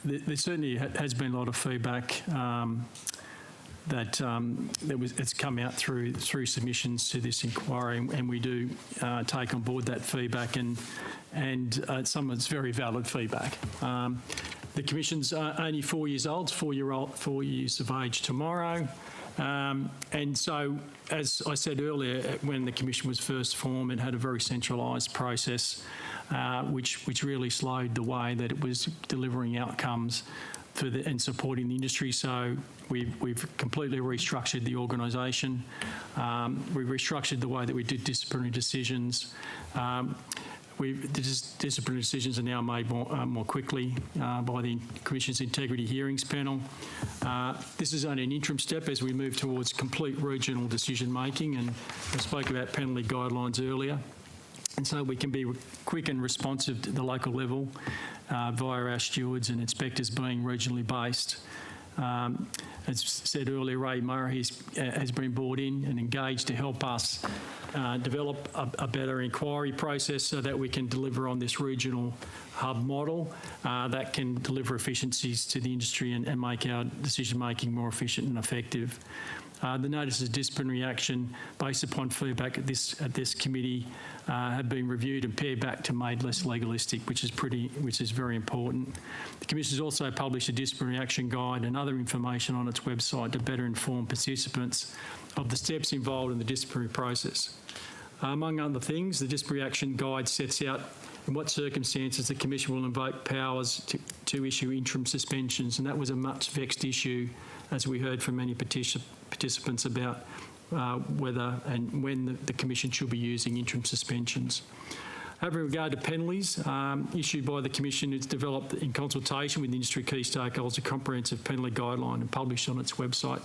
There certainly has been a lot of feedback that it's come out through submissions to this inquiry, and we do take on board that feedback, and some of it's very valid feedback. The Commission's only 4 years old, 4 years of age tomorrow. And so, as I said earlier, when the Commission was first formed, it had a very centralised process, which really slowed the way that it was delivering outcomes and supporting the industry. So we've completely restructured the organisation. We've restructured the way that we did disciplinary decisions. Disciplinary decisions are now made more quickly by the Commission's Integrity Hearings Panel. This is only an interim step as we move towards complete regional decision making, and I spoke about penalty guidelines earlier. And so we can be quick and responsive to the local level via our stewards and inspectors being regionally based. As said earlier, Ray Murray has been brought in and engaged to help us develop a better inquiry process so that we can deliver on this regional hub model that can deliver efficiencies to the industry and make our decision making more efficient and effective. The notices of disciplinary action based upon feedback at this committee have been reviewed and pared back to made less legalistic, which is very important. The Commission has also published a disciplinary action guide and other information on its website to better inform participants of the steps involved in the disciplinary process. Among other things, the disciplinary action guide sets out in what circumstances the Commission will invoke powers to issue interim suspensions, and that was a much vexed issue, as we heard from many participants about whether and when the Commission should be using interim suspensions. Having regard to penalties issued by the Commission, it's developed in consultation with industry key stakeholders a comprehensive penalty guideline and published on its website.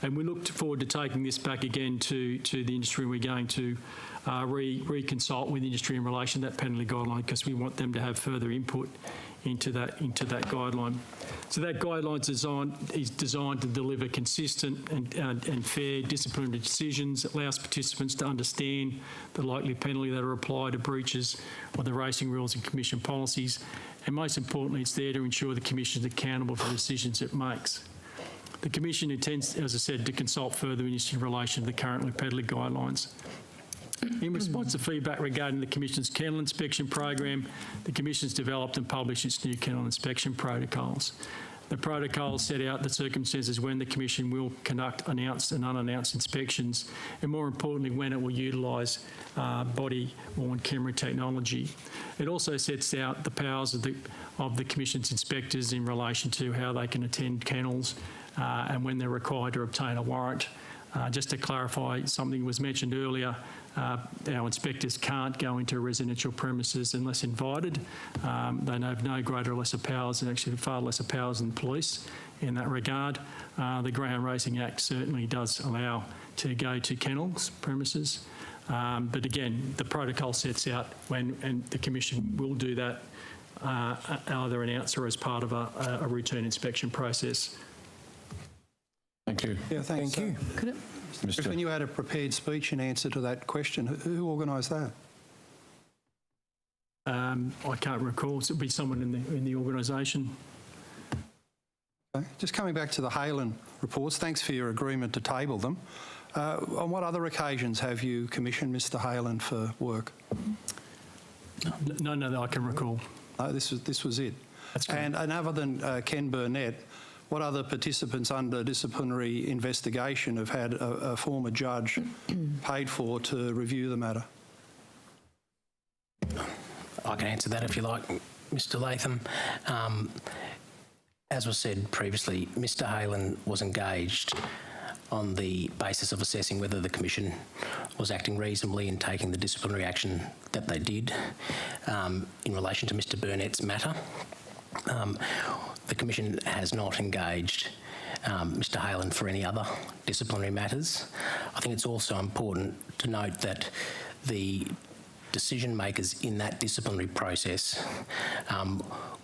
And we look forward to taking this back again to the industry. We're going to reconsult with industry in relation to that penalty guideline because we want them to have further input into that guideline. So that guideline is designed to deliver consistent and fair disciplinary decisions, allows participants to understand the likely penalty that are applied to breaches of the racing rules and Commission policies, and most importantly, it's there to ensure the Commission is accountable for the decisions it makes. The Commission intends, as I said, to consult further in relation to the currently penalty guidelines. In response to feedback regarding the Commission's kennel inspection program, the Commission has developed and published its new kennel inspection protocols. The protocols set out the circumstances when the Commission will conduct announced and unannounced inspections, and more importantly, when it will utilise body-worn camera technology. It also sets out the powers of the Commission's inspectors in relation to how they can attend kennels and when they're required to obtain a warrant. Just to clarify, something was mentioned earlier, our inspectors can't go into residential premises unless invited. They have no greater or lesser powers, and actually far lesser powers than police in that regard. The Greyhound Racing Act certainly does allow to go to kennels premises. But again, the protocol sets out when, and the Commission will do that either announce or as part of a routine inspection process. Thank you. Yeah, thanks. Thank you. Griffin, you had a prepared speech in answer to that question. Who organised that? I can't recall. It would be someone in the organisation. Okay. Just coming back to the Halen reports, thanks for your agreement to table them. On what other occasions have you commissioned Mr Halen for work? No, that I can recall. No, this was it. That's correct. And other than Ken Burnett, what other participants under disciplinary investigation have had a former judge paid for to review the matter? I can answer that if you like, Mr Latham. As was said previously, Mr Halen was engaged on the basis of assessing whether the Commission was acting reasonably in taking the disciplinary action that they did in relation to Mr Burnett's matter. The Commission has not engaged Mr Halen for any other disciplinary matters. I think it's also important to note that the decision makers in that disciplinary process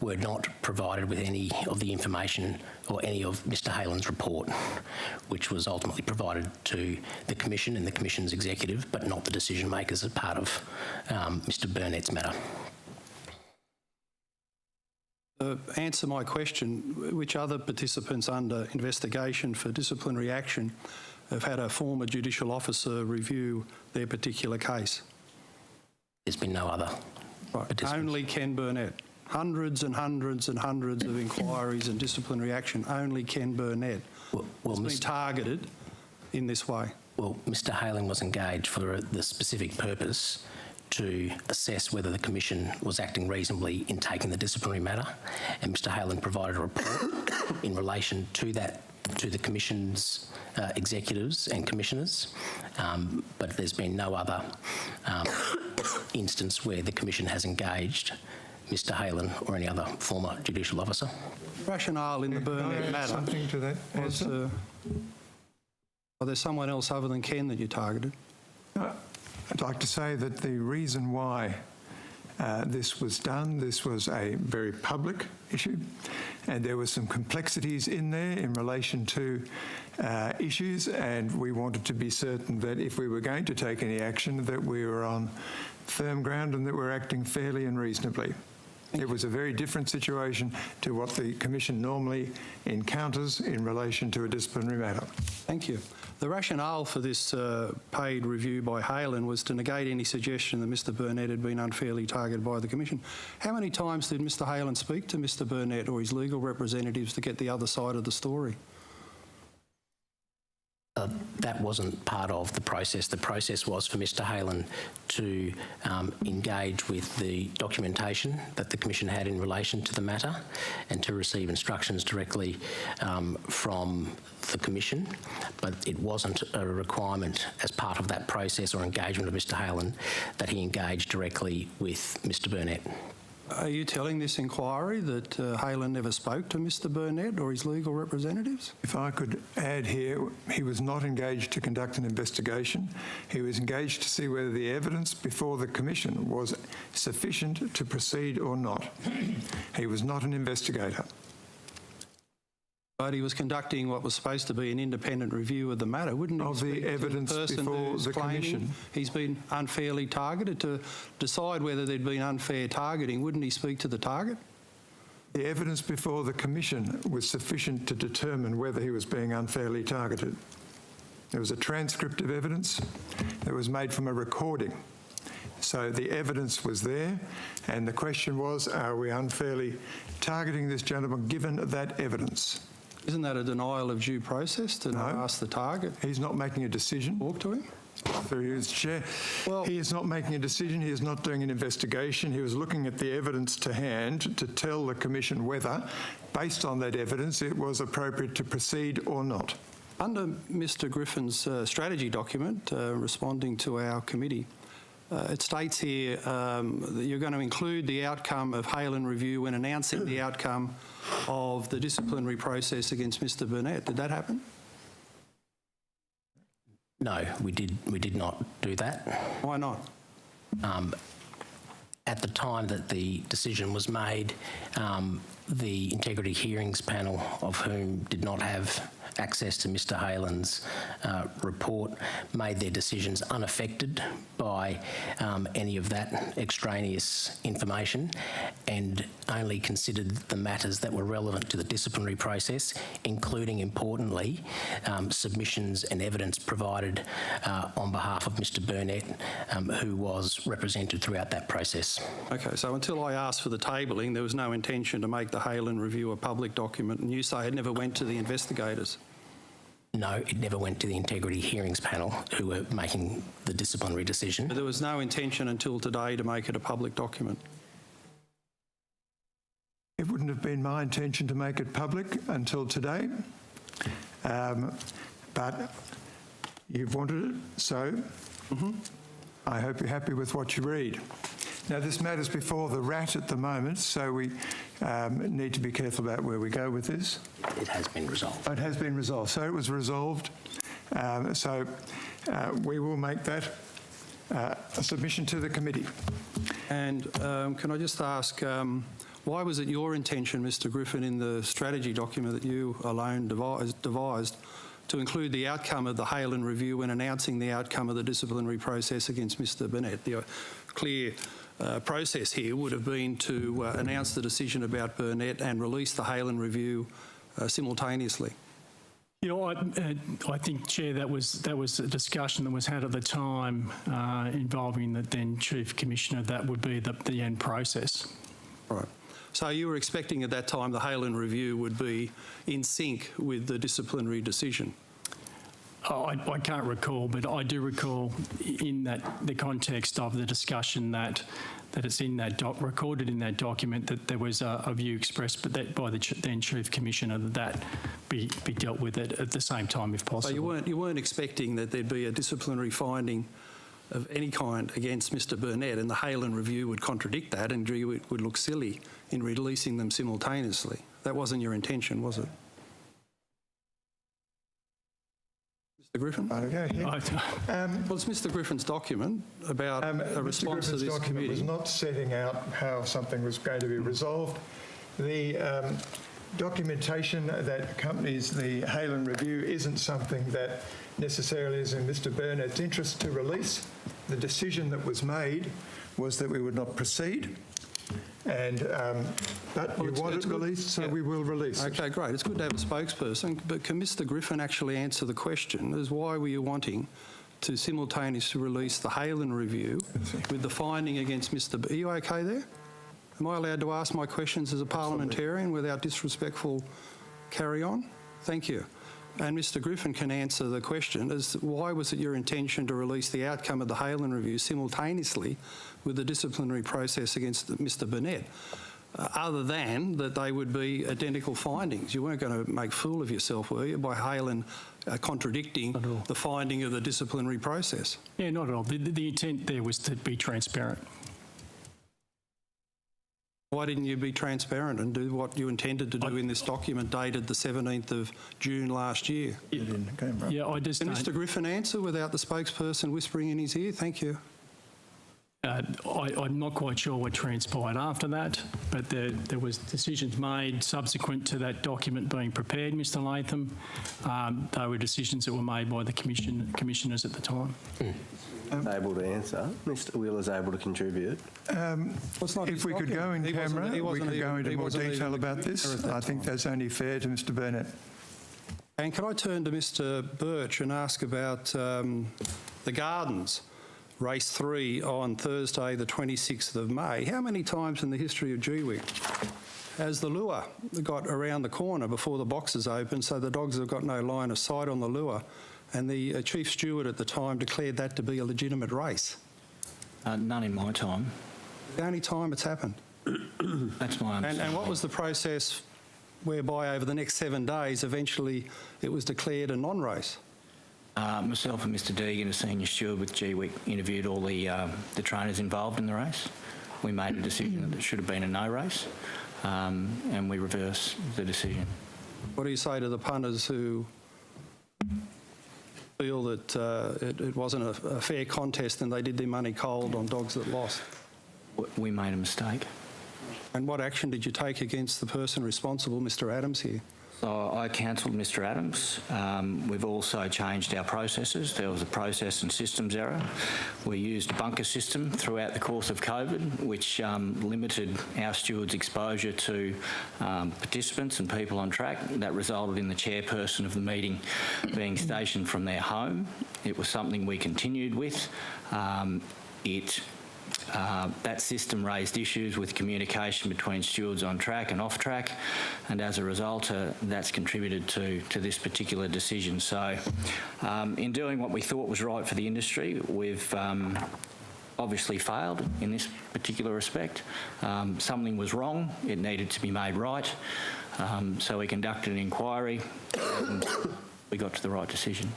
were not provided with any of the information or any of Mr Halen's report, which was ultimately provided to the Commission and the Commission's executive, but not the decision makers as part of Mr Burnett's matter. Answer my question, which other participants under investigation for disciplinary action have had a former judicial officer review their particular case? There's been no other. Right. Only Ken Burnett. Hundreds and hundreds and hundreds of inquiries and disciplinary action. Only Ken Burnett has been targeted in this way. Well, Mr Halen was engaged for the specific purpose to assess whether the Commission was acting reasonably in taking the disciplinary matter, and Mr Halen provided a report in relation to that to the Commission's executives and commissioners, but there's been no other instance where the Commission has engaged Mr Halen or any other former judicial officer. Rationale in the Burnett matter. Something to that answer? Are there someone else other than Ken that you targeted? I'd like to say that the reason why this was done, this was a very public issue, and there were some complexities in there in relation to issues, and we wanted to be certain that if we were going to take any action, that we were on firm ground and that we're acting fairly and reasonably. It was a very different situation to what the Commission normally encounters in relation to a disciplinary matter. Thank you. The rationale for this paid review by Halen was to negate any suggestion that Mr Burnett had been unfairly targeted by the Commission. How many times did Mr Halen speak to Mr Burnett or his legal representatives to get the other side of the story? That wasn't part of the process. The process was for Mr Halen to engage with the documentation that the Commission had in relation to the matter and to receive instructions directly from the Commission, but it wasn't a requirement as part of that process or engagement of Mr Halen that he engaged directly with Mr Burnett. Are you telling this inquiry that Halen never spoke to Mr Burnett or his legal representatives? If I could add here, he was not engaged to conduct an investigation. He was engaged to see whether the evidence before the Commission was sufficient to proceed or not. He was not an investigator. But he was conducting what was supposed to be an independent review of the matter, wouldn't he? Of the evidence before the Commission. He's been unfairly targeted. To decide whether there'd been unfair targeting, wouldn't he speak to the target? The evidence before the Commission was sufficient to determine whether he was being unfairly targeted. There was a transcript of evidence that was made from a recording. So the evidence was there, and the question was, are we unfairly targeting this gentleman given that evidence? Isn't that a denial of due process to not ask the target? He's not making a decision. Talk to him. Through his chair. Well, he is not making a decision. He is not doing an investigation. He was looking at the evidence to hand to tell the Commission whether, based on that evidence, it was appropriate to proceed or not. Under Mr Griffin's strategy document, responding to our committee, it states here that you're going to include the outcome of Halen review when announcing the outcome of the disciplinary process against Mr Burnett. Did that happen? No, we did not do that. Why not? At the time that the decision was made, the Integrity Hearings panel, of whom did not have access to Mr Halen's report made their decisions unaffected by any of that extraneous information and only considered the matters that were relevant to the disciplinary process, including, importantly, submissions and evidence provided on behalf of Mr Burnett, who was represented throughout that process. Okay, so until I asked for the tabling, there was no intention to make the Halen review a public document, and you say it never went to the investigators. No, it never went to the Integrity Hearings Panel, who were making the disciplinary decision. But there was no intention until today to make it a public document. It wouldn't have been my intention to make it public until today, but you've wanted it, so I hope you're happy with what you read. Now, this matter's before the RAT at the moment, so we need to be careful about where we go with this. It has been resolved. Oh, it has been resolved. So it was resolved. We will make that a submission to the committee. And can I just ask, why was it your intention, Mr Griffin, in the strategy document that you alone devised to include the outcome of the Halen review when announcing the outcome of the disciplinary process against Mr Burnett? The clear process here would have been to announce the decision about Burnett and release the Halen review simultaneously. You know, I think, Chair, that was a discussion that was had at the time involving the then Chief Commissioner. That would be the end process. Right. So you were expecting at that time the Halen review would be in sync with the disciplinary decision? Oh, I can't recall, but I do recall in the context of the discussion that it's in that recorded in that document that there was a view expressed, but that by the then Chief Commissioner that be dealt with at the same time if possible. So you weren't expecting that there'd be a disciplinary finding of any kind against Mr Burnett, and the Halen review would contradict that, and it would look silly in releasing them simultaneously. That wasn't your intention, was it? Mr Griffin? Okay. Well, it's Mr Griffin's document about a response to this Mr Griffin's document was not setting out how something was going to be resolved. The documentation that accompanies the Halen review isn't something that necessarily is in Mr Burnett's interest to release. The decision that was made was that we would not proceed, and but you want it released, so we will release it. Okay, great. It's good to have a spokesperson, but can Mr Griffin actually answer the question as why were you wanting to simultaneously release the Halen review with the finding against Mr Are you okay there? Am I allowed to ask my questions as a parliamentarian without disrespectful carry on? Thank you. And Mr Griffin can answer the question as why was it your intention to release the outcome of the Halen review simultaneously with the disciplinary process against Mr Burnett, other than that they would be identical findings? You weren't going to make a fool of yourself, were you, by Halen contradicting the finding of the disciplinary process? Yeah, not at all. The intent there was to be transparent. Why didn't you be transparent and do what you intended to do in this document dated the 17th of June last year? Yeah, I just... Can Mr Griffin answer without the spokesperson whispering in his ear? Thank you. I'm not quite sure what transpired after that, but there was decisions made subsequent to that document being prepared, Mr Latham. They were decisions that were made by the commissioners at the time. Able to answer. Mr Wheeler's able to contribute. If we could go in camera, we could go into more detail about this. I think that's only fair to Mr Burnett. And can I turn to Mr Birch and ask about the Gardens, race 3 on Thursday the 26th of May. How many times in the history of G-WICK has the lure got around the corner before the boxes open so the dogs have got no line of sight on the lure? And the chief steward at the time declared that to be a legitimate race. None in my time. The only time it's happened. That's my understanding. And what was the process whereby over the next 7 days eventually it was declared a non-race? Myself and Mr Deegan, a senior steward with G-WICK, interviewed all the trainers involved in the race. We made a decision that it should have been a no race, and we reversed the decision. What do you say to the punters who feel that it wasn't a fair contest and they did their money cold on dogs that lost? We made a mistake. And what action did you take against the person responsible, Mr Adams here? So I cancelled Mr Adams. We've also changed our processes. There was a process and systems error. We used a bunker system throughout the course of COVID, which limited our stewards' exposure to participants and people on track. That resulted in the chairperson of the meeting being stationed from their home. It was something we continued with. That system raised issues with communication between stewards on track and off track, and as a result, that's contributed to this particular decision. So, in doing what we thought was right for the industry, we've obviously failed in this particular respect. Something was wrong, it needed to be made right, so we conducted an inquiry and we got to the right decision.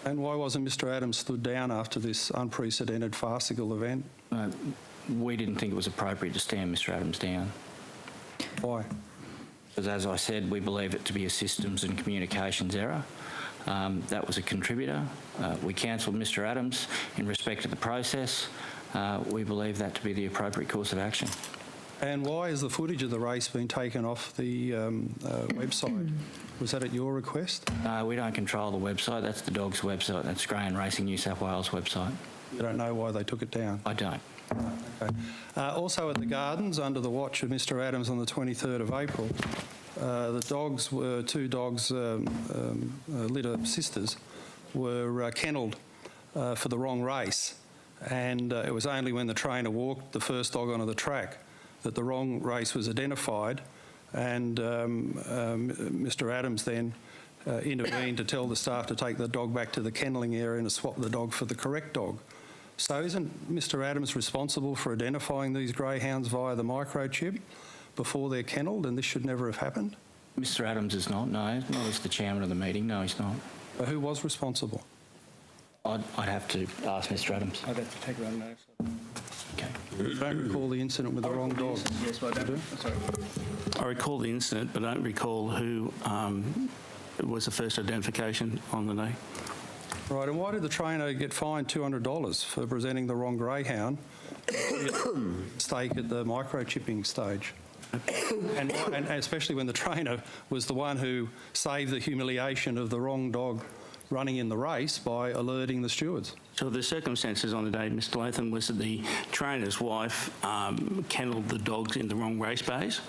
And why wasn't Mr Adams stood down after this unprecedented farcical event? We didn't think it was appropriate to stand Mr Adams down. Why? Because, as I said, we believe it to be a systems and communications error. That was a contributor. We cancelled Mr Adams in respect of the process. We believe that to be the appropriate course of action. And why has the footage of the race been taken off the website? Was that at your request? No, we don't control the website. That's the Dogs website. That's Greyhound Racing New South Wales website. You don't know why they took it down? I don't. Okay. Also at the Gardens, under the watch of Mr Adams on the 23rd of April, the dogs were, two dogs, litter sisters, were kennelled for the wrong race. And it was only when the trainer walked the first dog onto the track that the wrong race was identified, and Mr Adams then intervened to tell the staff to take the dog back to the kennelling area and to swap the dog for the correct dog. So isn't Mr Adams responsible for identifying these greyhounds via the microchip before they're kennelled, and this should never have happened? Mr Adams is not, no, not as the chairman of the meeting, no, he's not. But who was responsible? I'd have to ask Mr Adams. I'd have to take around notes. Okay. You don't recall the incident with the wrong dog? Yes, I do. Sorry. I recall the incident, but I don't recall who was the first identification on the day. Right, and why did the trainer get fined $200 for presenting the wrong greyhound stake at the microchipping stage? And especially when the trainer was the one who saved the humiliation of the wrong dog running in the race by alerting the stewards. So the circumstances on the day, Mr Latham, was that the trainer's wife kennelled the dogs in the wrong race bays.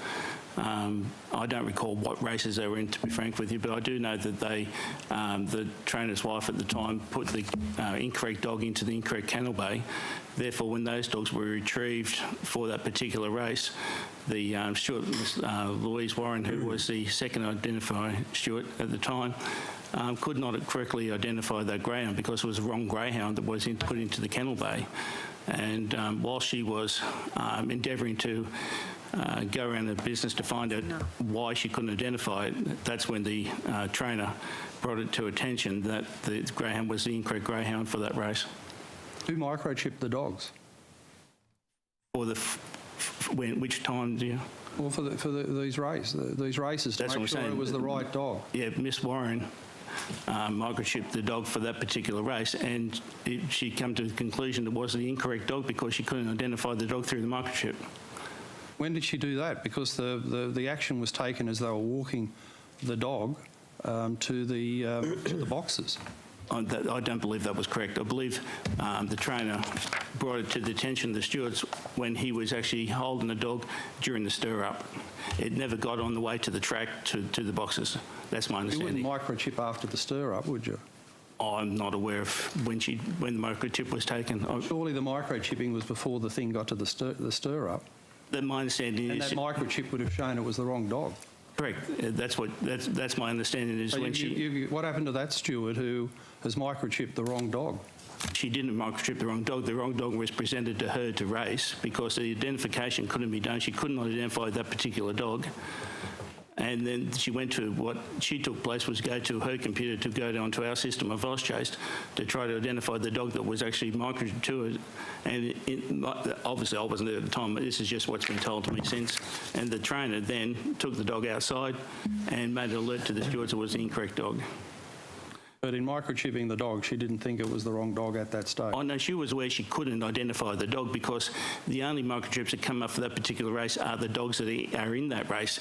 I don't recall what races they were in, to be frank with you, but I do know that they, the trainer's wife at the time, put the incorrect dog into the incorrect kennel bay. Therefore, when those dogs were retrieved for that particular race, the steward, Louise Warren, who was the second identified steward at the time, could not correctly identify that greyhound because it was the wrong greyhound that was put into the kennel bay. And while she was endeavouring to go around the business to find out why she couldn't identify it, that's when the trainer brought it to attention that the greyhound was the incorrect greyhound for that race. Who microchipped the dogs? Or which time do you? Well, for these races, to make sure it was the right dog. Yeah, Miss Warren microchipped the dog for that particular race, and she came to the conclusion it was the incorrect dog because she couldn't identify the dog through the microchip. When did she do that? Because the action was taken as they were walking the dog to the boxes. I don't believe that was correct. I believe the trainer brought it to the attention of the stewards when he was actually holding the dog during the stir-up. It never got on the way to the track to the boxes. That's my understanding. You wouldn't microchip after the stir-up, would you? I'm not aware of when the microchip was taken. Surely the microchipping was before the thing got to the stir-up. My understanding is... And that microchip would have shown it was the wrong dog. Correct. That's my understanding is so when what happened to that steward who has microchipped the wrong dog? She didn't microchip the wrong dog. The wrong dog was presented to her to race because the identification couldn't be done. She couldn't identify that particular dog. And then she went to what she took place was go to her computer to go down to our system of Auschase to try to identify the dog that was actually microchipped to it. And obviously I wasn't there at the time, but this is just what's been told to me since. And the trainer then took the dog outside and made an alert to the stewards it was the incorrect dog. But in microchipping the dog, she didn't think it was the wrong dog at that stage? Oh, no, she was aware she couldn't identify the dog because the only microchips that come up for that particular race are the dogs that are in that race.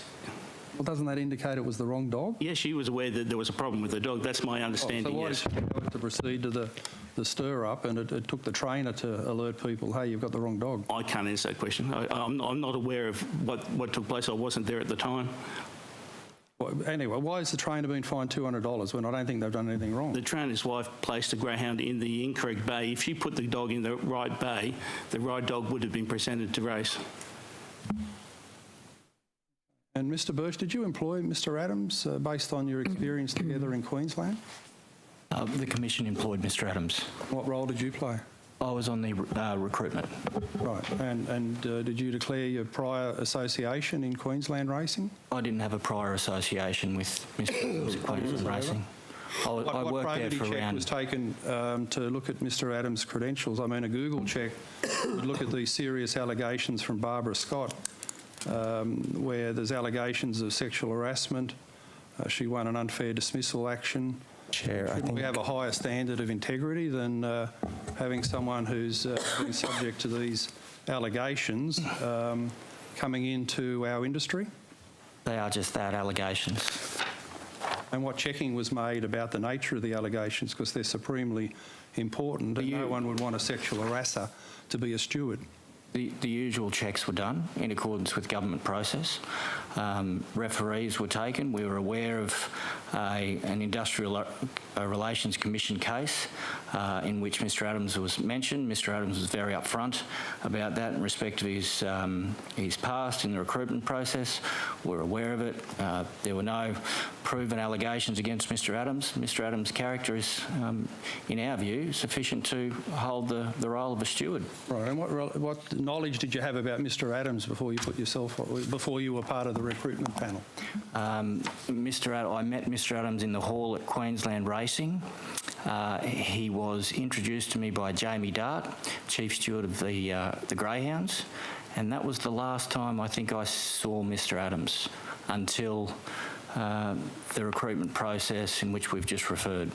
Well, doesn't that indicate it was the wrong dog? Yes, she was aware that there was a problem with the dog. That's my understanding, so why yes. did she go to proceed to the stir-up, and it took the trainer to alert people, hey, you've got the wrong dog? I can't answer that question. I'm not aware of what took place. I wasn't there at the time. Well, anyway, why has the trainer been fined $200 when I don't think they've done anything wrong? The trainer's wife placed the greyhound in the incorrect bay. If she put the dog in the right bay, the right dog would have been presented to race. And Mr Birch, did you employ Mr Adams based on your experience together in Queensland? The Commission employed Mr Adams. What role did you play? I was on the recruitment. Right, and did you declare your prior association in Queensland racing? I didn't have a prior association with Mr Adams at Queensland Racing. I worked there for check around... was taken to look at Mr Adams' credentials? I mean, a Google check would look at these serious allegations from Barbara Scott, where there's allegations of sexual harassment. She won an unfair dismissal action. Chair, I Shouldn't think we have a higher standard of integrity than having someone who's been subject to these allegations coming into our industry? They are just that, allegations. And what checking was made about the nature of the allegations, because they're supremely important, and no one would want a sexual harasser to be a steward. The usual checks were done in accordance with government process. Referees were taken. We were aware of an Industrial Relations Commission case in which Mr Adams was mentioned. Mr Adams was very upfront about that in respect of his past in the recruitment process. We're aware of it. There were no proven allegations against Mr Adams. Mr Adams' character is, in our view, sufficient to hold the role of a steward. Right, and what knowledge did you have about Mr Adams before you were part of the recruitment panel? I met Mr Adams in the hall at Queensland Racing. He was introduced to me by Jamie Dart, Chief Steward of the Greyhounds, and that was the last time I think I saw Mr Adams until the recruitment process in which we've just referred.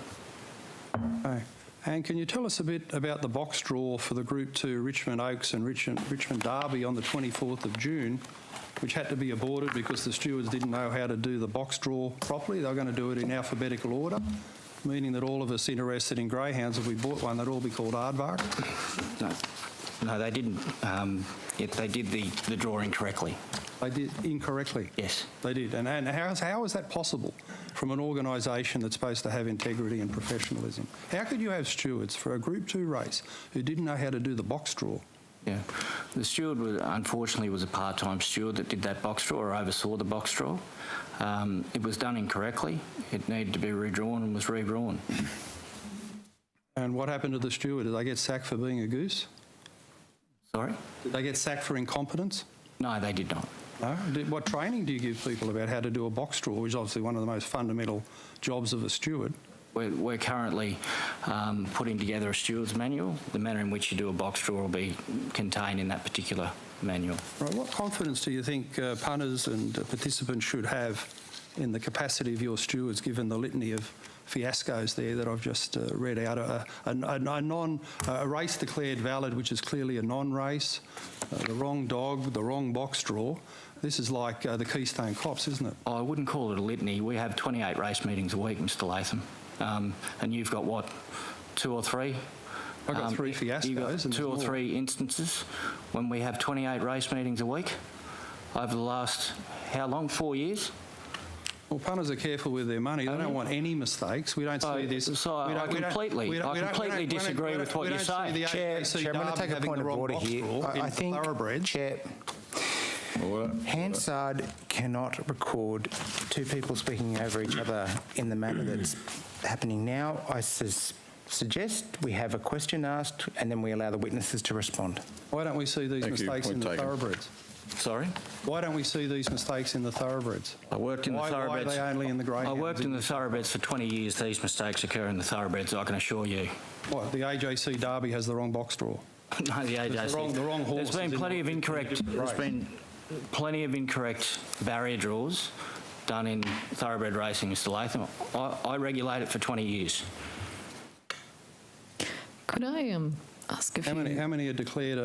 Okay. And can you tell us a bit about the box draw for the Group 2 Richmond Oaks and Richmond Derby on the 24th of June, which had to be aborted because the stewards didn't know how to do the box draw properly? They were going to do it in alphabetical order, meaning that all of us interested in greyhounds, if we bought one, they'd all be called aardvark. No, they didn't. They did the drawing correctly. They did incorrectly? Yes. They did. And how is that possible from an organisation that's supposed to have integrity and professionalism? How could you have stewards for a Group 2 race who didn't know how to do the box draw? Yeah. The steward, unfortunately, was a part-time steward that did that box draw or oversaw the box draw. It was done incorrectly. It needed to be redrawn and was redrawn. And what happened to the steward? Did they get sacked for being a goose? Sorry? Did they get sacked for incompetence? No, they did not. No? What training do you give people about how to do a box draw, which is obviously one of the most fundamental jobs of a steward? We're currently putting together a steward's manual. The manner in which you do a box draw will be contained in that particular manual. Right. What confidence do you think punters and participants should have in the capacity of your stewards, given the litany of fiascos there that I've just read out? A race declared valid, which is clearly a non-race, the wrong dog, the wrong box draw. This is like the Keystone Cops, isn't it? I wouldn't call it a litany. We have 28 race meetings a week, Mr Latham. And you've got, what, 2 or 3? I've got 3 fiascos. You've got 2 or 3 instances when we have 28 race meetings a week over the last, how long, 4 years? Well, punters are careful with their money. They don't want any mistakes. We don't see this. So I completely disagree with what you're saying. Chair, I'm going to take a point of order here. I think, Chair, Hansard cannot record 2 people speaking over each other in the manner that's happening now. I suggest we have a question asked and then we allow the witnesses to respond. Why don't we see these mistakes in the thoroughbreds? Sorry? Why don't we see these mistakes in the thoroughbreds? I worked in the thoroughbreds. Why are they only in the greyhounds? I worked in the thoroughbreds for 20 years. These mistakes occur in the thoroughbreds, I can assure you. What, the AJC Derby has the wrong box draw? No, the AJC. The wrong horse. There's been plenty of incorrect. There's been plenty of incorrect barrier draws done in thoroughbred racing, Mr Latham. I regulate it for 20 years. Could I ask a few... How many are declared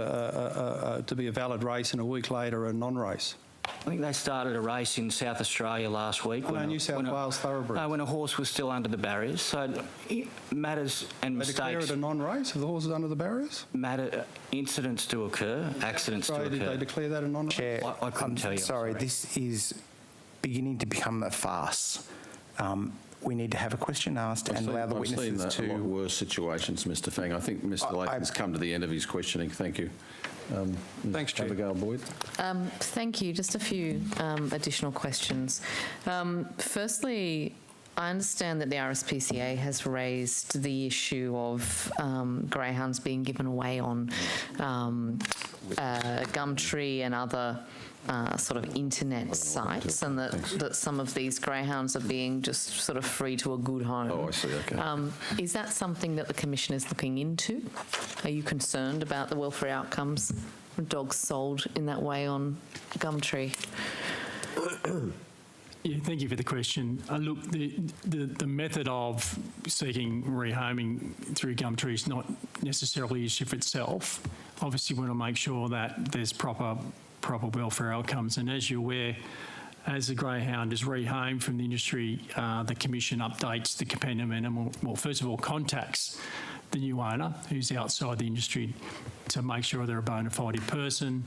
to be a valid race and a week later a non-race? I think they started a race in South Australia last week. New South Wales thoroughbreds. When a horse was still under the barriers. So matters and mistakes. They declare it a non-race if the horse is under the barriers? Incidents do occur, accidents do occur. Did they declare that a non-race? Chair, I couldn't tell you. Sorry, this is beginning to become a farce. We need to have a question asked and allow the witnesses I've seen a lot worse situations, Mr. Fang. I think Mr. Layton's come to the end of his questioning. Thank you. Thanks, Chair. Abigail Boyd. Thank you. Just a few additional questions. Firstly, I understand that the RSPCA has raised the issue of greyhounds being given away on Gumtree and other sort of internet sites, and that some of these greyhounds are being just sort of free to a good home. Oh, I see, okay. Is that something that the Commission is looking into? Are you concerned about the welfare outcomes of dogs sold in that way on Gumtree? Yeah, thank you for the question. Look, the method of seeking rehoming through Gumtree is not necessarily an issue for itself. Obviously, we want to make sure that there's proper welfare outcomes. And as you're aware, as the greyhound is rehomed from the industry, the Commission updates the companion animal, well, first of all, contacts the new owner who's outside the industry to make sure they're a bona fide person,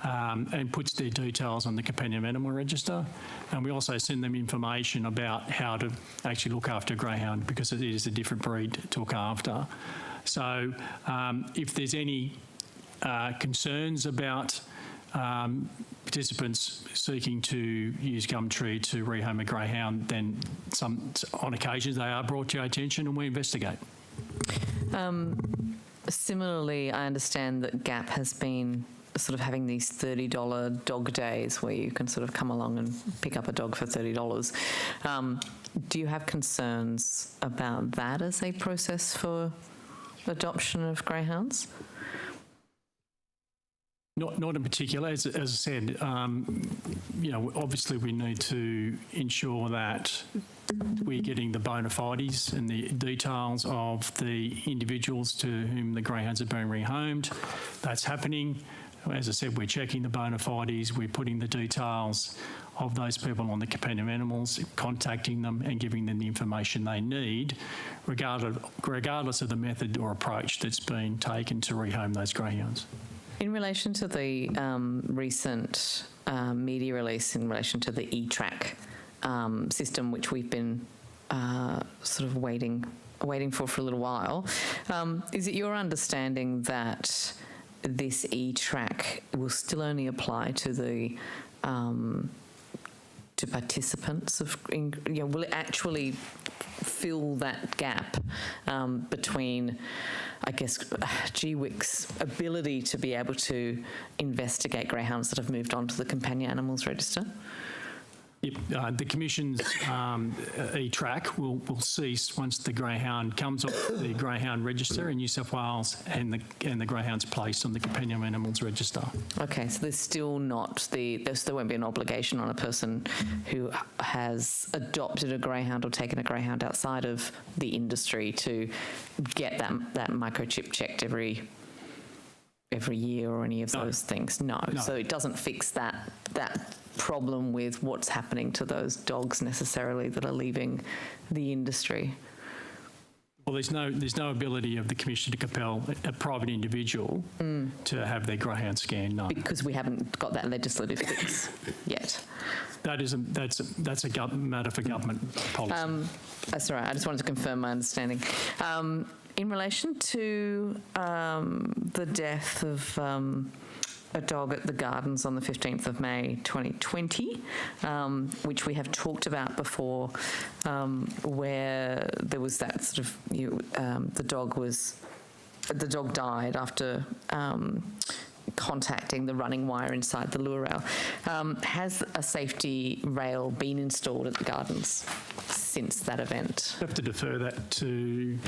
and puts their details on the companion animal register. And we also send them information about how to actually look after a greyhound, because it is a different breed to look after. So if there's any concerns about participants seeking to use Gumtree to rehome a greyhound, then on occasions they are brought to our attention and we investigate. Similarly, I understand that GAP has been sort of having these $30 dog days where you can sort of come along and pick up a dog for $30. Do you have concerns about that as a process for adoption of greyhounds? Not in particular. As I said, obviously we need to ensure that we're getting the bona fides and the details of the individuals to whom the greyhounds are being rehomed. That's happening. As I said, we're checking the bona fides, we're putting the details of those people on the companion animals, contacting them and giving them the information they need, regardless of the method or approach that's been taken to rehome those greyhounds. In relation to the recent media release in relation to the e-track system, which we've been sort of waiting for a little while, is it your understanding that this e-track will still only apply to the to participants will it actually fill that gap between, I guess, G-WICK's ability to be able to investigate greyhounds that have moved on to the companion animals register? Yep, the Commission's e-track will cease once the greyhound comes off the greyhound register in New South Wales and the greyhound's placed on the companion animals register. Okay, so there's still not there still won't be an obligation on a person who has adopted a greyhound or taken a greyhound outside of the industry to get that microchip checked every year or any of those things. No. So it doesn't fix that problem with what's happening to those dogs necessarily that are leaving the industry. Well, there's no ability of the Commission to compel a private individual to have their greyhound scanned. No, because we haven't got that legislative fix yet. That's a matter for government policy. That's all right. I just wanted to confirm my understanding. In relation to the death of a dog at the Gardens on the 15th of May 2020, which we have talked about before, where there was that sort of, the dog died after contacting the running wire inside the lure rail. Has a safety rail been installed at the Gardens since that event? I have to defer that to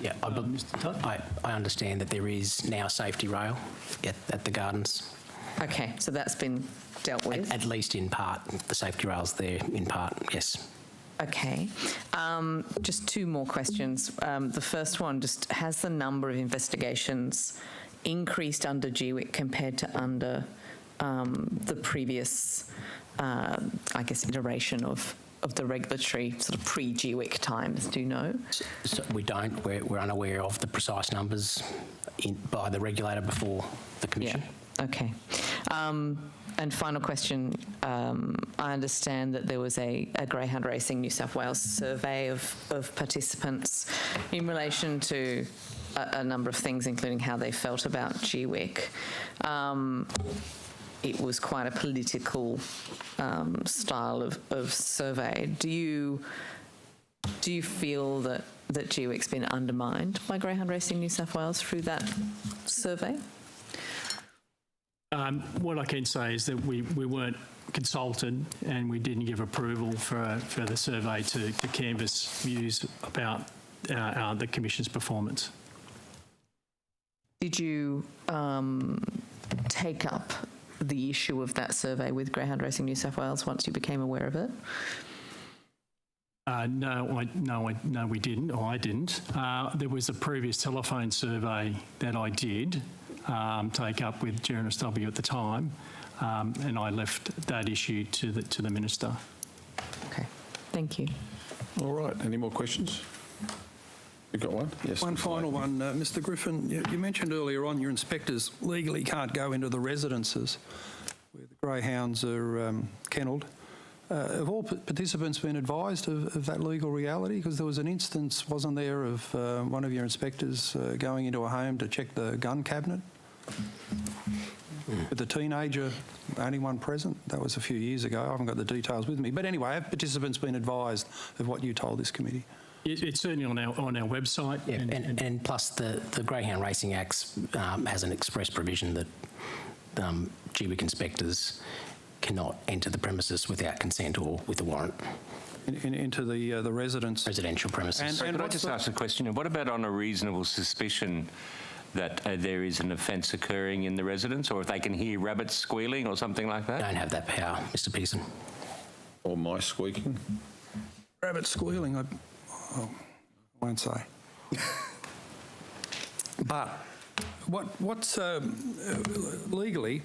Mr. Tutt. I understand that there is now a safety rail at the Gardens. Okay, so that's been dealt with? At least in part. The safety rail's there in part, yes. Okay. Just two more questions. The first one, just has the number of investigations increased under G-WICK compared to under the previous, I guess, iteration of the regulatory sort of pre-G-WICK times? Do you know? So we don't. We're unaware of the precise numbers by the regulator before the Commission. Yeah. Okay. And final question, I understand that there was a Greyhound Racing New South Wales survey of participants in relation to a number of things, including how they felt about G-WICK. It was quite a political style of survey. Do you feel that G-WICK's been undermined by Greyhound Racing New South Wales through that survey? What I can say is that we weren't consulted and we didn't give approval for the survey to canvass views about the Commission's performance. Did you take up the issue of that survey with Greyhound Racing New South Wales once you became aware of it? No, we didn't, or I didn't. There was a previous telephone survey that I did take up with GNSW at the time, and I left that issue to the Minister. Okay, thank you. All right, any more questions? You've got one? Yes. One final one, Mr. Griffin. You mentioned earlier on your inspectors legally can't go into the residences where the greyhounds are kennelled. Have all participants been advised of that legal reality? Because there was an instance, wasn't there, of one of your inspectors going into a home to check the gun cabinet with the teenager, only one present? That was a few years ago. I haven't got the details with me. But anyway, have participants been advised of what you told this committee? It's certainly on our website. Yeah, and plus the Greyhound Racing Act has an express provision that G-WICK inspectors cannot enter the premises without consent or with a warrant. Into the residential premises. Could I just ask a question? What about on a reasonable suspicion that there is an offence occurring in the residence, or if they can hear rabbits squealing or something like that? Don't have that power, Mr. Pearson. Or mice squeaking? Rabbit squealing, I won't say. But what's legally,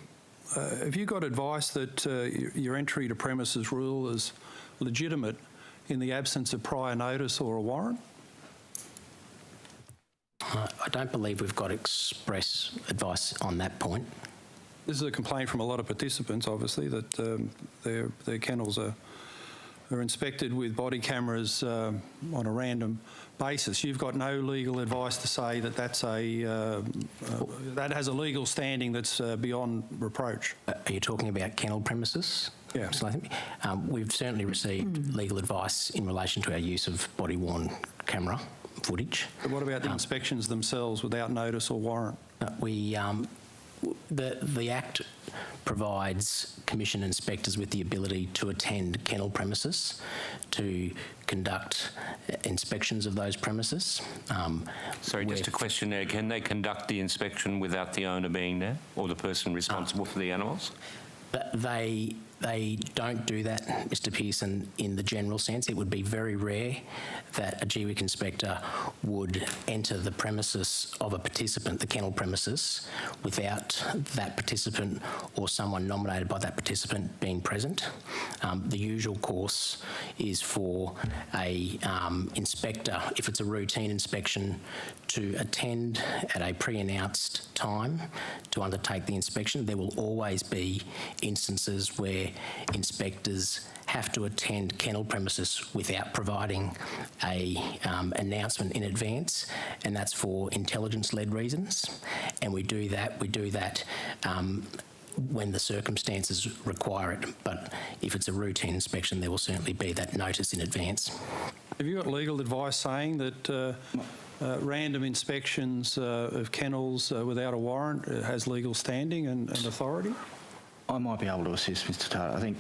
have you got advice that your entry to premises rule is legitimate in the absence of prior notice or a warrant? I don't believe we've got express advice on that point. This is a complaint from a lot of participants, obviously, that their kennels are inspected with body cameras on a random basis. You've got no legal advice to say that that has a legal standing that's beyond reproach. Are you talking about kennel premises? Yeah. We've certainly received legal advice in relation to our use of body-worn camera footage. But what about the inspections themselves without notice or warrant? The Act provides Commission inspectors with the ability to attend kennel premises, to conduct inspections of those premises. Sorry, just a question there. Can they conduct the inspection without the owner being there, or the person responsible for the animals? They don't do that, Mr. Pearson, in the general sense. It would be very rare that a G-WICK inspector would enter the premises of a participant, the kennel premises, without that participant or someone nominated by that participant being present. The usual course is for a inspector, if it's a routine inspection, to attend at a pre-announced time to undertake the inspection. There will always be instances where inspectors have to attend kennel premises without providing a announcement in advance, and that's for intelligence-led reasons. And we do that when the circumstances require it. But if it's a routine inspection, there will certainly be that notice in advance. Have you got legal advice saying that random inspections of kennels without a warrant has legal standing and authority? I might be able to assist, Mr. Taylor. I think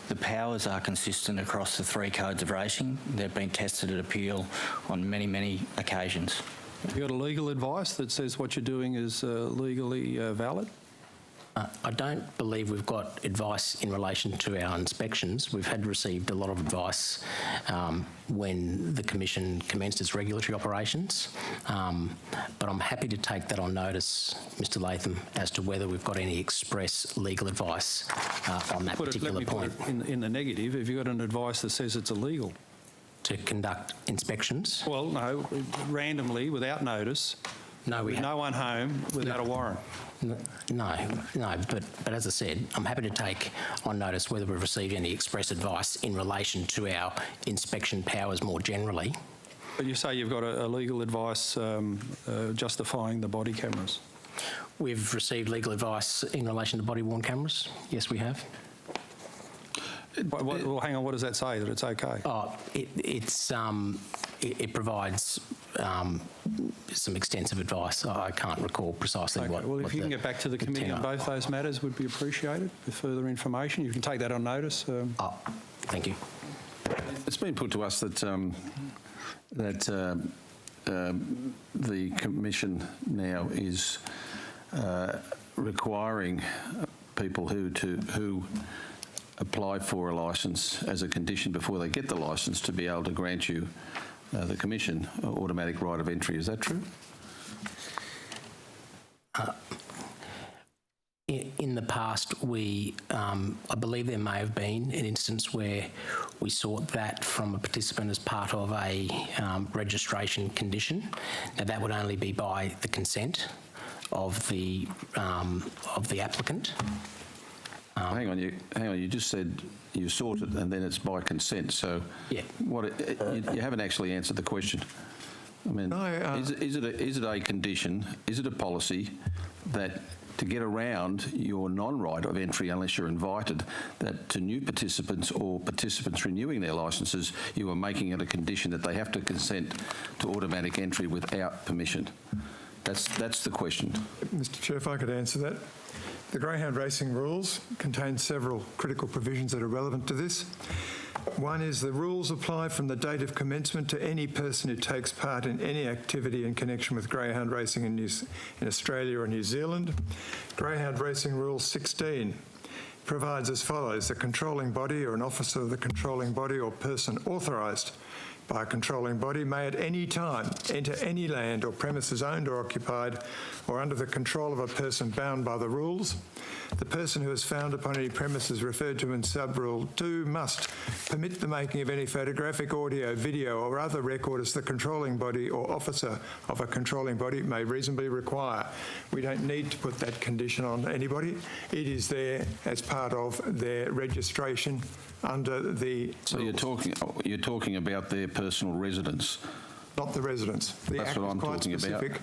the powers are consistent across the three codes of racing. They've been tested at appeal on many, many occasions. Have you got a legal advice that says what you're doing is legally valid? I don't believe we've got advice in relation to our inspections. We've received a lot of advice when the Commission commenced its regulatory operations, but I'm happy to take that on notice, Mr Latham, as to whether we've got any express legal advice on that particular point. Put it in the negative. Have you got an advice that says it's illegal? To conduct inspections? Well, no, randomly, without notice. No, with no one home, without a warrant. No, but as I said, I'm happy to take on notice whether we've received any express advice in relation to our inspection powers more generally. But you say you've got a legal advice justifying the body cameras. We've received legal advice in relation to body-worn cameras. Yes, we have. Well, hang on, what does that say, that it's okay? Oh, it provides some extensive advice. I can't recall precisely what. Well, if you can get back to the committee on both those matters, would be appreciated with further information. You can take that on notice. Thank you. It's been put to us that the Commission now is requiring people who apply for a licence as a condition before they get the licence to be able to grant you the Commission automatic right of entry. Is that true? In the past, I believe there may have been an instance where we sought that from a participant as part of a registration condition. Now, that would only be by the consent of the applicant. Hang on, you just said you sought it and then it's by consent. So yeah. You haven't actually answered the question. I mean, is it a condition, is it a policy that to get around your non-right of entry unless you're invited, that to new participants or participants renewing their licences, you are making it a condition that they have to consent to automatic entry without permission? That's the question. Mr Chair, if I could answer that. The Greyhound racing rules contain several critical provisions that are relevant to this. One is the rules apply from the date of commencement to any person who takes part in any activity in connection with greyhound racing in Australia or New Zealand. Greyhound Racing Rule 16 provides as follows: the controlling body or an officer of the controlling body or person authorised by a controlling body may at any time enter any land or premises owned or occupied or under the control of a person bound by the rules. The person who is found upon any premises referred to in sub-rule 2 must permit the making of any photographic, audio, video or other record as the controlling body or officer of a controlling body may reasonably require. We don't need to put that condition on anybody. It is there as part of their registration under the So rules. you're talking about their personal residence? Not the residence. The That's Act what is I'm quite talking specific about.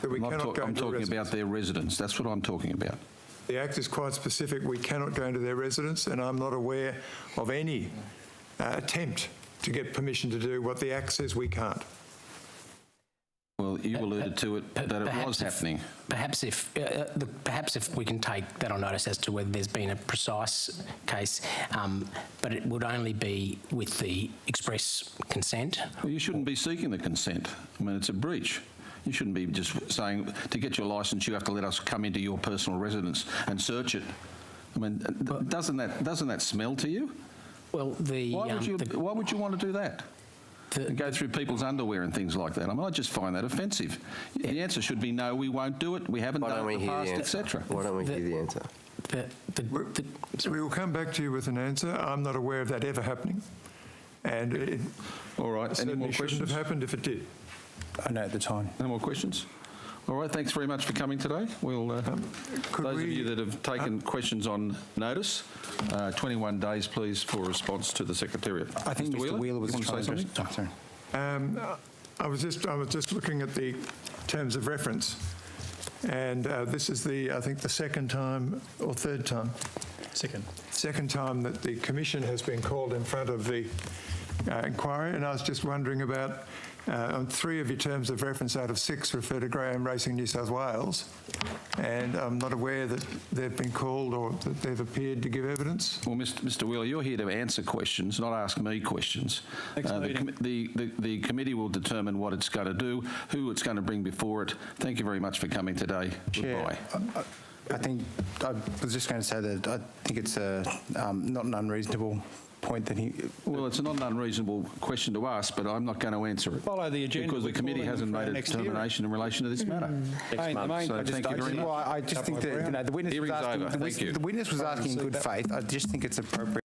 that we cannot go I'm into talking residence. about their residence. That's what I'm talking about. The Act is quite specific. We cannot go into their residence, and I'm not aware of any attempt to get permission to do what the Act says we can't. Well, you alluded to it, that it was happening. Perhaps if we can take that on notice as to whether there's been a precise case, but it would only be with the express consent. Well, you shouldn't be seeking the consent. I mean, it's a breach. You shouldn't be just saying, to get your licence, you have to let us come into your personal residence and search it. I mean, doesn't that smell to you? Well, why would you want to do that? And go through people's underwear and things like that. I mean, I just find that offensive. The answer should be no, we won't do it. We haven't done it in the past, etc. Why don't we hear the answer? We will come back to you with an answer. I'm not aware of that ever happening, and it all right. Any certainly more questions? shouldn't have happened if it did. I know at the time. No more questions? All right, thanks very much for coming today. We'll, those of you that have taken questions on notice, 21 days, please, for response to the Secretariat. I think Mr. Wheeler was trying to say something. I was just looking at the terms of reference, and this is I think the second time or third time. Second time that the Commission has been called in front of the inquiry, and I was just wondering about. On 3 of your terms of reference out of 6 refer to Greyhound Racing New South Wales, and I'm not aware that they've been called or that they've appeared to give evidence. Well, Mr. Wheeler, you're here to answer questions, not ask me questions. The committee will determine what it's going to do, who it's going to bring before it. Thank you very much for coming today. Chair, Goodbye. I think I was just going to say that I think it's not an unreasonable point that he... Well, it's not an unreasonable question to ask, but I'm not going to answer it. Follow the agenda. Because the committee hasn't made a determination in relation to this matter. Next month. So thank you very much. Well, I just think that the witness was asking, the witness was asking in good faith. I just think it's appropriate